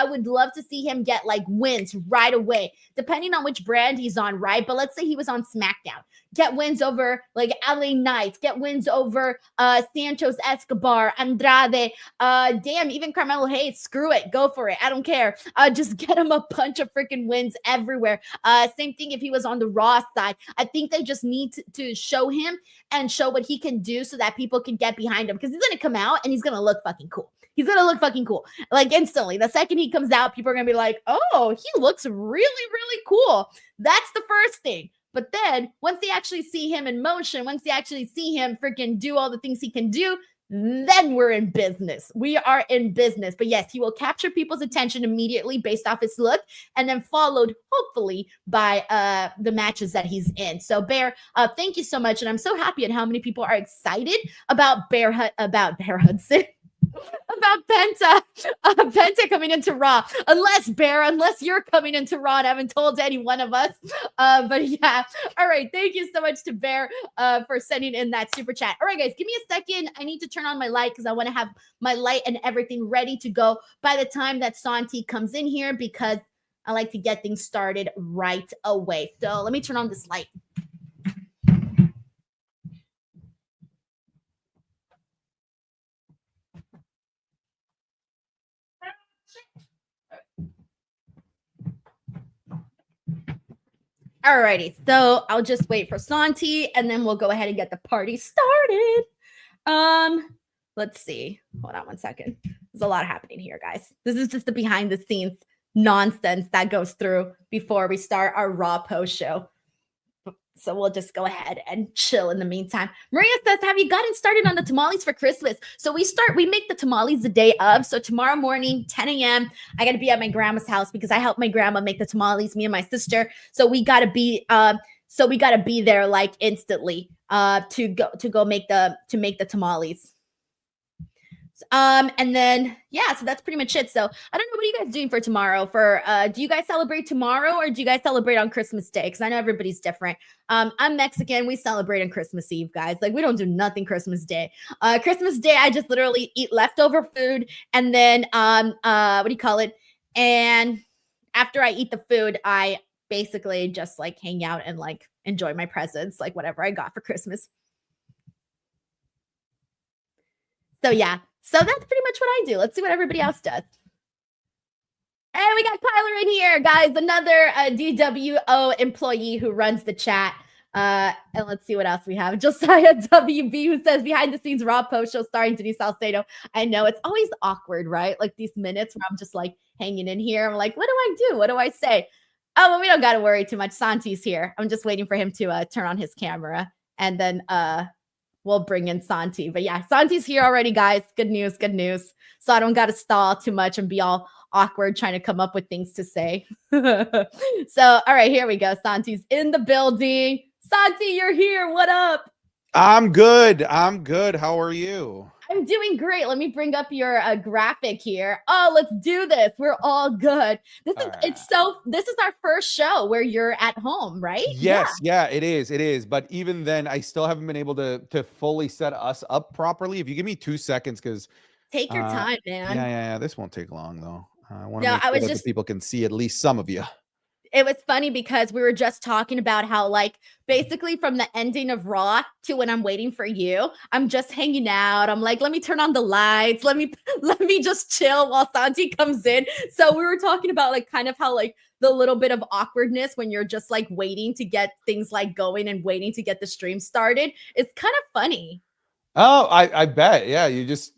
would love to see him get like wins right away, depending on which brand he's on, right? But let's say he was on SmackDown. Get wins over like LA Knights, get wins over Santos Escobar, Andrade, damn, even Carmelo Hayes, screw it, go for it. I don't care. Just get him a bunch of freaking wins everywhere. Same thing if he was on the Raw side. I think they just need to show him and show what he can do so that people can get behind him, because he's going to come out and he's going to look fucking cool. He's going to look fucking cool. Like instantly. The second he comes out, people are going to be like, oh, he looks really, really cool. That's the first thing. But then once they actually see him in motion, once they actually see him freaking do all the things he can do, then we're in business. We are in business. But yes, he will capture people's attention immediately based off his look, and then followed hopefully by the matches that he's in. So Bear, thank you so much. And I'm so happy at how many people are excited about Bear Hudson. About Penta coming into Raw. Unless you're coming into Raw, and I haven't told any one of us. But yeah. All right. Thank you so much to Bear for sending in that super chat. All right, guys, give me a second. I need to turn on my light because I want to have my light and everything ready to go by the time that Santi comes in here, because I like to get things started right away. So let me turn on this light. Alrighty, so I'll just wait for Santi and then we'll go ahead and get the party started. Let's see. Hold on one second. There's a lot happening here, guys. This is just the behind the scenes nonsense that goes through before we start our Raw post show. So we'll just go ahead and chill in the meantime. Maria says, have you gotten started on the tamales for Christmas? So we make the tamales the day of. So tomorrow morning, 10 a.m., I got to be at my grandma's house because I help my grandma make the tamales, me and my sister. So we got to be, there like instantly to make the tamales. And then, yeah, so that's pretty much it. So I don't know, what are you guys doing for tomorrow? Do you guys celebrate tomorrow or do you guys celebrate on Christmas Day? Because I know everybody's different. I'm Mexican. We celebrate on Christmas Eve, guys. Like, we don't do nothing Christmas Day. Christmas Day, I just literally eat leftover food. And then, and after I eat the food, I basically just like hang out and like enjoy my presents, like whatever I got for Christmas. So yeah. So that's pretty much what I do. Let's see what everybody else does. And we got Kyler in here, guys. Another DWO employee who runs the chat. And let's see what else we have. Josiah WB, who says, behind the scenes Raw post show starring Denise Salcedo. I know it's always awkward, right? Like these minutes where I'm just like hanging in here. I'm like, what do I do? What do I say? Oh, well, we don't got to worry too much. Santi's here. I'm just waiting for him to turn on his camera. And then we'll bring in Santi. But yeah, Santi's here already, guys. Good news, good news. So I don't got to stall too much and be all awkward trying to come up with things to say. So, all right, here we go. Santi's in the building. Santi, you're here. What up? I'm good. How are you? I'm doing great. Let me bring up your graphic here. Oh, let's do this. We're all good. This is our first show where you're at home, right? Yes, yeah, it is. But even then, I still haven't been able to fully set us up properly. If you give me 2 seconds, because take your time, man. Yeah. This won't take long though. I want to make sure that the people can see at least some of you. It was funny because we were just talking about how, like, basically from the ending of Raw to when I'm waiting for you, I'm just hanging out. I'm like, let me turn on the lights. Let me just chill while Santi comes in. So we were talking about like kind of how like the little bit of awkwardness when you're just like waiting to get things like going and waiting to get the stream started. It's kind of funny. Oh, I bet. Yeah,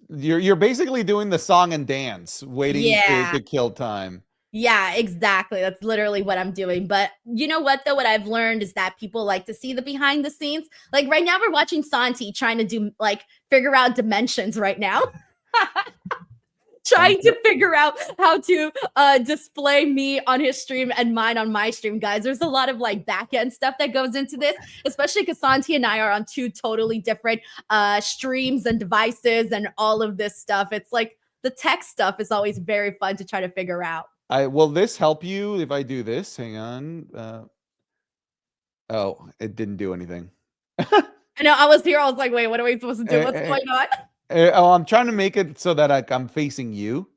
you're basically doing the song and dance, waiting to kill time. Yeah, exactly. That's literally what I'm doing. But you know what, though? What I've learned is that people like to see the behind the scenes. Like right now, we're watching Santi trying to figure out dimensions right now. trying to figure out how to display me on his stream and mine on my stream, guys. There's a lot of like back end stuff that goes into this, especially because Santi and I are on two totally different streams and devices and all of this stuff. It's like the tech stuff is always very fun to try to figure out. Will this help you if I do this? Hang on. Oh, it didn't do anything. I know, I was here. I was like, wait, what are we supposed to do? What's going on? I'm trying to make it so that I'm facing you.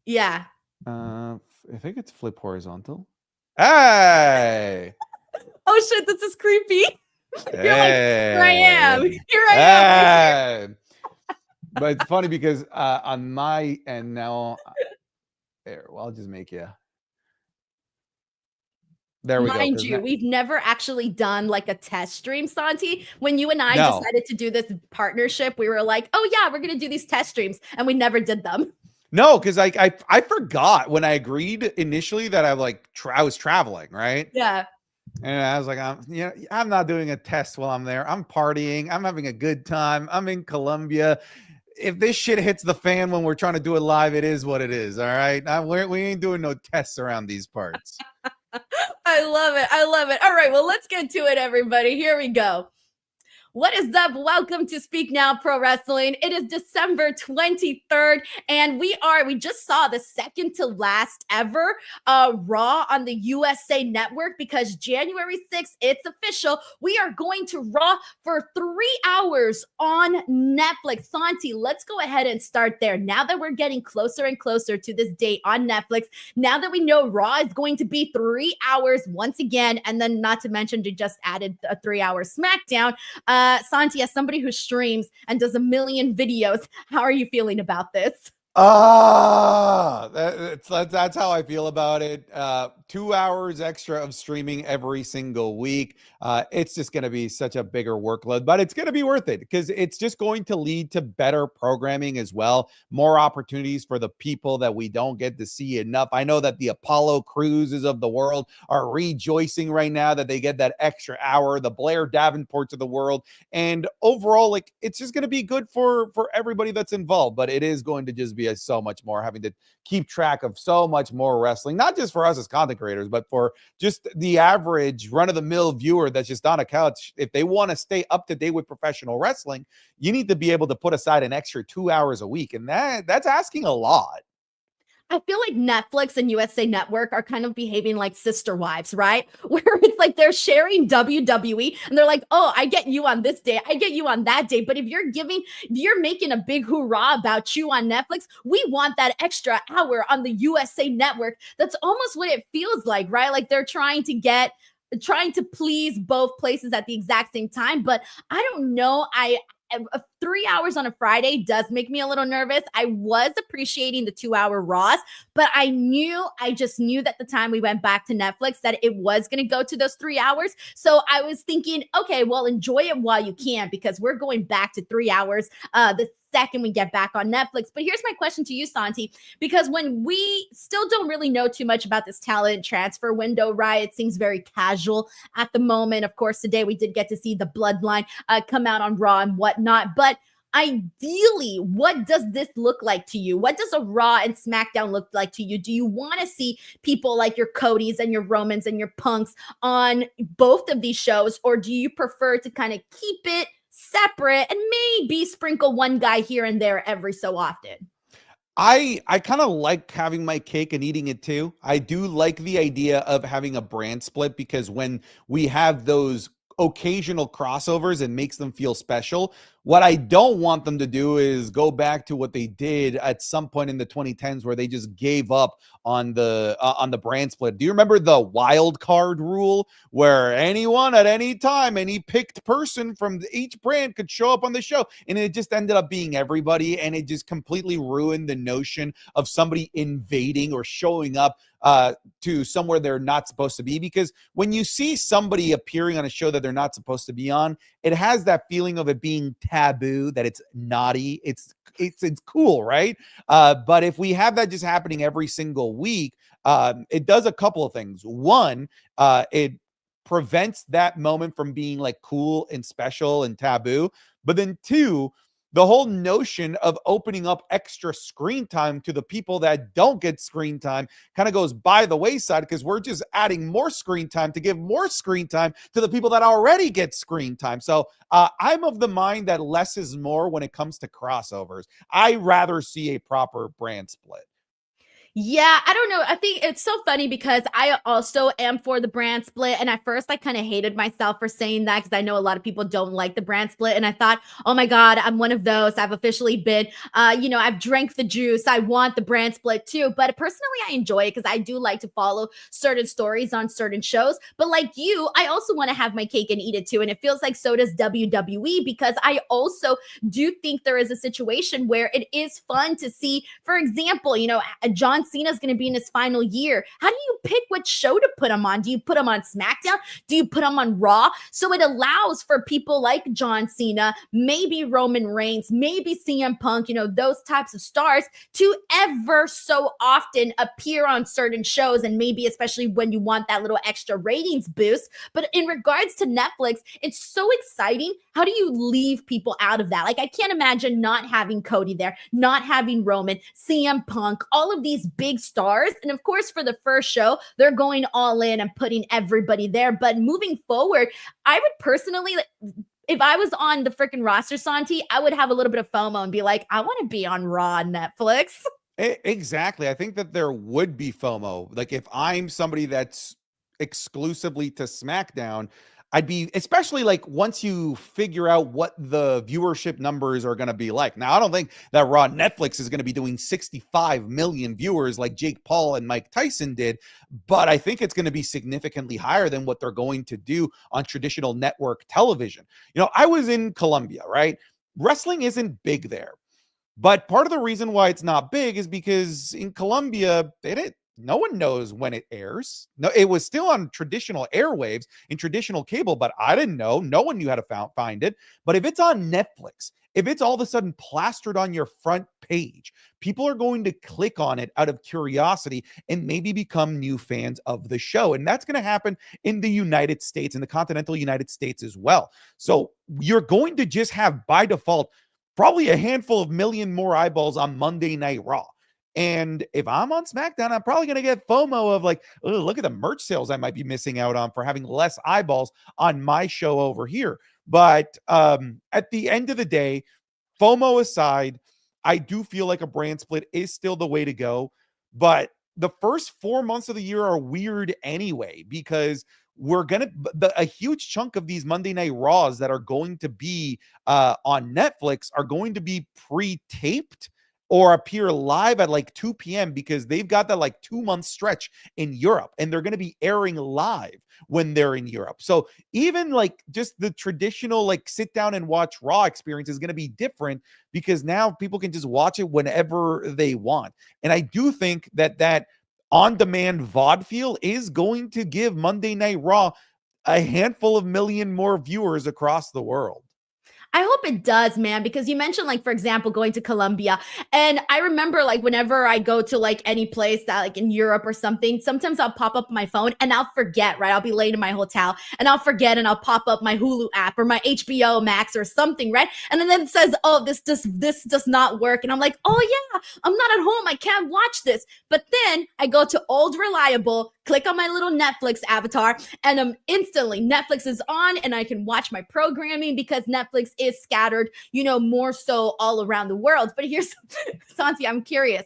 Yeah. I think it's flip horizontal. Hey. Oh shit, this is creepy. You're like, here I am. Here I am. But it's funny because on my end now, there. Well, I'll just make you. There we go. Mind you, we've never actually done like a test stream, Santi. When you and I decided to do this partnership, we were like, oh yeah, we're gonna do these test streams, and we never did them. No, because I forgot when I agreed initially that I was traveling, right? Yeah. And I was like, I'm not doing a test while I'm there. I'm partying. I'm having a good time. I'm in Colombia. If this shit hits the fan when we're trying to do it live, it is what it is. All right. We ain't doing no tests around these parts. I love it. I love it. All right. Well, let's get to it, everybody. Here we go. What is up? Welcome to Speak Now Pro Wrestling. It is December 23rd, and we just saw the second to last ever Raw on the USA Network, because January 6th, it's official. We are going to Raw for 3 hours on Netflix. Santi, let's go ahead and start there. Now that we're getting closer and closer to this date on Netflix, now that we know Raw is going to be 3 hours once again, and then not to mention they just added a 3-hour SmackDown. Santi, as somebody who streams and does a million videos, how are you feeling about this? That's how I feel about it. 2 hours extra of streaming every single week. It's just going to be such a bigger workload, but it's going to be worth it because it's just going to lead to better programming as well. More opportunities for the people that we don't get to see enough. I know that the Apollo Cruises of the world are rejoicing right now that they get that extra hour, the Blair Davenports of the world. And overall, like, it's just going to be good for everybody that's involved, but it is going to just be so much more, having to keep track of so much more wrestling, not just for us as content creators, but for just the average run-of-the-mill viewer that's just on a couch. If they want to stay up to date with professional wrestling, you need to be able to put aside an extra 2 hours a week, and that's asking a lot. I feel like Netflix and USA Network are kind of behaving like sister wives, right? Where it's like they're sharing WWE and they're like, oh, I get you on this day, I get you on that day. But if you're making a big hoorah about you on Netflix, we want that extra hour on the USA Network. That's almost what it feels like, right? Like they're trying to please both places at the exact same time. But I don't know. 3 hours on a Friday does make me a little nervous. I was appreciating the 2-hour Raws, but I just knew that the time we went back to Netflix that it was going to go to those 3 hours. So I was thinking, okay, well, enjoy it while you can, because we're going back to 3 hours the second we get back on Netflix. But here's my question to you, Santi, because when we still don't really know too much about this talent transfer window, right? It seems very casual at the moment. Of course, today we did get to see the Bloodline come out on Raw and whatnot, but ideally, what does this look like to you? What does a Raw and SmackDown look like to you? Do you want to see people like your Codys and your Romans and your Punks on both of these shows, or do you prefer to kind of keep it separate and maybe sprinkle one guy here and there every so often? I kind of like having my cake and eating it too. I do like the idea of having a brand split, because when we have those occasional crossovers, it makes them feel special. What I don't want them to do is go back to what they did at some point in the 2010s, where they just gave up on the brand split. Do you remember the wild card rule, where anyone at any time, any picked person from each brand could show up on the show, and it just ended up being everybody, and it just completely ruined the notion of somebody invading or showing up to somewhere they're not supposed to be? Because when you see somebody appearing on a show that they're not supposed to be on, it has that feeling of it being taboo, that it's naughty, it's cool, right? But if we have that just happening every single week, it does a couple of things. One, it prevents that moment from being like cool and special and taboo. But then two, the whole notion of opening up extra screen time to the people that don't get screen time kind of goes by the wayside, because we're just adding more screen time to give more screen time to the people that already get screen time. So I'm of the mind that less is more when it comes to crossovers. I rather see a proper brand split. Yeah, I don't know. I think it's so funny because I also am for the brand split. And at first, I kind of hated myself for saying that because I know a lot of people don't like the brand split. And I thought, oh my God, I'm one of those. I've officially been, I've drank the juice. I want the brand split too. But personally, I enjoy it because I do like to follow certain stories on certain shows. But like you, I also want to have my cake and eat it too. And it feels like so does WWE, because I also do think there is a situation where it is fun to see, for example, John Cena's going to be in his final year. How do you pick what show to put him on? Do you put him on SmackDown? Do you put him on Raw? So it allows for people like John Cena, maybe Roman Reigns, maybe CM Punk, those types of stars to ever so often appear on certain shows, and maybe especially when you want that little extra ratings boost. But in regards to Netflix, it's so exciting. How do you leave people out of that? Like, I can't imagine not having Cody there, not having Roman, CM Punk, all of these big stars. And of course, for the first show, they're going all in and putting everybody there. But moving forward, I would personally, if I was on the freaking roster, Santi, I would have a little bit of FOMO and be like, I want to be on Raw on Netflix. Exactly. I think that there would be FOMO. Like, if I'm somebody that's exclusively to SmackDown, I'd be, especially like once you figure out what the viewership numbers are going to be like. Now, I don't think that Raw Netflix is going to be doing 65 million viewers like Jake Paul and Mike Tyson did, but I think it's going to be significantly higher than what they're going to do on traditional network television. I was in Colombia, right? Wrestling isn't big there, but part of the reason why it's not big is because in Colombia, no one knows when it airs. No, it was still on traditional airwaves in traditional cable, but I didn't know. No one knew how to find it. But if it's on Netflix, if it's all of a sudden plastered on your front page, people are going to click on it out of curiosity and maybe become new fans of the show. And that's going to happen in the United States, in the continental United States as well. So you're going to just have, by default, probably a handful of million more eyeballs on Monday Night Raw. And if I'm on SmackDown, I'm probably going to get FOMO of like, oh, look at the merch sales I might be missing out on for having less eyeballs on my show over here. But at the end of the day, FOMO aside, I do feel like a brand split is still the way to go. But the first 4 months of the year are weird anyway, because a huge chunk of these Monday Night Raws that are going to be on Netflix are going to be pre-taped or appear live at like 2 p.m. because they've got that like 2-month stretch in Europe, and they're going to be airing live when they're in Europe. So even like just the traditional like sit down and watch Raw experience is going to be different, because now people can just watch it whenever they want. And I do think that on-demand VOD feel is going to give Monday Night Raw a handful of million more viewers across the world. I hope it does, man, because you mentioned, like, for example, going to Colombia. And I remember, like, whenever I go to, like, any place that, like, in Europe or something, sometimes I'll pop up my phone and I'll forget, right? I'll be late in my hotel and I'll forget, and I'll pop up my Hulu app or my HBO Max or something, right? And then it says, oh, this does not work. And I'm like, oh, yeah, I'm not at home. I can't watch this. But then I go to Old Reliable, click on my little Netflix avatar, and instantly Netflix is on and I can watch my programming, because Netflix is scattered, more so all around the world. But here's, Santi, I'm curious.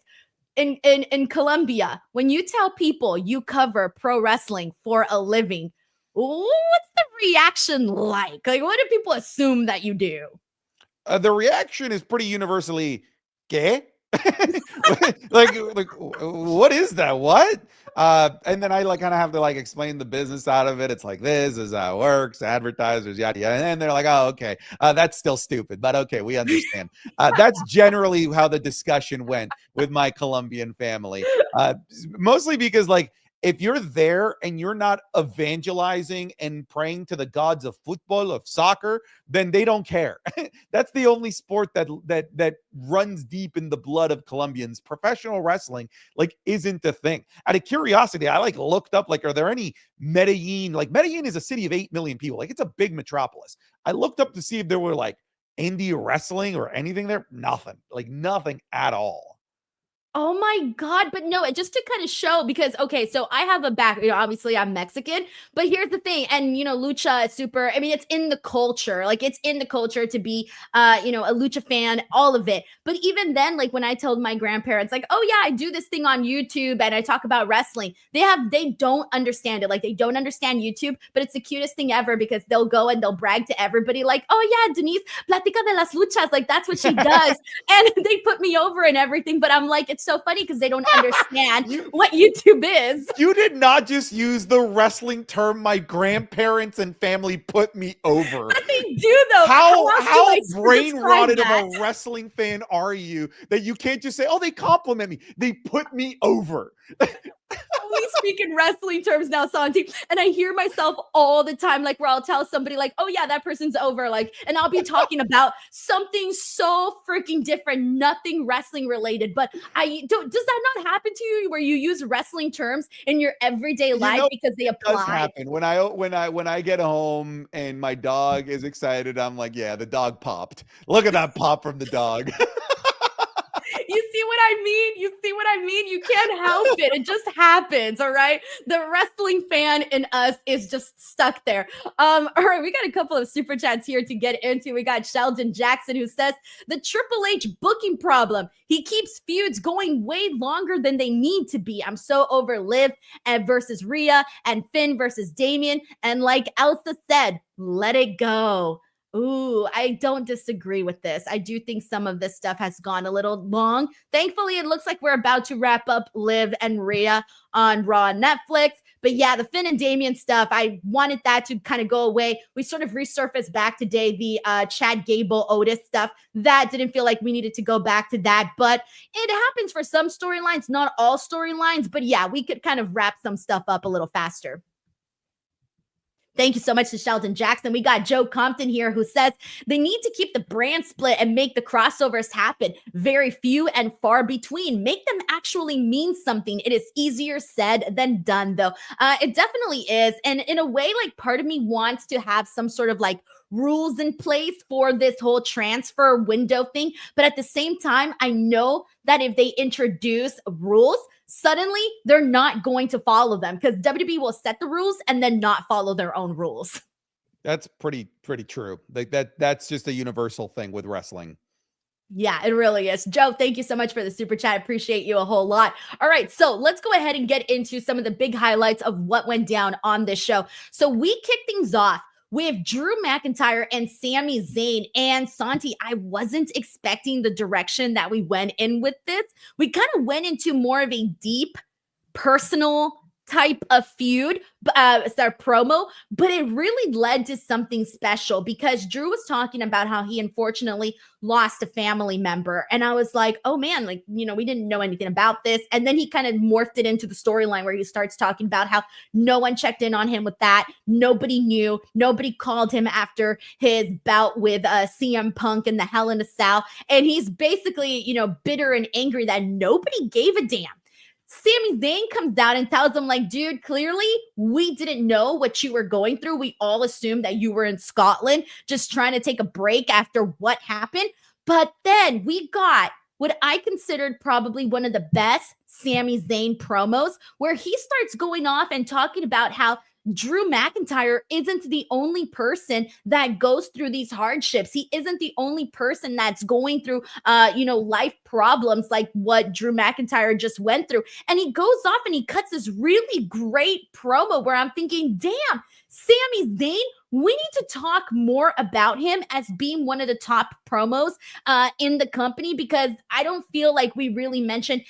In Colombia, when you tell people you cover pro wrestling for a living, what's the reaction like? Like, what do people assume that you do? The reaction is pretty universally, ¿qué? like what is that? What? And then I like kind of have to like explain the business out of it. It's like, this is how it works, advertisers, yada yada. And then they're like, oh, okay, that's still stupid, but okay, we understand. That's generally how the discussion went with my Colombian family. Mostly because, like, if you're there and you're not evangelizing and praying to the gods of football, of soccer, then they don't care. That's the only sport that runs deep in the blood of Colombians. Professional wrestling, like, isn't a thing. Out of curiosity, I like looked up, like, are there any Medellin? Like, Medellin is a city of 8 million people. Like, it's a big metropolis. I looked up to see if there were like indie wrestling or anything there. Nothing, like nothing at all. Oh my God. But no, just to kind of show, because, okay, so I have a obviously I'm Mexican, but here's the thing. And, lucha is super, I mean, it's in the culture, like it's in the culture to be, a lucha fan, all of it. But even then, like when I told my grandparents, like, oh yeah, I do this thing on YouTube and I talk about wrestling, they don't understand it. Like they don't understand YouTube, but it's the cutest thing ever because they'll go and they'll brag to everybody like, oh yeah, Denise, platica de las luchas. Like that's what she does. And they put me over and everything, but I'm like, it's so funny because they don't understand what YouTube is. You did not just use the wrestling term, my grandparents and family put me over. But they do though. How brain rotted of a wrestling fan are you that you can't just say, oh, they compliment me. They put me over. We speak in wrestling terms now, Santi, and I hear myself all the time, like where I'll tell somebody like, oh yeah, that person's over, like, and I'll be talking about something so freaking different, nothing wrestling related, but does that not happen to you where you use wrestling terms in your everyday life because they apply? It does happen. When I get home and my dog is excited, I'm like, yeah, the dog popped. Look at that pop from the dog. You see what I mean? You can't help it. It just happens, all right? The wrestling fan in us is just stuck there. All right, we got a couple of super chats here to get into. We got Sheldon Jackson who says, the Triple H booking problem. He keeps feuds going way longer than they need to be. I'm so over Liv and versus Rhea and Finn versus Damian. And like Elsa said, let it go. Ooh, I don't disagree with this. I do think some of this stuff has gone a little long. Thankfully, it looks like we're about to wrap up Liv and Rhea on Raw and Netflix. But yeah, the Finn and Damian stuff, I wanted that to kind of go away. We sort of resurfaced back today, the Chad Gable Otis stuff. That didn't feel like we needed to go back to that. But it happens for some storylines, not all storylines. But yeah, we could kind of wrap some stuff up a little faster. Thank you so much to Sheldon Jackson. We got Joe Compton here who says they need to keep the brand split and make the crossovers happen. Very few and far between. Make them actually mean something. It is easier said than done, though. It definitely is. And in a way, like part of me wants to have some sort of like rules in place for this whole transfer window thing. But at the same time, I know that if they introduce rules, suddenly they're not going to follow them because WWE will set the rules and then not follow their own rules. That's pretty true. Like that's just a universal thing with wrestling. Yeah, it really is. Joe, thank you so much for the super chat. Appreciate you a whole lot. All right, so let's go ahead and get into some of the big highlights of what went down on this show. So we kick things off with Drew McIntyre and Sami Zayn. And Santi, I wasn't expecting the direction that we went in with this. We kind of went into more of a deep, personal type of feud, promo, but it really led to something special because Drew was talking about how he unfortunately lost a family member. And I was like, oh man, like, we didn't know anything about this. And then he kind of morphed it into the storyline where he starts talking about how no one checked in on him with that. Nobody knew. Nobody called him after his bout with CM Punk in the Hell in a Cell. And he's basically, bitter and angry that nobody gave a damn. Sami Zayn comes out and tells him, like, dude, clearly we didn't know what you were going through. We all assumed that you were in Scotland just trying to take a break after what happened. But then we got what I considered probably one of the best Sami Zayn promos where he starts going off and talking about how Drew McIntyre isn't the only person that goes through these hardships. He isn't the only person that's going through, life problems like what Drew McIntyre just went through. And he goes off and he cuts this really great promo where I'm thinking, damn, Sami Zayn, we need to talk more about him as being one of the top promos in the company because I don't feel like we really mentioned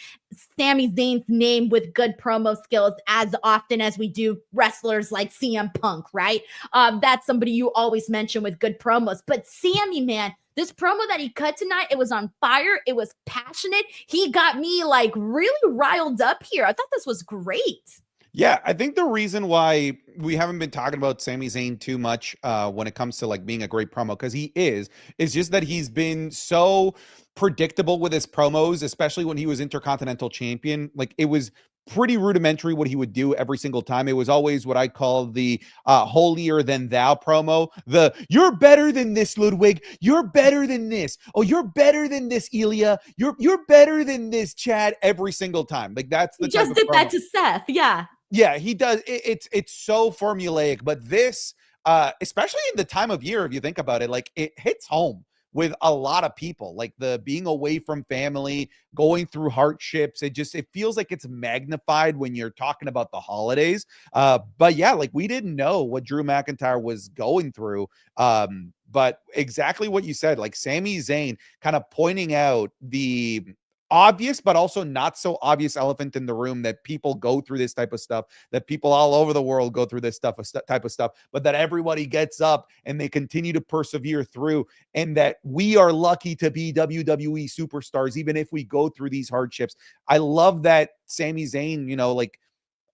Sami Zayn's name with good promo skills as often as we do wrestlers like CM Punk, right? That's somebody you always mention with good promos. But Sami, man, this promo that he cut tonight, it was on fire. It was passionate. He got me like really riled up here. I thought this was great. Yeah, I think the reason why we haven't been talking about Sami Zayn too much when it comes to like being a great promo, because he is just that he's been so predictable with his promos, especially when he was Intercontinental champion. Like it was pretty rudimentary what he would do every single time. It was always what I call the holier than thou promo. The "you're better than this, Ludwig. You're better than this. Oh, you're better than this, Ilya. You're better than this, Chad." Every single time. Like that's the He just did that to Seth. Yeah. Yeah, he does. It's so formulaic, but this, especially in the time of year, if you think about it, like it hits home with a lot of people. Like the being away from family, going through hardships. It feels like it's magnified when you're talking about the holidays. But yeah, like we didn't know what Drew McIntyre was going through. But exactly what you said, like Sami Zayn kind of pointing out the obvious but also not so obvious elephant in the room, that people go through this type of stuff, that people all over the world go through this type of stuff, but that everybody gets up and they continue to persevere through, and that we are lucky to be WWE superstars even if we go through these hardships. I love that Sami Zayn, like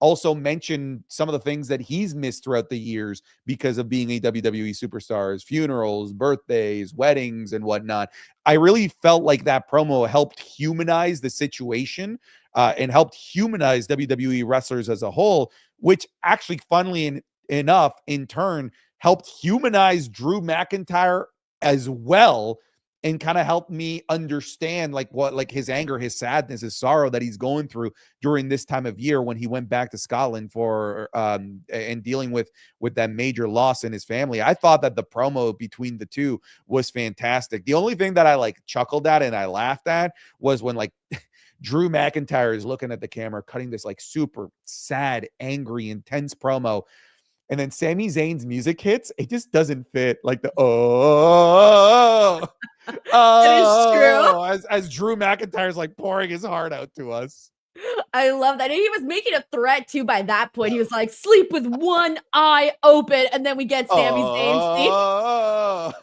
also mentioned some of the things that he's missed throughout the years because of being a WWE superstar, his funerals, birthdays, weddings, and whatnot. I really felt like that promo helped humanize the situation and helped humanize WWE wrestlers as a whole, which actually, funnily enough, in turn, helped humanize Drew McIntyre as well, and kind of helped me understand like his anger, his sadness, his sorrow that he's going through during this time of year when he went back to Scotland for and dealing with that major loss in his family. I thought that the promo between the two was fantastic. The only thing that I like chuckled at and I laughed at was when like Drew McIntyre is looking at the camera, cutting this like super sad, angry, intense promo. And then Sami Zayn's music hits. It just doesn't fit. Like the as Drew McIntyre's like pouring his heart out to us. I love that. And he was making a threat too by that point. He was like, sleep with one eye open. And then we get Sami Zayn.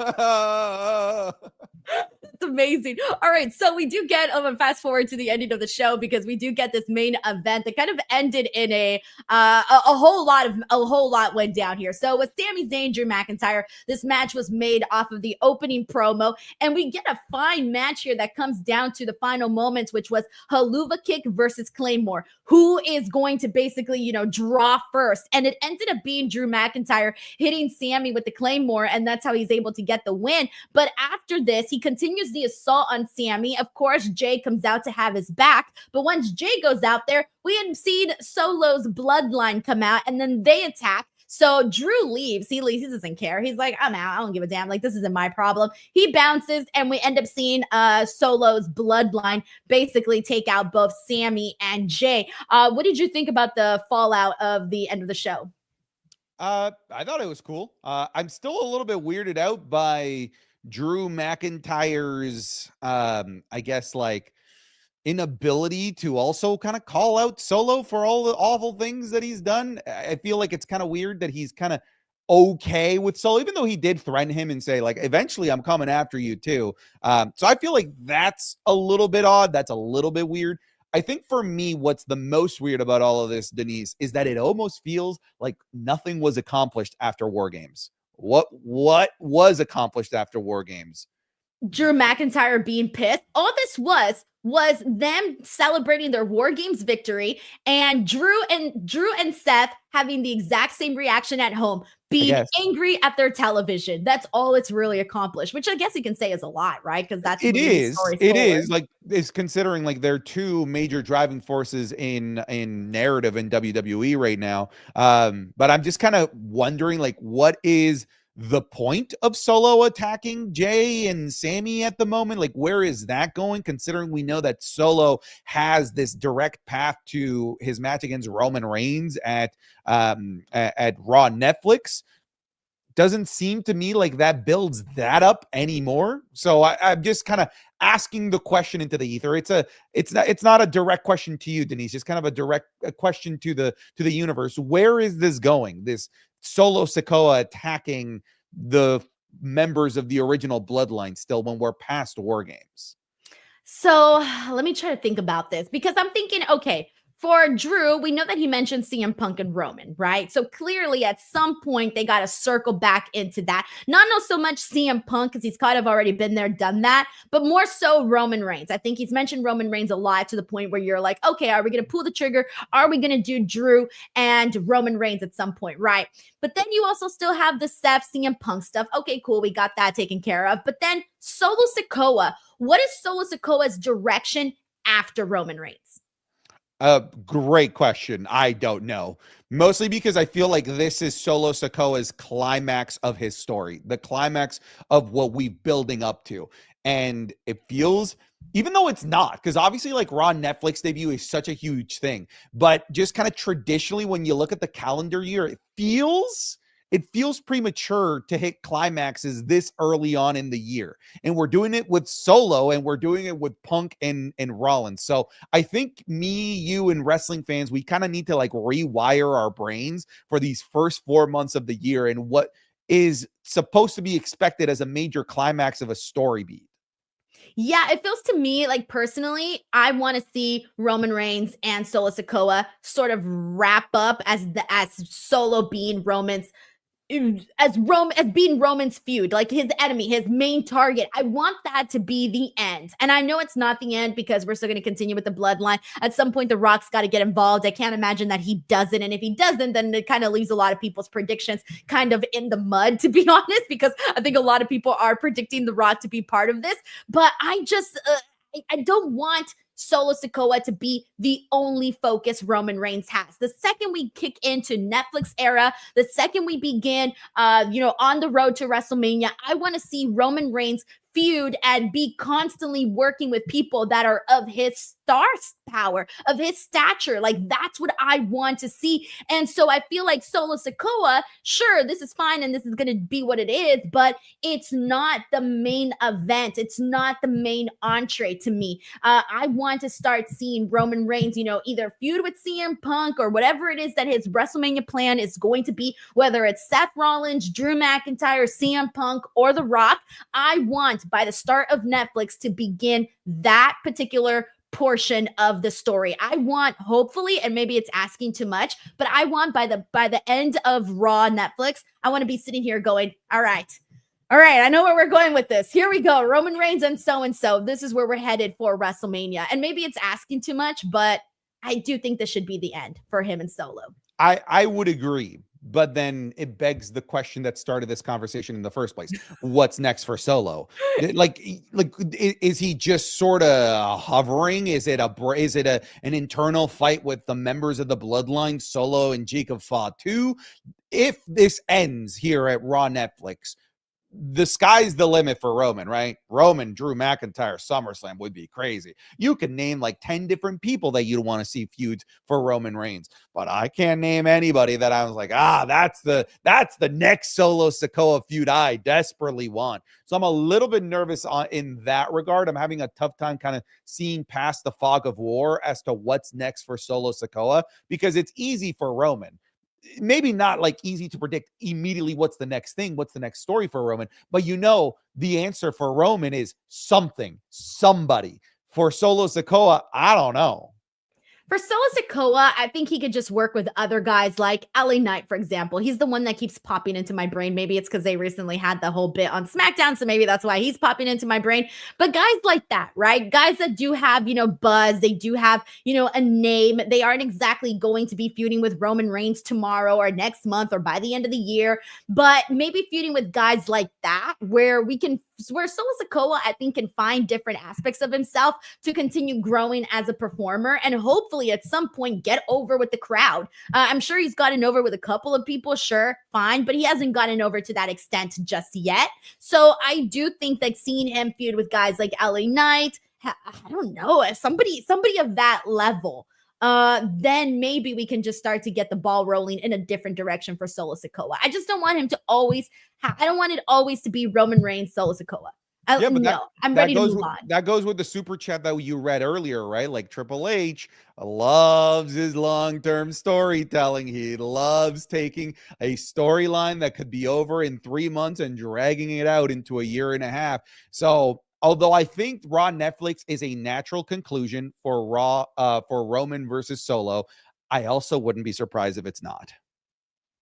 It's amazing. All right. So we do get fast forward to the ending of the show, because we do get this main event that kind of ended in a whole lot went down here. So with Sami Zayn, Drew McIntyre, this match was made off of the opening promo, and we get a fine match here that comes down to the final moments, which was Haluva Kick versus Claymore. Who is going to basically, draw first? And it ended up being Drew McIntyre hitting Sami with the Claymore, and that's how he's able to get the win. But after this, he continues the assault on Sami. Of course, Jay comes out to have his back, but once Jay goes out there, we had seen Solo's bloodline come out, and then they attack. So Drew leaves. He leaves. He doesn't care. He's like, I'm out. I don't give a damn. Like, this isn't my problem. He bounces, and we end up seeing Solo's bloodline basically take out both Sami and Jay. What did you think about the fallout of the end of the show? I thought it was cool. I'm still a little bit weirded out by Drew McIntyre's, I guess, like, inability to also kind of call out Solo for all the awful things that he's done. I feel like it's kind of weird that he's kind of okay with Solo, even though he did threaten him and say, like, eventually I'm coming after you too. So I feel like that's a little bit odd. That's a little bit weird. I think for me, what's the most weird about all of this, Denise, is that it almost feels like nothing was accomplished after War Games. What was accomplished after War Games? Drew McIntyre being pissed. All this was them celebrating their War Games victory, and Drew and Seth having the exact same reaction at home, being angry at their television. That's all it's really accomplished, which I guess you can say is a lot, right? Because that's it is like, it's considering like they're two major driving forces in narrative in WWE right now. But I'm just kind of wondering, like, what is the point of Solo attacking Jay and Sami at the moment? Like, where is that going, considering we know that Solo has this direct path to his match against Roman Reigns at Raw Netflix? Doesn't seem to me like that builds that up anymore. So I'm just kind of asking the question into the ether. It's not a direct question to you, Denise. It's kind of a direct question to the universe. Where is this going? This Solo Sikoa attacking the members of the original bloodline still when we're past War Games? So let me try to think about this, because I'm thinking, okay, For Drew, we know that he mentioned CM Punk and Roman, right? So clearly at some point they got to circle back into that. Not so much CM Punk because he's kind of already been there, done that, but more so Roman Reigns. I think he's mentioned Roman Reigns a lot to the point where you're like, okay, are we going to pull the trigger? Are we going to do Drew and Roman Reigns at some point, right? But then you also still have the Seth CM Punk stuff. Okay, cool. We got that taken care of. But then Solo Sikoa. What is Solo Sikoa's direction after Roman Reigns? Great question. I don't know. Mostly because I feel like this is Solo Sikoa's climax of his story, the climax of what we're building up to. And it feels, even though it's not, because obviously like Raw Netflix debut is such a huge thing, but just kind of traditionally when you look at the calendar year, it feels premature to hit climaxes this early on in the year. And we're doing it with Solo and we're doing it with Punk and Rollins. So I think me, you, and wrestling fans, we kind of need to like rewire our brains for these first 4 months of the year and what is supposed to be expected as a major climax of a story beat. Yeah, it feels to me like personally, I want to see Roman Reigns and Solo Sikoa sort of wrap up as Solo being as being Roman's feud, like his enemy, his main target. I want that to be the end. And I know it's not the end because we're still going to continue with the bloodline. At some point, The Rock's got to get involved. I can't imagine that he doesn't. And if he doesn't, then it kind of leaves a lot of people's predictions kind of in the mud, to be honest, because I think a lot of people are predicting The Rock to be part of this. But I just, I don't want Solo Sikoa to be the only focus Roman Reigns has. The second we kick into Netflix era, the second we begin, on the road to WrestleMania, I want to see Roman Reigns feud and be constantly working with people that are of his star power, of his stature. Like that's what I want to see. And so I feel like Solo Sikoa, sure, this is fine and this is going to be what it is, but it's not the main event. It's not the main entree to me. I want to start seeing Roman Reigns, either feud with CM Punk or whatever it is that his WrestleMania plan is going to be, whether it's Seth Rollins, Drew McIntyre, CM Punk, or The Rock. I want by the start of Netflix to begin that particular portion of the story. I want, hopefully, and maybe it's asking too much, but I want by the end of Raw Netflix, I want to be sitting here going, all right, I know where we're going with this. Here we go. Roman Reigns and so. This is where we're headed for WrestleMania. And maybe it's asking too much, but I do think this should be the end for him and Solo. I would agree. But then it begs the question that started this conversation in the first place. What's next for Solo? Like, is he just sort of hovering? Is it an internal fight with the members of the bloodline, Solo and Jacob Fatu? If this ends here at Raw Netflix, the sky's the limit for Roman, right? Roman, Drew McIntyre, SummerSlam would be crazy. You can name like 10 different people that you'd want to see feuds for Roman Reigns, but I can't name anybody that I was like, that's the next Solo Sikoa feud I desperately want. So I'm a little bit nervous in that regard. I'm having a tough time kind of seeing past the fog of war as to what's next for Solo Sikoa, because it's easy for Roman. Maybe not like easy to predict immediately what's the next thing, what's the next story for Roman, but the answer for Roman is somebody. For Solo Sikoa, I don't know. For Solo Sikoa, I think he could just work with other guys like LA Knight, for example. He's the one that keeps popping into my brain. Maybe it's because they recently had the whole bit on SmackDown, so maybe that's why he's popping into my brain. But guys like that, right? Guys that do have, buzz. They do have, a name. They aren't exactly going to be feuding with Roman Reigns tomorrow or next month or by the end of the year. But maybe feuding with guys like that where Solo Sikoa, I think, can find different aspects of himself to continue growing as a performer and hopefully at some point get over with the crowd. I'm sure he's gotten over with a couple of people, sure, fine, but he hasn't gotten over to that extent just yet. So I do think that seeing him feud with guys like LA Knight, I don't know, somebody of that level, then maybe we can just start to get the ball rolling in a different direction for Solo Sikoa. I just don't want him to always I don't want it always to be Roman Reigns, Solo Sikoa. I'm ready to move on. That goes with the super chat that you read earlier, right? Like Triple H loves his long-term storytelling. He loves taking a storyline that could be over in 3 months and dragging it out into a year and a half. So Although I think Raw Netflix is a natural conclusion for for Roman versus Solo. I also wouldn't be surprised if it's not.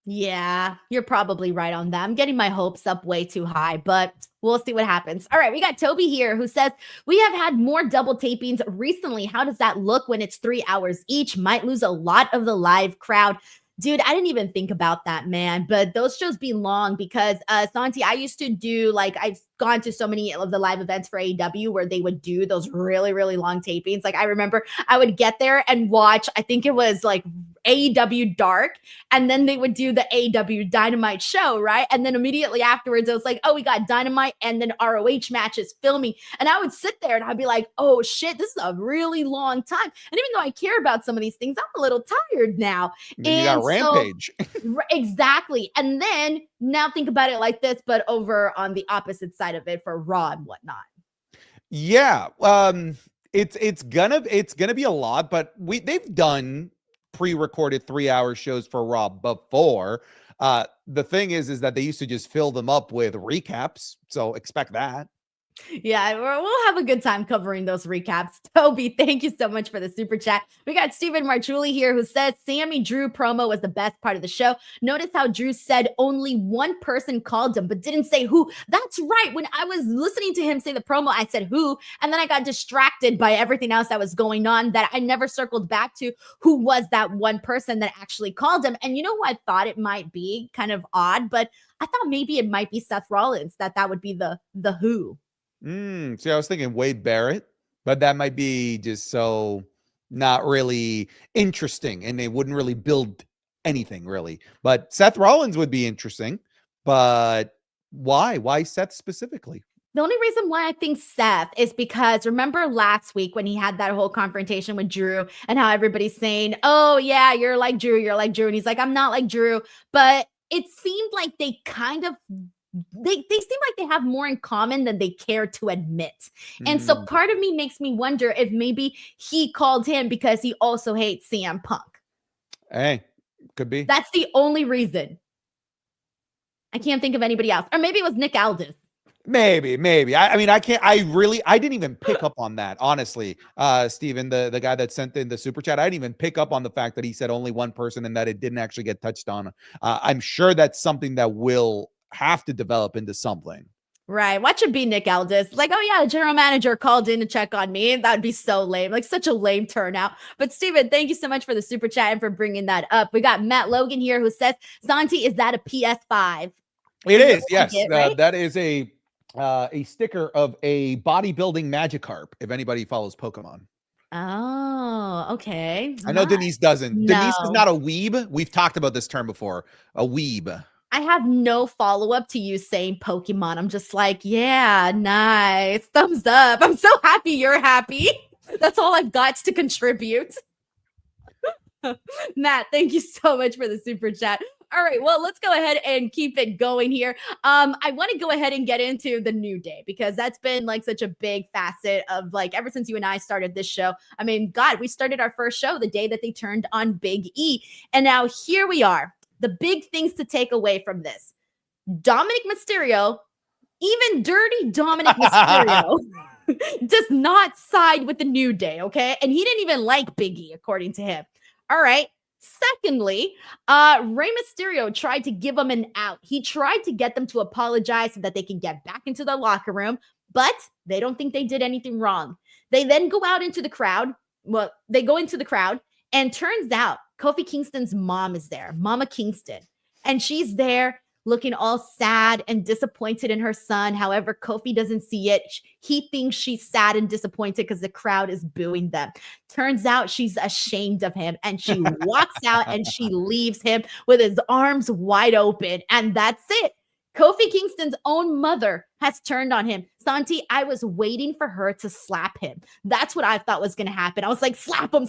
Yeah, you're probably right on that. I'm getting my hopes up way too high, but we'll see what happens. All right, we got Toby here who says, we have had more double tapings recently. How does that look when it's 3 hours each? Might lose a lot of the live crowd. Dude, I didn't even think about that, man. But those shows be long because, Santi, I used to do, like, I've gone to so many of the live events for AEW where they would do those really, really long tapings. Like, I remember I would get there and watch, I think it was like AEW Dark, and then they would do the AEW Dynamite show, right? And then immediately afterwards, it was like, oh, we got Dynamite and then ROH matches filming. And I would sit there and I'd be like, oh shit, this is a really long time. And even though I care about some of these things, I'm a little tired now. And you got Rampage. Exactly. And then now think about it like this, but over on the opposite side of it for Raw and whatnot. Yeah. It's gonna be a lot, but they've done pre-recorded 3-hour shows for Raw before. The thing is that they used to just fill them up with recaps, so expect that. Yeah, we'll have a good time covering those recaps. Toby, thank you so much for the super chat. We got Stephen Marchuli here who says Sammy Drew promo was the best part of the show. Notice how Drew said only one person called him, but didn't say who. That's right. When I was listening to him say the promo, I said who, and then I got distracted by everything else that was going on that I never circled back to who was that one person that actually called him. And you know who I thought it might be? Kind of odd, but I thought maybe it might be Seth Rollins, that would be the who. See, I was thinking Wade Barrett, but that might be just so not really interesting and they wouldn't really build anything really. But Seth Rollins would be interesting, but why? Why Seth specifically? The only reason why I think Seth is because remember last week when he had that whole confrontation with Drew and how everybody's saying, oh yeah, you're like Drew. And he's like, I'm not like Drew. But it seemed like they kind of they seem like they have more in common than they care to admit. And so part of me makes me wonder if maybe he called him because he also hates CM Punk. Hey, could be. That's the only reason. I can't think of anybody else. Or maybe it was Nick Aldis. Maybe. I mean, I didn't even pick up on that, honestly. Steven, the guy that sent in the super chat, I didn't even pick up on the fact that he said only one person and that it didn't actually get touched on. I'm sure that's something that will have to develop into something. Right. Watch it be Nick Aldis. Like, oh yeah, the general manager called in to check on me. That would be so lame. Like such a lame turnout. But Steven, thank you so much for the super chat and for bringing that up. We got Matt Logan here who says, Santi, is that a PS5? It is. Yes. Right? That is a sticker of a bodybuilding Magikarp. If anybody follows Pokemon. Oh, okay. I know Denise doesn't. No. Denise is not a weeb. We've talked about this term before. A weeb. I have no follow-up to you saying Pokemon. I'm just like, yeah, nice. Thumbs up. I'm so happy you're happy. That's all I've got to contribute. Matt, thank you so much for the super chat. All right, well, let's go ahead and keep it going here. I want to go ahead and get into the New Day because that's been like such a big facet of like ever since you and I started this show. I mean, God, we started our first show the day that they turned on Big E. And now here we are. The big things to take away from this. Dominic Mysterio, even dirty Dominic Mysterio, does not side with the New Day, okay? And he didn't even like Big E, according to him. All right. Secondly, Rey Mysterio tried to give him an out. He tried to get them to apologize so that they can get back into the locker room, but they don't think they did anything wrong. They then go out into the crowd. Well, they go into the crowd, and turns out Kofi Kingston's mom is there, Mama Kingston, and she's there looking all sad and disappointed in her son. However, Kofi doesn't see it. He thinks she's sad and disappointed because the crowd is booing them. Turns out she's ashamed of him, and she walks out and she leaves him with his arms wide open. And that's it. Kofi Kingston's own mother has turned on him. Santi, I was waiting for her to slap him. That's what I thought was going to happen. I was like, slap him.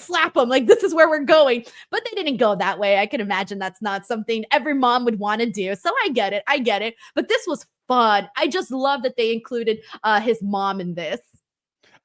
Like, this is where we're going. But they didn't go that way. I can imagine that's not something every mom would want to do. So I get it. But this was fun. I just love that they included his mom in this.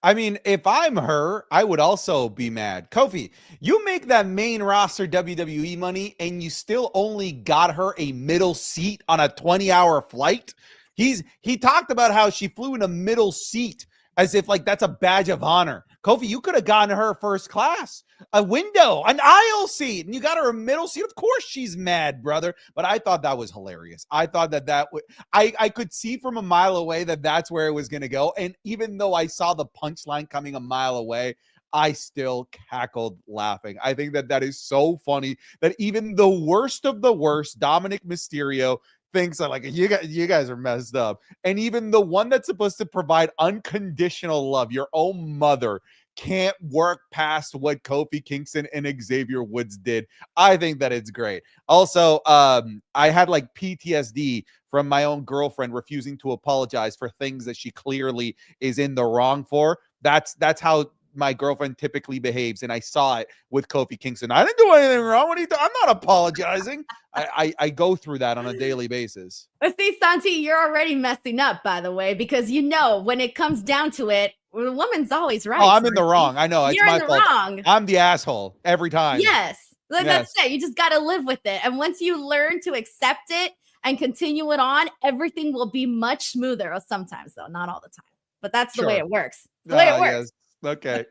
I mean, if I'm her, I would also be mad. Kofi, you make that main roster WWE money and you still only got her a middle seat on a 20-hour flight. He talked about how she flew in a middle seat as if like that's a badge of honor. Kofi, you could have gotten her first class, a window, an aisle seat, and you got her a middle seat. Of course she's mad, brother. But I thought that was hilarious. I thought that I could see from a mile away that that's where it was going to go. And even though I saw the punchline coming a mile away, I still cackled laughing. I think that is so funny that even the worst of the worst, Dominic Mysterio, thinks that like you guys are messed up. And even the one that's supposed to provide unconditional love, your own mother, can't work past what Kofi Kingston and Xavier Woods did. I think that it's great. Also, I had like PTSD from my own girlfriend refusing to apologize for things that she clearly is in the wrong for. That's how my girlfriend typically behaves, and I saw it with Kofi Kingston. I didn't do anything wrong. What are you doing? I'm not apologizing. I go through that on a daily basis. But see, Santi, you're already messing up, by the way, because you know when it comes down to it, the woman's always right. Oh, I'm in the wrong. I know. It's You're my in the fault. wrong. I'm the asshole every time. Yes. Yes. That's it. You just got to live with it. And once you learn to accept it and continue it on, everything will be much smoother. Or sometimes, though, not all the time. But that's the way it works. The way it works. Yes. Okay.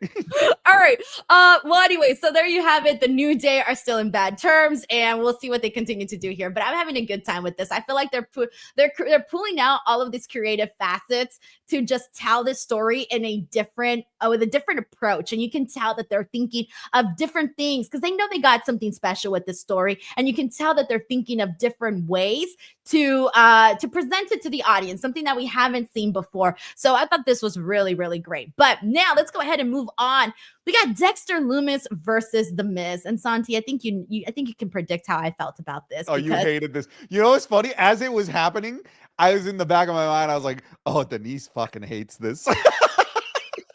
All right. Well, anyway, so there you have it. The New Day are still in bad terms, and we'll see what they continue to do here. But I'm having a good time with this. I feel like they're pulling out all of these creative facets to just tell this story in a different with a different approach. And you can tell that they're thinking of different things because they know they got something special with this story, and you can tell that they're thinking of different ways to present it to the audience, something that we haven't seen before. So I thought this was really, really great. But now let's go ahead and move on. We got Dexter Lumis versus The Miz. And Santi, I think you can predict how I felt about this. Oh, you hated this. You know what's funny? As it was happening, I was in the back of my mind. I was like, oh, Denise fucking hates this.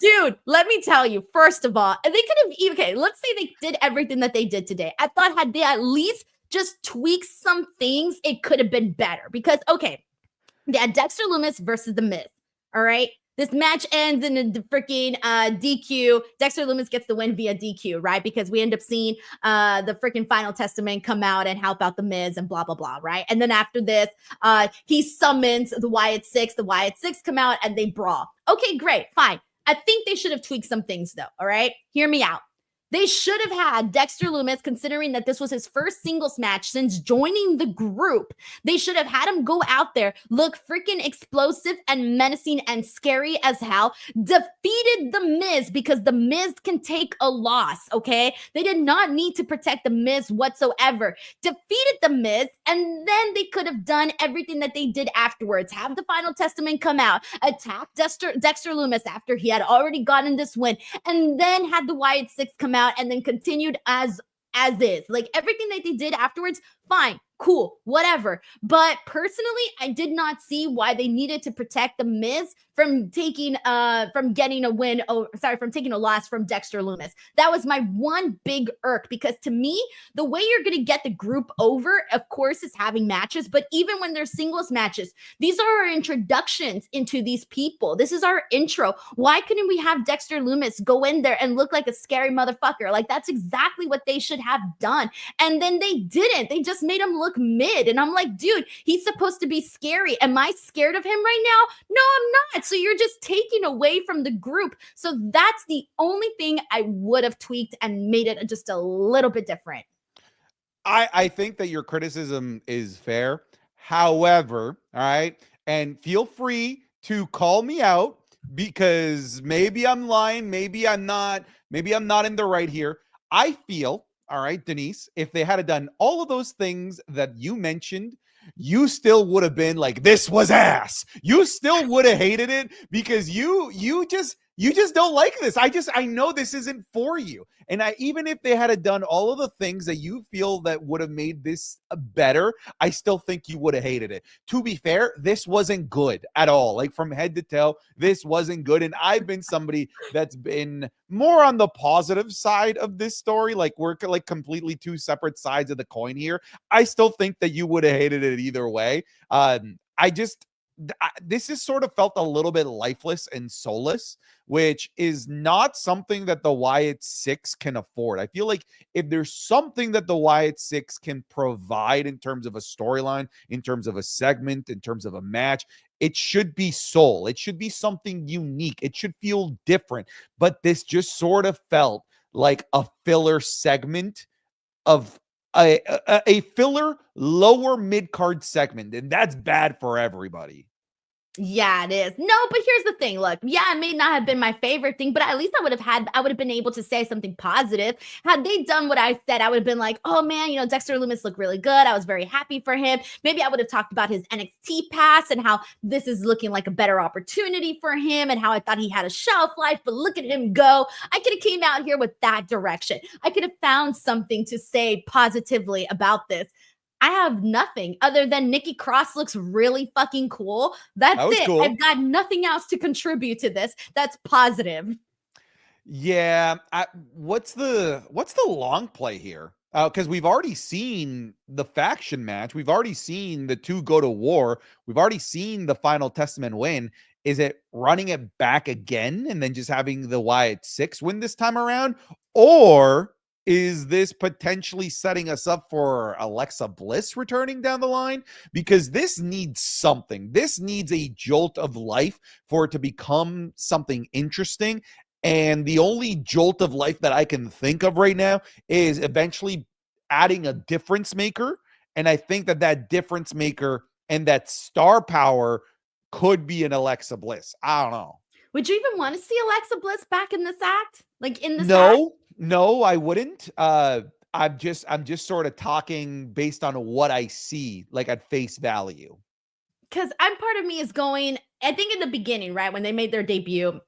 Dude, let me tell you, first of all, and they could have, okay, let's say they did everything that they did today. I thought had they at least just tweaked some things, it could have been better. Because, okay, they had Dexter Lumis versus The Miz, all right? This match ends in a freaking DQ. Dexter Lumis gets the win via DQ, right? Because we end up seeing the freaking Final Testament come out and help out The Miz and blah, blah, blah, right? And then after this, he summons the Wyatt Six. The Wyatt Six come out and they brawl. Okay, great, fine. I think they should have tweaked some things though, all right? Hear me out. They should have had Dexter Lumis, considering that this was his first singles match since joining the group. They should have had him go out there, look freaking explosive and menacing and scary as hell, defeated The Miz because The Miz can take a loss, okay? They did not need to protect The Miz whatsoever. Defeated The Miz, and then they could have done everything that they did afterwards. Have the Final Testament come out, attack Dexter Lumis after he had already gotten this win, and then had the Wyatt Six come out and then continued as is. Like everything that they did afterwards, fine, cool, whatever. But personally, I did not see why they needed to protect The Miz from taking from getting a win, from taking a loss from Dexter Lumis. That was my one big irk, because to me, the way you're going to get the group over, of course, is having matches. But even when they're singles matches, these are our introductions into these people. This is our intro. Why couldn't we have Dexter Lumis go in there and look like a scary motherfucker? Like that's exactly what they should have done. And then they didn't. They just made him look mid. And I'm like, dude, he's supposed to be scary. Am I scared of him right now? No, I'm not. So you're just taking away from the group. So that's the only thing I would have tweaked and made it just a little bit different. I think that your criticism is fair. However, all right, and feel free to call me out because maybe I'm lying, maybe I'm not in the right here. I feel, all right, Denise, if they had done all of those things that you mentioned, you still would have been like, this was ass. You still would have hated it because you just don't like this. I know this isn't for you. And even if they had done all of the things that you feel that would have made this better, I still think you would have hated it. To be fair, this wasn't good at all. Like from head to toe, this wasn't good. And I've been somebody that's been more on the positive side of this story. Like we're like completely two separate sides of the coin here. I still think that you would have hated it either way. this has sort of felt a little bit lifeless and soulless, which is not something that the Wyatt Six can afford. I feel like if there's something that the Wyatt Six can provide in terms of a storyline, in terms of a segment, in terms of a match, it should be soul. It should be something unique. It should feel different. But this just sort of felt like a filler segment of a filler lower mid-card segment, and that's bad for everybody. Yeah, it is. No, but here's the thing. Look, yeah, it may not have been my favorite thing, but at least I would have been able to say something positive. Had they done what I said, I would have been like, oh man, you know, Dexter Lumis looked really good. I was very happy for him. Maybe I would have talked about his NXT pass and how this is looking like a better opportunity for him and how I thought he had a shelf life, but look at him go. I could have came out here with that direction. I could have found something to say positively about this. I have nothing other than Nikki Cross looks really fucking cool. That's it. Cool. I've got nothing else to contribute to this. That's positive. Yeah. What's the long play here? Because we've already seen the faction match. We've already seen the two go to war. We've already seen the Final Testament win. Is it running it back again and then just having the Wyatt Six win this time around? Or is this potentially setting us up for Alexa Bliss returning down the line? Because this needs something. This needs a jolt of life for it to become something interesting. And the only jolt of life that I can think of right now is eventually adding a difference maker. And I think that difference maker and that star power could be an Alexa Bliss. I don't know. Would you even want to see Alexa Bliss back in this act? Like in this act? No, I wouldn't. I'm just sort of talking based on what I see, like at face value. Because part of me is going, I think in the beginning, right, when they made their debut,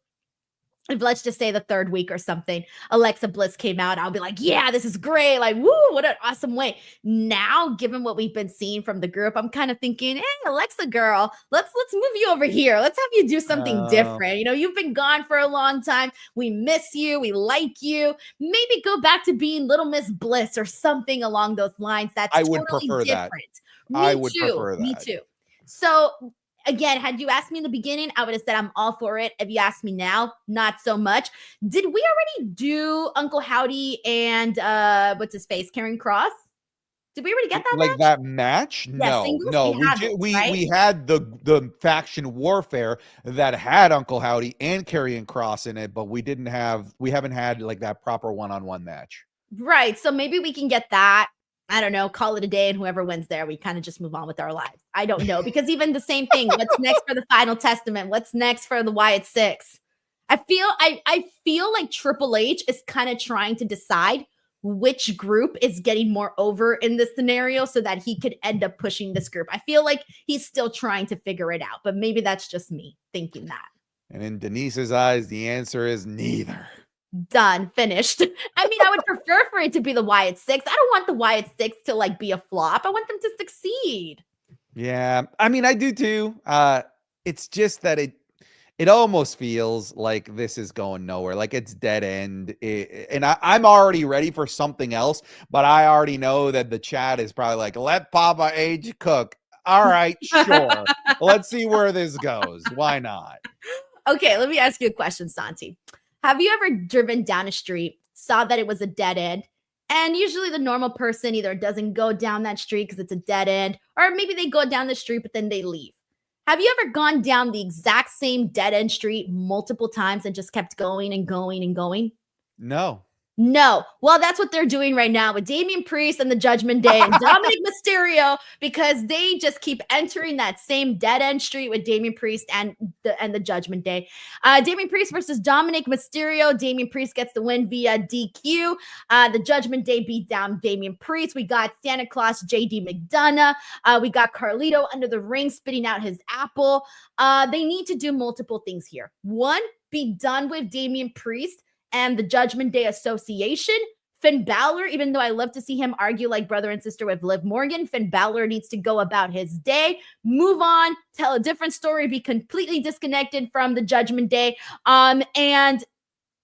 if let's just say the third week or something, Alexa Bliss came out, I'll be like, yeah, this is great. Like, woo, what an awesome way. Now, given what we've been seeing from the group, I'm kind of thinking, hey, Alexa girl, let's move you over here. Let's have you do something different. You know, you've been gone for a long time. We miss you. We like you. Maybe go back to being Little Miss Bliss or something along those lines. That's totally different. I would prefer that. Me too. So again, had you asked me in the beginning, I would have said I'm all for it. If you ask me now, not so much. Did we already do Uncle Howdy and what's his face, Karrion Kross? Did we already get that like match? that match? Yeah, No. We had the faction warfare that had Uncle Howdy and Karrion Kross in it, but we haven't had like that proper one-on-one match. Right. So maybe we can get that. I don't know, call it a day, and whoever wins there, we kind of just move on with our lives. I don't know, because even the same thing, what's next for the Final Testament? What's next for the Wyatt Six? I feel like Triple H is kind of trying to decide which group is getting more over in this scenario so that he could end up pushing this group. I feel like he's still trying to figure it out, but maybe that's just me thinking that. And in Denise's eyes, the answer is neither. Done, finished. I mean, I would prefer for it to be the Wyatt Six. I don't want the Wyatt Six to like be a flop. I want them to succeed. Yeah, I mean, I do too. It's just that it almost feels like this is going nowhere, like it's dead end. And I'm already ready for something else, but I already know that the chat is probably like, let Papa Age cook. All right, sure. Let's see where this goes. Why not? Okay, let me ask you a question, Santi. Have you ever driven down a street, saw that it was a dead end, and usually the normal person either doesn't go down that street because it's a dead end, or maybe they go down the street, but then they leave. Have you ever gone down the exact same dead end street multiple times and just kept going and going and going? No. No. Well, that's what they're doing right now with Damian Priest and the Judgment Day and Dominic Mysterio, because they just keep entering that same dead end street with Damian Priest and the Judgment Day. Damian Priest versus Dominic Mysterio. Damian Priest gets the win via DQ. The Judgment Day beat down Damian Priest. We got Santa Claus JD McDonough. We got Carlito under the ring spitting out his apple. They need to do multiple things here. One, be done with Damian Priest and the Judgment Day Association. Finn Balor, even though I love to see him argue like brother and sister with Liv Morgan, Finn Balor needs to go about his day, move on, tell a different story, be completely disconnected from the Judgment Day. And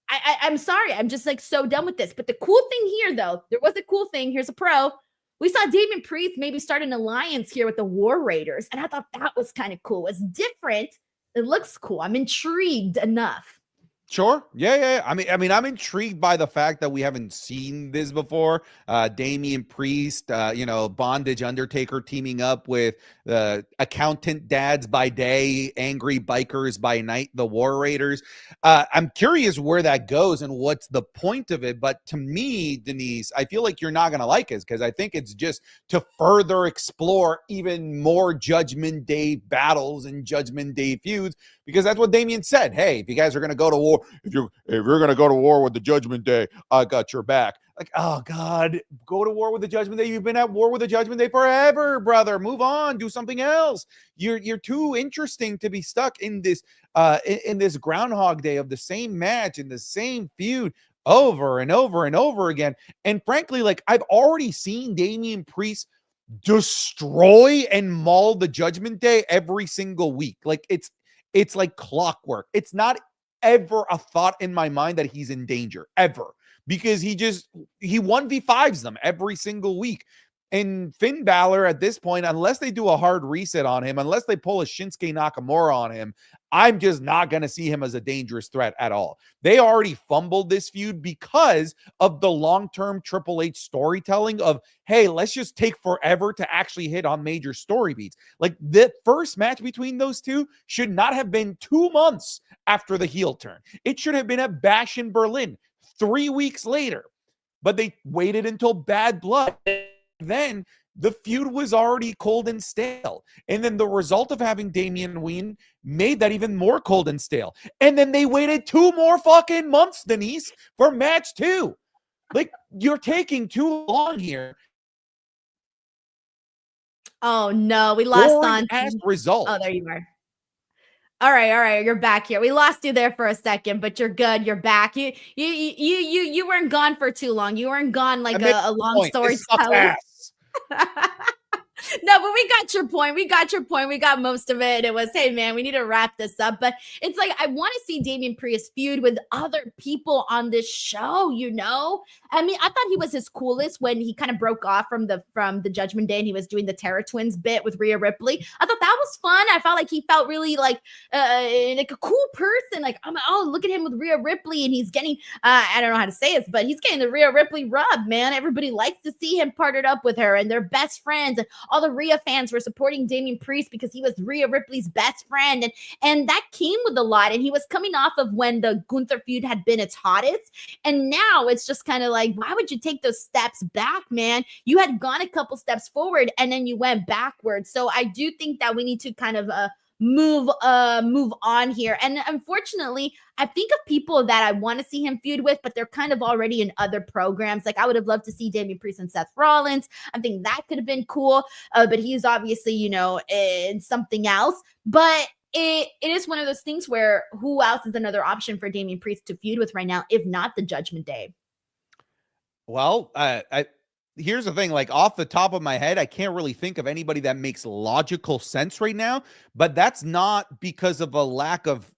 I'm sorry, I'm just like so done with this. But the cool thing here, though, there was a cool thing. Here's a pro. we saw Damian Priest maybe start an alliance here with the War Raiders. And I thought that was kind of cool. It's different. It looks cool. I'm intrigued enough. Sure. Yeah. I mean, I'm intrigued by the fact that we haven't seen this before. Damian Priest, Bondage Undertaker teaming up with accountant dads by day, angry bikers by night, the War Raiders. I'm curious where that goes and what's the point of it. But to me, Denise, I feel like you're not going to like it because I think it's just to further explore even more Judgment Day battles and Judgment Day feuds, because that's what Damian said. Hey, if you guys are going to go to war, if you're going to go to war with the Judgment Day, I got your back. Like, oh God, go to war with the Judgment Day. You've been at war with the Judgment Day forever, brother. Move on, do something else. You're too interesting to be stuck in this Groundhog Day of the same match and the same feud over and over and over again. And frankly, like, I've already seen Damian Priest destroy and maul the Judgment Day every single week. Like, it's like clockwork. It's not ever a thought in my mind that he's in danger, ever, because he 1v5s them every single week. And Finn Balor at this point, unless they do a hard reset on him, unless they pull a Shinsuke Nakamura on him, I'm just not going to see him as a dangerous threat at all. They already fumbled this feud because of the long-term Triple H storytelling of, hey, let's just take forever to actually hit on major story beats. Like, the first match between those two should not have been 2 months after the heel turn. It should have been a Bash in Berlin 3 weeks later, but they waited until Bad Blood. Then the feud was already cold and stale. And then the result of having Damian win made that even more cold and stale. And then they waited 2 more fucking months, Denise, for match 2. Like, you're taking too long here. Oh no, we lost on result. Oh, there you are. All right, you're back here. We lost you there for a second, but you're good. You're back. You weren't gone for too long. You weren't gone like a long storyteller. No, but we got your point. We got most of it. It was, hey, man, we need to wrap this up. But it's like, I want to see Damian Priest feud with other people on this show, you know? I mean, I thought he was his coolest when he kind of broke off from the Judgment Day and he was doing the Terror Twins bit with Rhea Ripley. I thought that was fun. I felt like he felt really like a cool person. Like, look at him with Rhea Ripley, and he's getting, I don't know how to say this, but he's getting the Rhea Ripley rub, man. Everybody likes to see him partnered up with her, and they're best friends. And all the Rhea fans were supporting Damian Priest because he was Rhea Ripley's best friend. And that came with a lot. And he was coming off of when the Gunther feud had been its hottest. And now it's just kind of like, why would you take those steps back, man? You had gone a couple steps forward and then you went backwards. So I do think that we need to kind of move on here. And unfortunately, I think of people that I want to see him feud with, but they're kind of already in other programs. Like, I would have loved to see Damian Priest and Seth Rollins. I think that could have been cool, but he's obviously, in something else. But it is one of those things where who else is another option for Damian Priest to feud with right now, if not the Judgment Day? Well, here's the thing, like, off the top of my head, I can't really think of anybody that makes logical sense right now, but that's not because of a lack of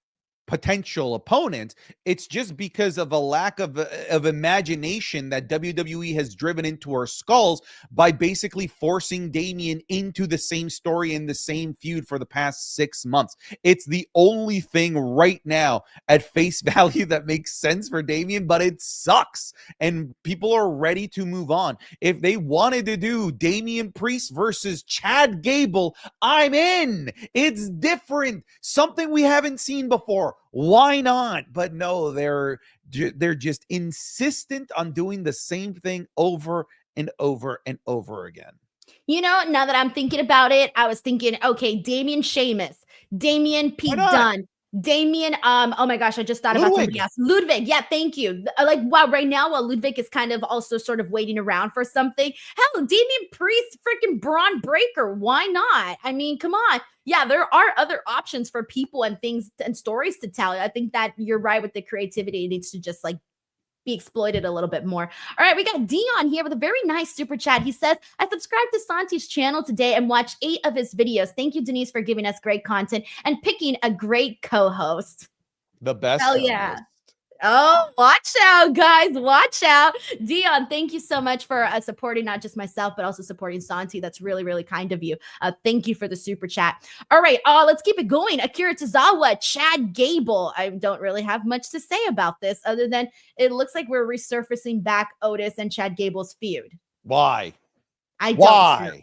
potential opponents. It's just because of a lack of imagination that WWE has driven into our skulls by basically forcing Damian into the same story and the same feud for the past 6 months. It's the only thing right now at face value that makes sense for Damian, but it sucks. And people are ready to move on. If they wanted to do Damian Priest versus Chad Gable, I'm in. It's different. Something we haven't seen before. Why not? But no, they're just insistent on doing the same thing over and over and over again. Now that I'm thinking about it, I was thinking, okay, Damian Sheamus, Damian Pete Dunne, Damian, oh my gosh, I just thought about somebody else. Ludwig, yeah, thank you. Like, wow, right now, while Ludwig is kind of also sort of waiting around for something, hell, Damian Priest, freaking Braun Breaker, why not? I mean, come on. Yeah, there are other options for people and things and stories to tell. I think that you're right with the creativity. It needs to just like be exploited a little bit more. All right, we got Dion here with a very nice super chat. He says, I subscribed to Santi's channel today and watched 8 of his videos. Thank you, Denise, for giving us great content and picking a great co-host. The best. Hell yeah. Oh, watch out, guys. Watch out. Dion, thank you so much for supporting not just myself, but also supporting Santi. That's really, really kind of you. Thank you for the super chat. All right, let's keep it going. Akira Tozawa, Chad Gable. I don't really have much to say about this other than it looks like we're resurfacing back Otis and Chad Gable's feud. Why? Why?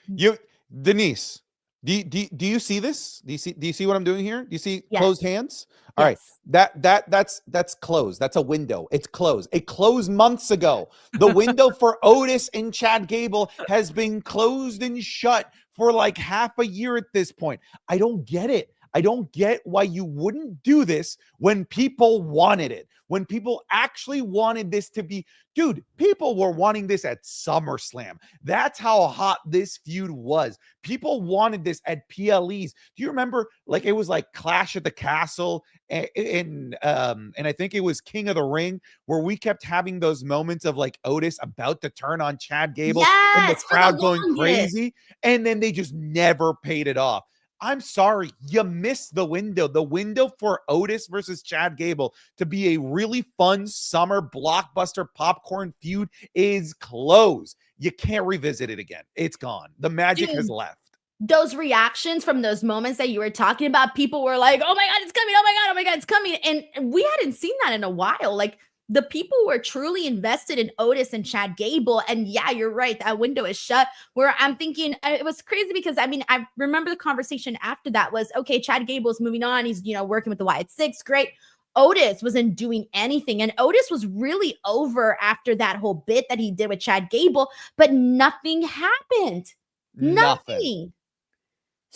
You, Denise, do you see this? Do you see what I'm doing here? Do you see closed hands? All right. That's closed. That's a window. It's closed. It closed months ago. The window for Otis and Chad Gable has been closed and shut for like half a year at this point. I don't get it. I don't get why you wouldn't do this when people wanted it. When people actually wanted this to be, dude, people were wanting this at SummerSlam. That's how hot this feud was. People wanted this at PLEs. Do you remember? Like it was like Clash at the Castle and I think it was King of the Ring where we kept having those moments of like Otis about to turn on Chad Gable and the crowd going crazy, and then they just never paid it off. I'm sorry, you missed the window. The window for Otis versus Chad Gable to be a really fun summer blockbuster popcorn feud is closed. You can't revisit it again. It's gone. The magic has left. Those reactions from those moments that you were talking about, people were like, oh my God, it's coming. Oh my God, oh my God, it's coming. And we hadn't seen that in a while. Like the people were truly invested in Otis and Chad Gable. And yeah, you're right. That window is shut where I'm thinking it was crazy because I mean, I remember the conversation after that was, okay, Chad Gable's moving on. He's, working with the Wyatt Six. Great. Otis wasn't doing anything. And Otis was really over after that whole bit that he did with Chad Gable, but nothing happened. Nothing.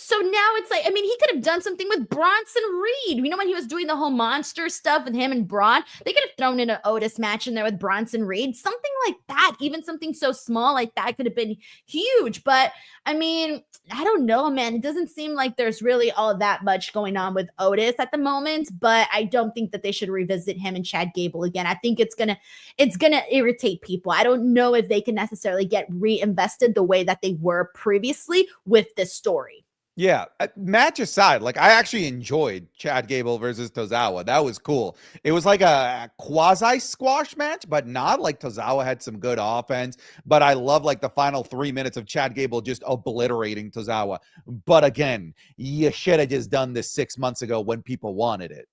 So now it's like, I mean, he could have done something with Bronson Reed. When he was doing the whole monster stuff with him and Braun, they could have thrown in an Otis match in there with Bronson Reed. Something like that, even something so small like that could have been huge. But I mean, I don't know, man. It doesn't seem like there's really all that much going on with Otis at the moment, but I don't think that they should revisit him and Chad Gable again. I think it's gonna irritate people. I don't know if they can necessarily get reinvested the way that they were previously with this story. Yeah, match aside, like I actually enjoyed Chad Gable versus Tozawa. That was cool. It was like a quasi squash match, but not like Tozawa had some good offense. But I love like the final 3 minutes of Chad Gable just obliterating Tozawa. But again, you should have just done this 6 months ago when people wanted it.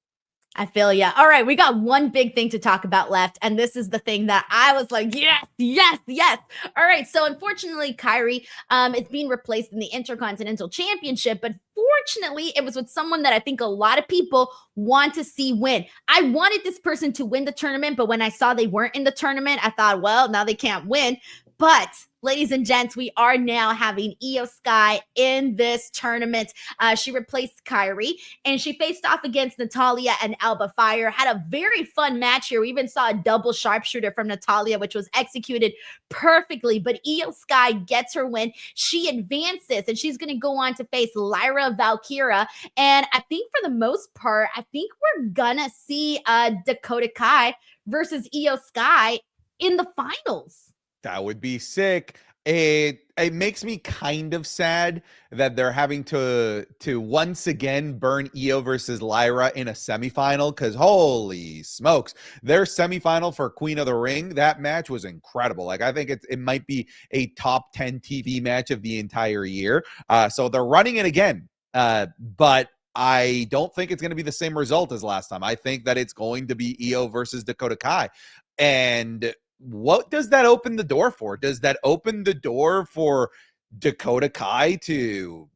I feel ya. All right, we got one big thing to talk about left, and this is the thing that I was like, yes, yes, yes. All right, so unfortunately, Kyrie is being replaced in the Intercontinental Championship, but fortunately, it was with someone that I think a lot of people want to see win. I wanted this person to win the tournament, but when I saw they weren't in the tournament, I thought, well, now they can't win. But ladies and gents, we are now having Io Sky in this tournament. She replaced Kyrie, and she faced off against Natalya and Alba Fyre. Had a very fun match here. We even saw a double sharpshooter from Natalya, which was executed perfectly. But Io Sky gets her win. She advances, and she's going to go on to face Lyra Valkyria. And I think for the most part, I think we're going to see Dakota Kai versus Io Sky in the finals. That would be sick. It makes me kind of sad that they're having to once again burn Io versus Lyra in a semifinal because holy smokes, their semifinal for Queen of the Ring, that match was incredible. Like I think it might be a top 10 TV match of the entire year. So they're running it again, but I don't think it's going to be the same result as last time. I think that it's going to be Io versus Dakota Kai. And what does that open the door for? Does that open the door for Dakota Kai to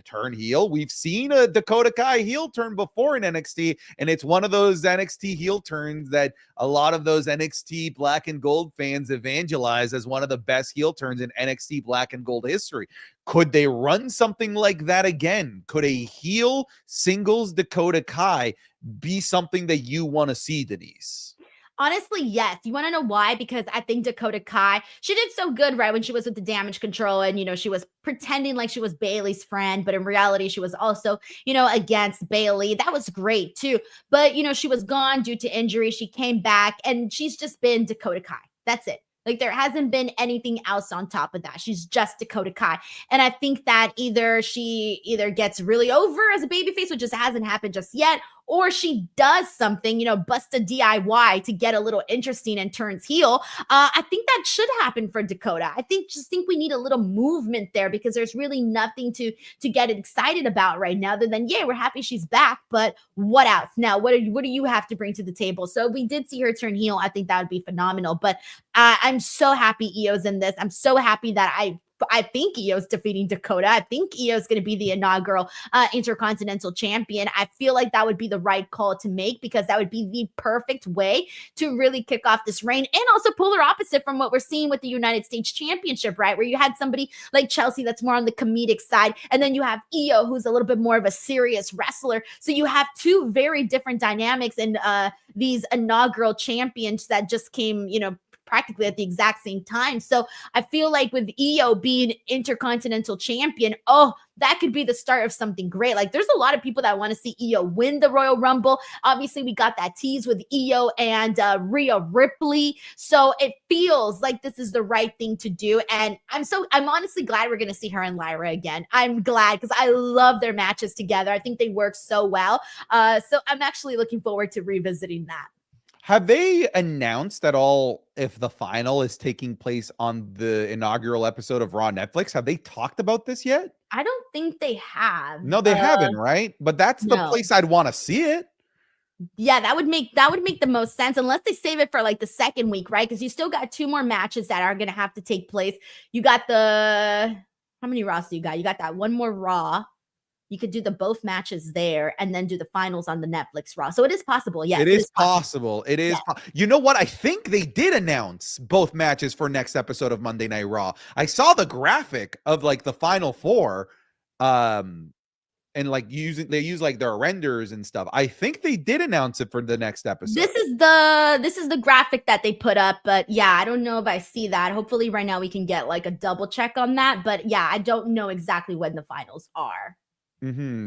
turn heel? We've seen a Dakota Kai heel turn before in NXT, and it's one of those NXT heel turns that a lot of those NXT Black and Gold fans evangelize as one of the best heel turns in NXT Black and Gold history. Could they run something like that again? Could a heel singles Dakota Kai be something that you want to see, Denise? Honestly, yes. You want to know why? Because I think Dakota Kai, she did so good, right, when she was with the Damage Control and, she was pretending like she was Bayley's friend, but in reality, she was also, against Bayley. That was great too. But, she was gone due to injury. She came back and she's just been Dakota Kai. That's it. Like there hasn't been anything else on top of that. She's just Dakota Kai. And I think that she either gets really over as a babyface, which just hasn't happened just yet, or she does something, bust a DIY to get a little interesting and turns heel. I think that should happen for Dakota. I think we need a little movement there, because there's really nothing to get excited about right now, other than, yeah, we're happy she's back, but what else? Now, what do you have to bring to the table? So if we did see her turn heel, I think that would be phenomenal. But I'm so happy Io's in this. I'm so happy that I think Io's defeating Dakota. I think Io's going to be the inaugural Intercontinental Champion. I feel like that would be the right call to make, because that would be the perfect way to really kick off this reign, and also polar opposite from what we're seeing with the United States Championship, right? Where you had somebody like Chelsea that's more on the comedic side, and then you have Io, who's a little bit more of a serious wrestler. So you have two very different dynamics in these inaugural champions that just came, practically at the exact same time. So I feel like with Io being Intercontinental Champion, that could be the start of something great. Like, there's a lot of people that want to see Io win the Royal Rumble. Obviously, we got that tease with Io and Rhea Ripley. So it feels like this is the right thing to do. And I'm honestly glad we're going to see her and Lyra again. I'm glad, because I love their matches together. I think they work so well. So I'm actually looking forward to revisiting that. Have they announced at all if the final is taking place on the inaugural episode of Raw Netflix? Have they talked about this yet? I don't think they have. No, they haven't, right? But that's the place I'd want to see it. Yeah, that would make the most sense, unless they save it for like the second week, right? Because you still got 2 more matches that are going to have to take place. You got how many Raws do you got? You got that one more Raw. You could do both matches there and then do the finals on the Netflix Raw. So it is possible. Yes, it is possible. It is. Yeah. You know what? I think they did announce both matches for next episode of Monday Night Raw. I saw the graphic of like the final 4, and like they use like their renders and stuff. I think they did announce it for the next episode. This is the graphic that they put up, but yeah, I don't know if I see that. Hopefully right now we can get like a double check on that. But yeah, I don't know exactly when the finals are.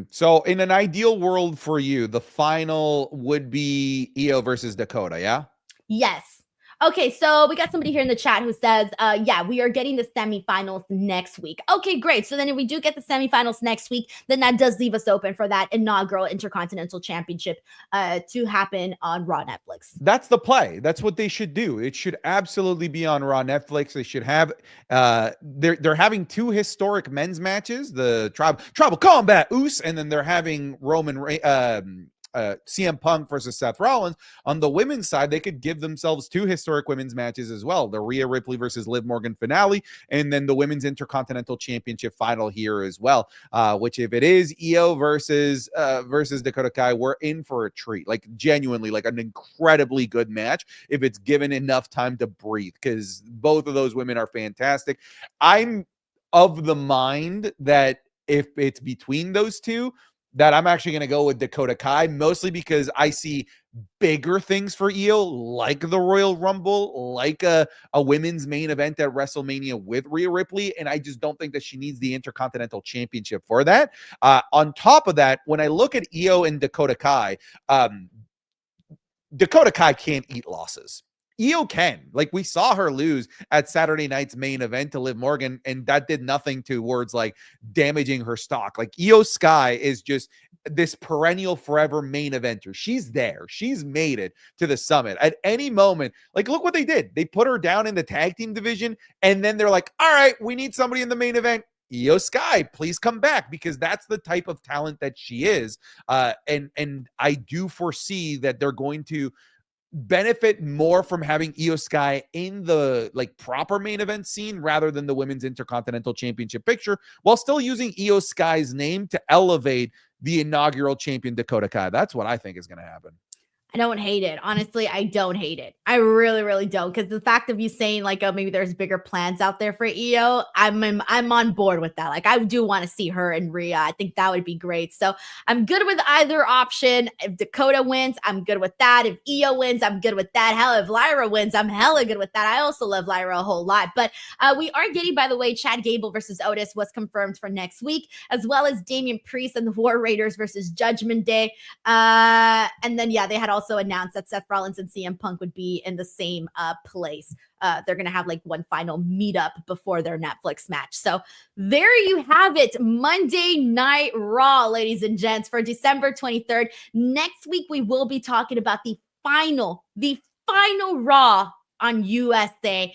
So in an ideal world for you, the final would be Io versus Dakota, yeah? Yes. Okay, so we got somebody here in the chat who says, yeah, we are getting the semifinals next week. Okay, great. So then if we do get the semifinals next week, then that does leave us open for that inaugural Intercontinental Championship to happen on Raw Netflix. That's the play. That's what they should do. It should absolutely be on Raw Netflix. They should have, they're having 2 historic men's matches, the Tribal Combat Usos, and then they're having CM Punk versus Seth Rollins. On the women's side, they could give themselves 2 historic women's matches as well. The Rhea Ripley versus Liv Morgan finale, and then the Women's Intercontinental Championship final here as well, which if it is Io versus Dakota Kai, we're in for a treat. Like, genuinely, like an incredibly good match if it's given enough time to breathe, because both of those women are fantastic. I'm of the mind that if it's between those two, that I'm actually going to go with Dakota Kai, mostly because I see bigger things for Io, like the Royal Rumble, like a women's main event at WrestleMania with Rhea Ripley, and I just don't think that she needs the Intercontinental Championship for that. On top of that, when I look at Io and Dakota Kai can't eat losses. Io can. Like, we saw her lose at Saturday night's main event to Liv Morgan, and that did nothing towards like damaging her stock. Like, Io Sky is just this perennial forever main eventer. She's there. She's made it to the summit at any moment. Like, look what they did. They put her down in the tag team division, and then they're like, all right, we need somebody in the main event. Io Sky, please come back, because that's the type of talent that she is. And I do foresee that they're going to benefit more from having Io Sky in the like proper main event scene rather than the Women's Intercontinental Championship picture, while still using Io Sky's name to elevate the inaugural champion Dakota Kai. That's what I think is going to happen. I don't hate it. Honestly, I don't hate it. I really, really don't. Because the fact of you saying like, oh, maybe there's bigger plans out there for Io, I'm on board with that. Like, I do want to see her and Rhea. I think that would be great. So I'm good with either option. If Dakota wins, I'm good with that. If Io wins, I'm good with that. Hell, if Lyra wins, I'm hella good with that. I also love Lyra a whole lot. But we are getting, by the way, Chad Gable versus Otis was confirmed for next week, as well as Damian Priest and the War Raiders versus Judgment Day. And then, yeah, they had also also announced that Seth Rollins and CM Punk would be in the same place. They're going to have like one final meetup before their Netflix match. So there you have it. Monday Night Raw, ladies and gents, for December 23rd. Next week, we will be talking about the final Raw on USA.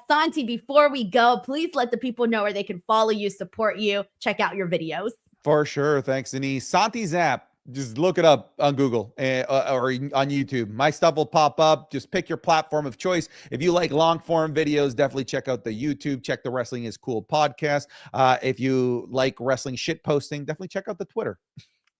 Santi, before we go, please let the people know where they can follow you, support you, check out your videos. For sure. Thanks, Denise. Santi Zap. Just look it up on Google or on YouTube. My stuff will pop up. Just pick your platform of choice. If you like long form videos, definitely check out the YouTube. Check the Wrestling is Cool podcast. If you like wrestling shit posting, definitely check out the Twitter.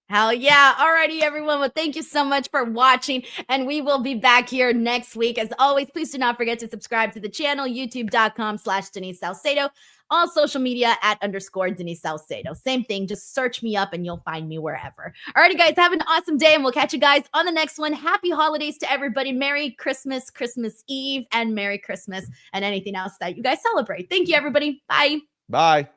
Hell yeah. Alrighty, everyone. Well, thank you so much for watching, and we will be back here next week. As always, please do not forget to subscribe to the channel, youtube.com/Denise Salcedo. All social media @ Denise Salcedo. Same thing. Just search me up and you'll find me wherever. Alrighty, guys. Have an awesome day, and we'll catch you guys on the next one. Happy holidays to everybody. Merry Christmas, Christmas Eve, and Merry Christmas, and anything else that you guys celebrate. Thank you, everybody. Bye. Bye.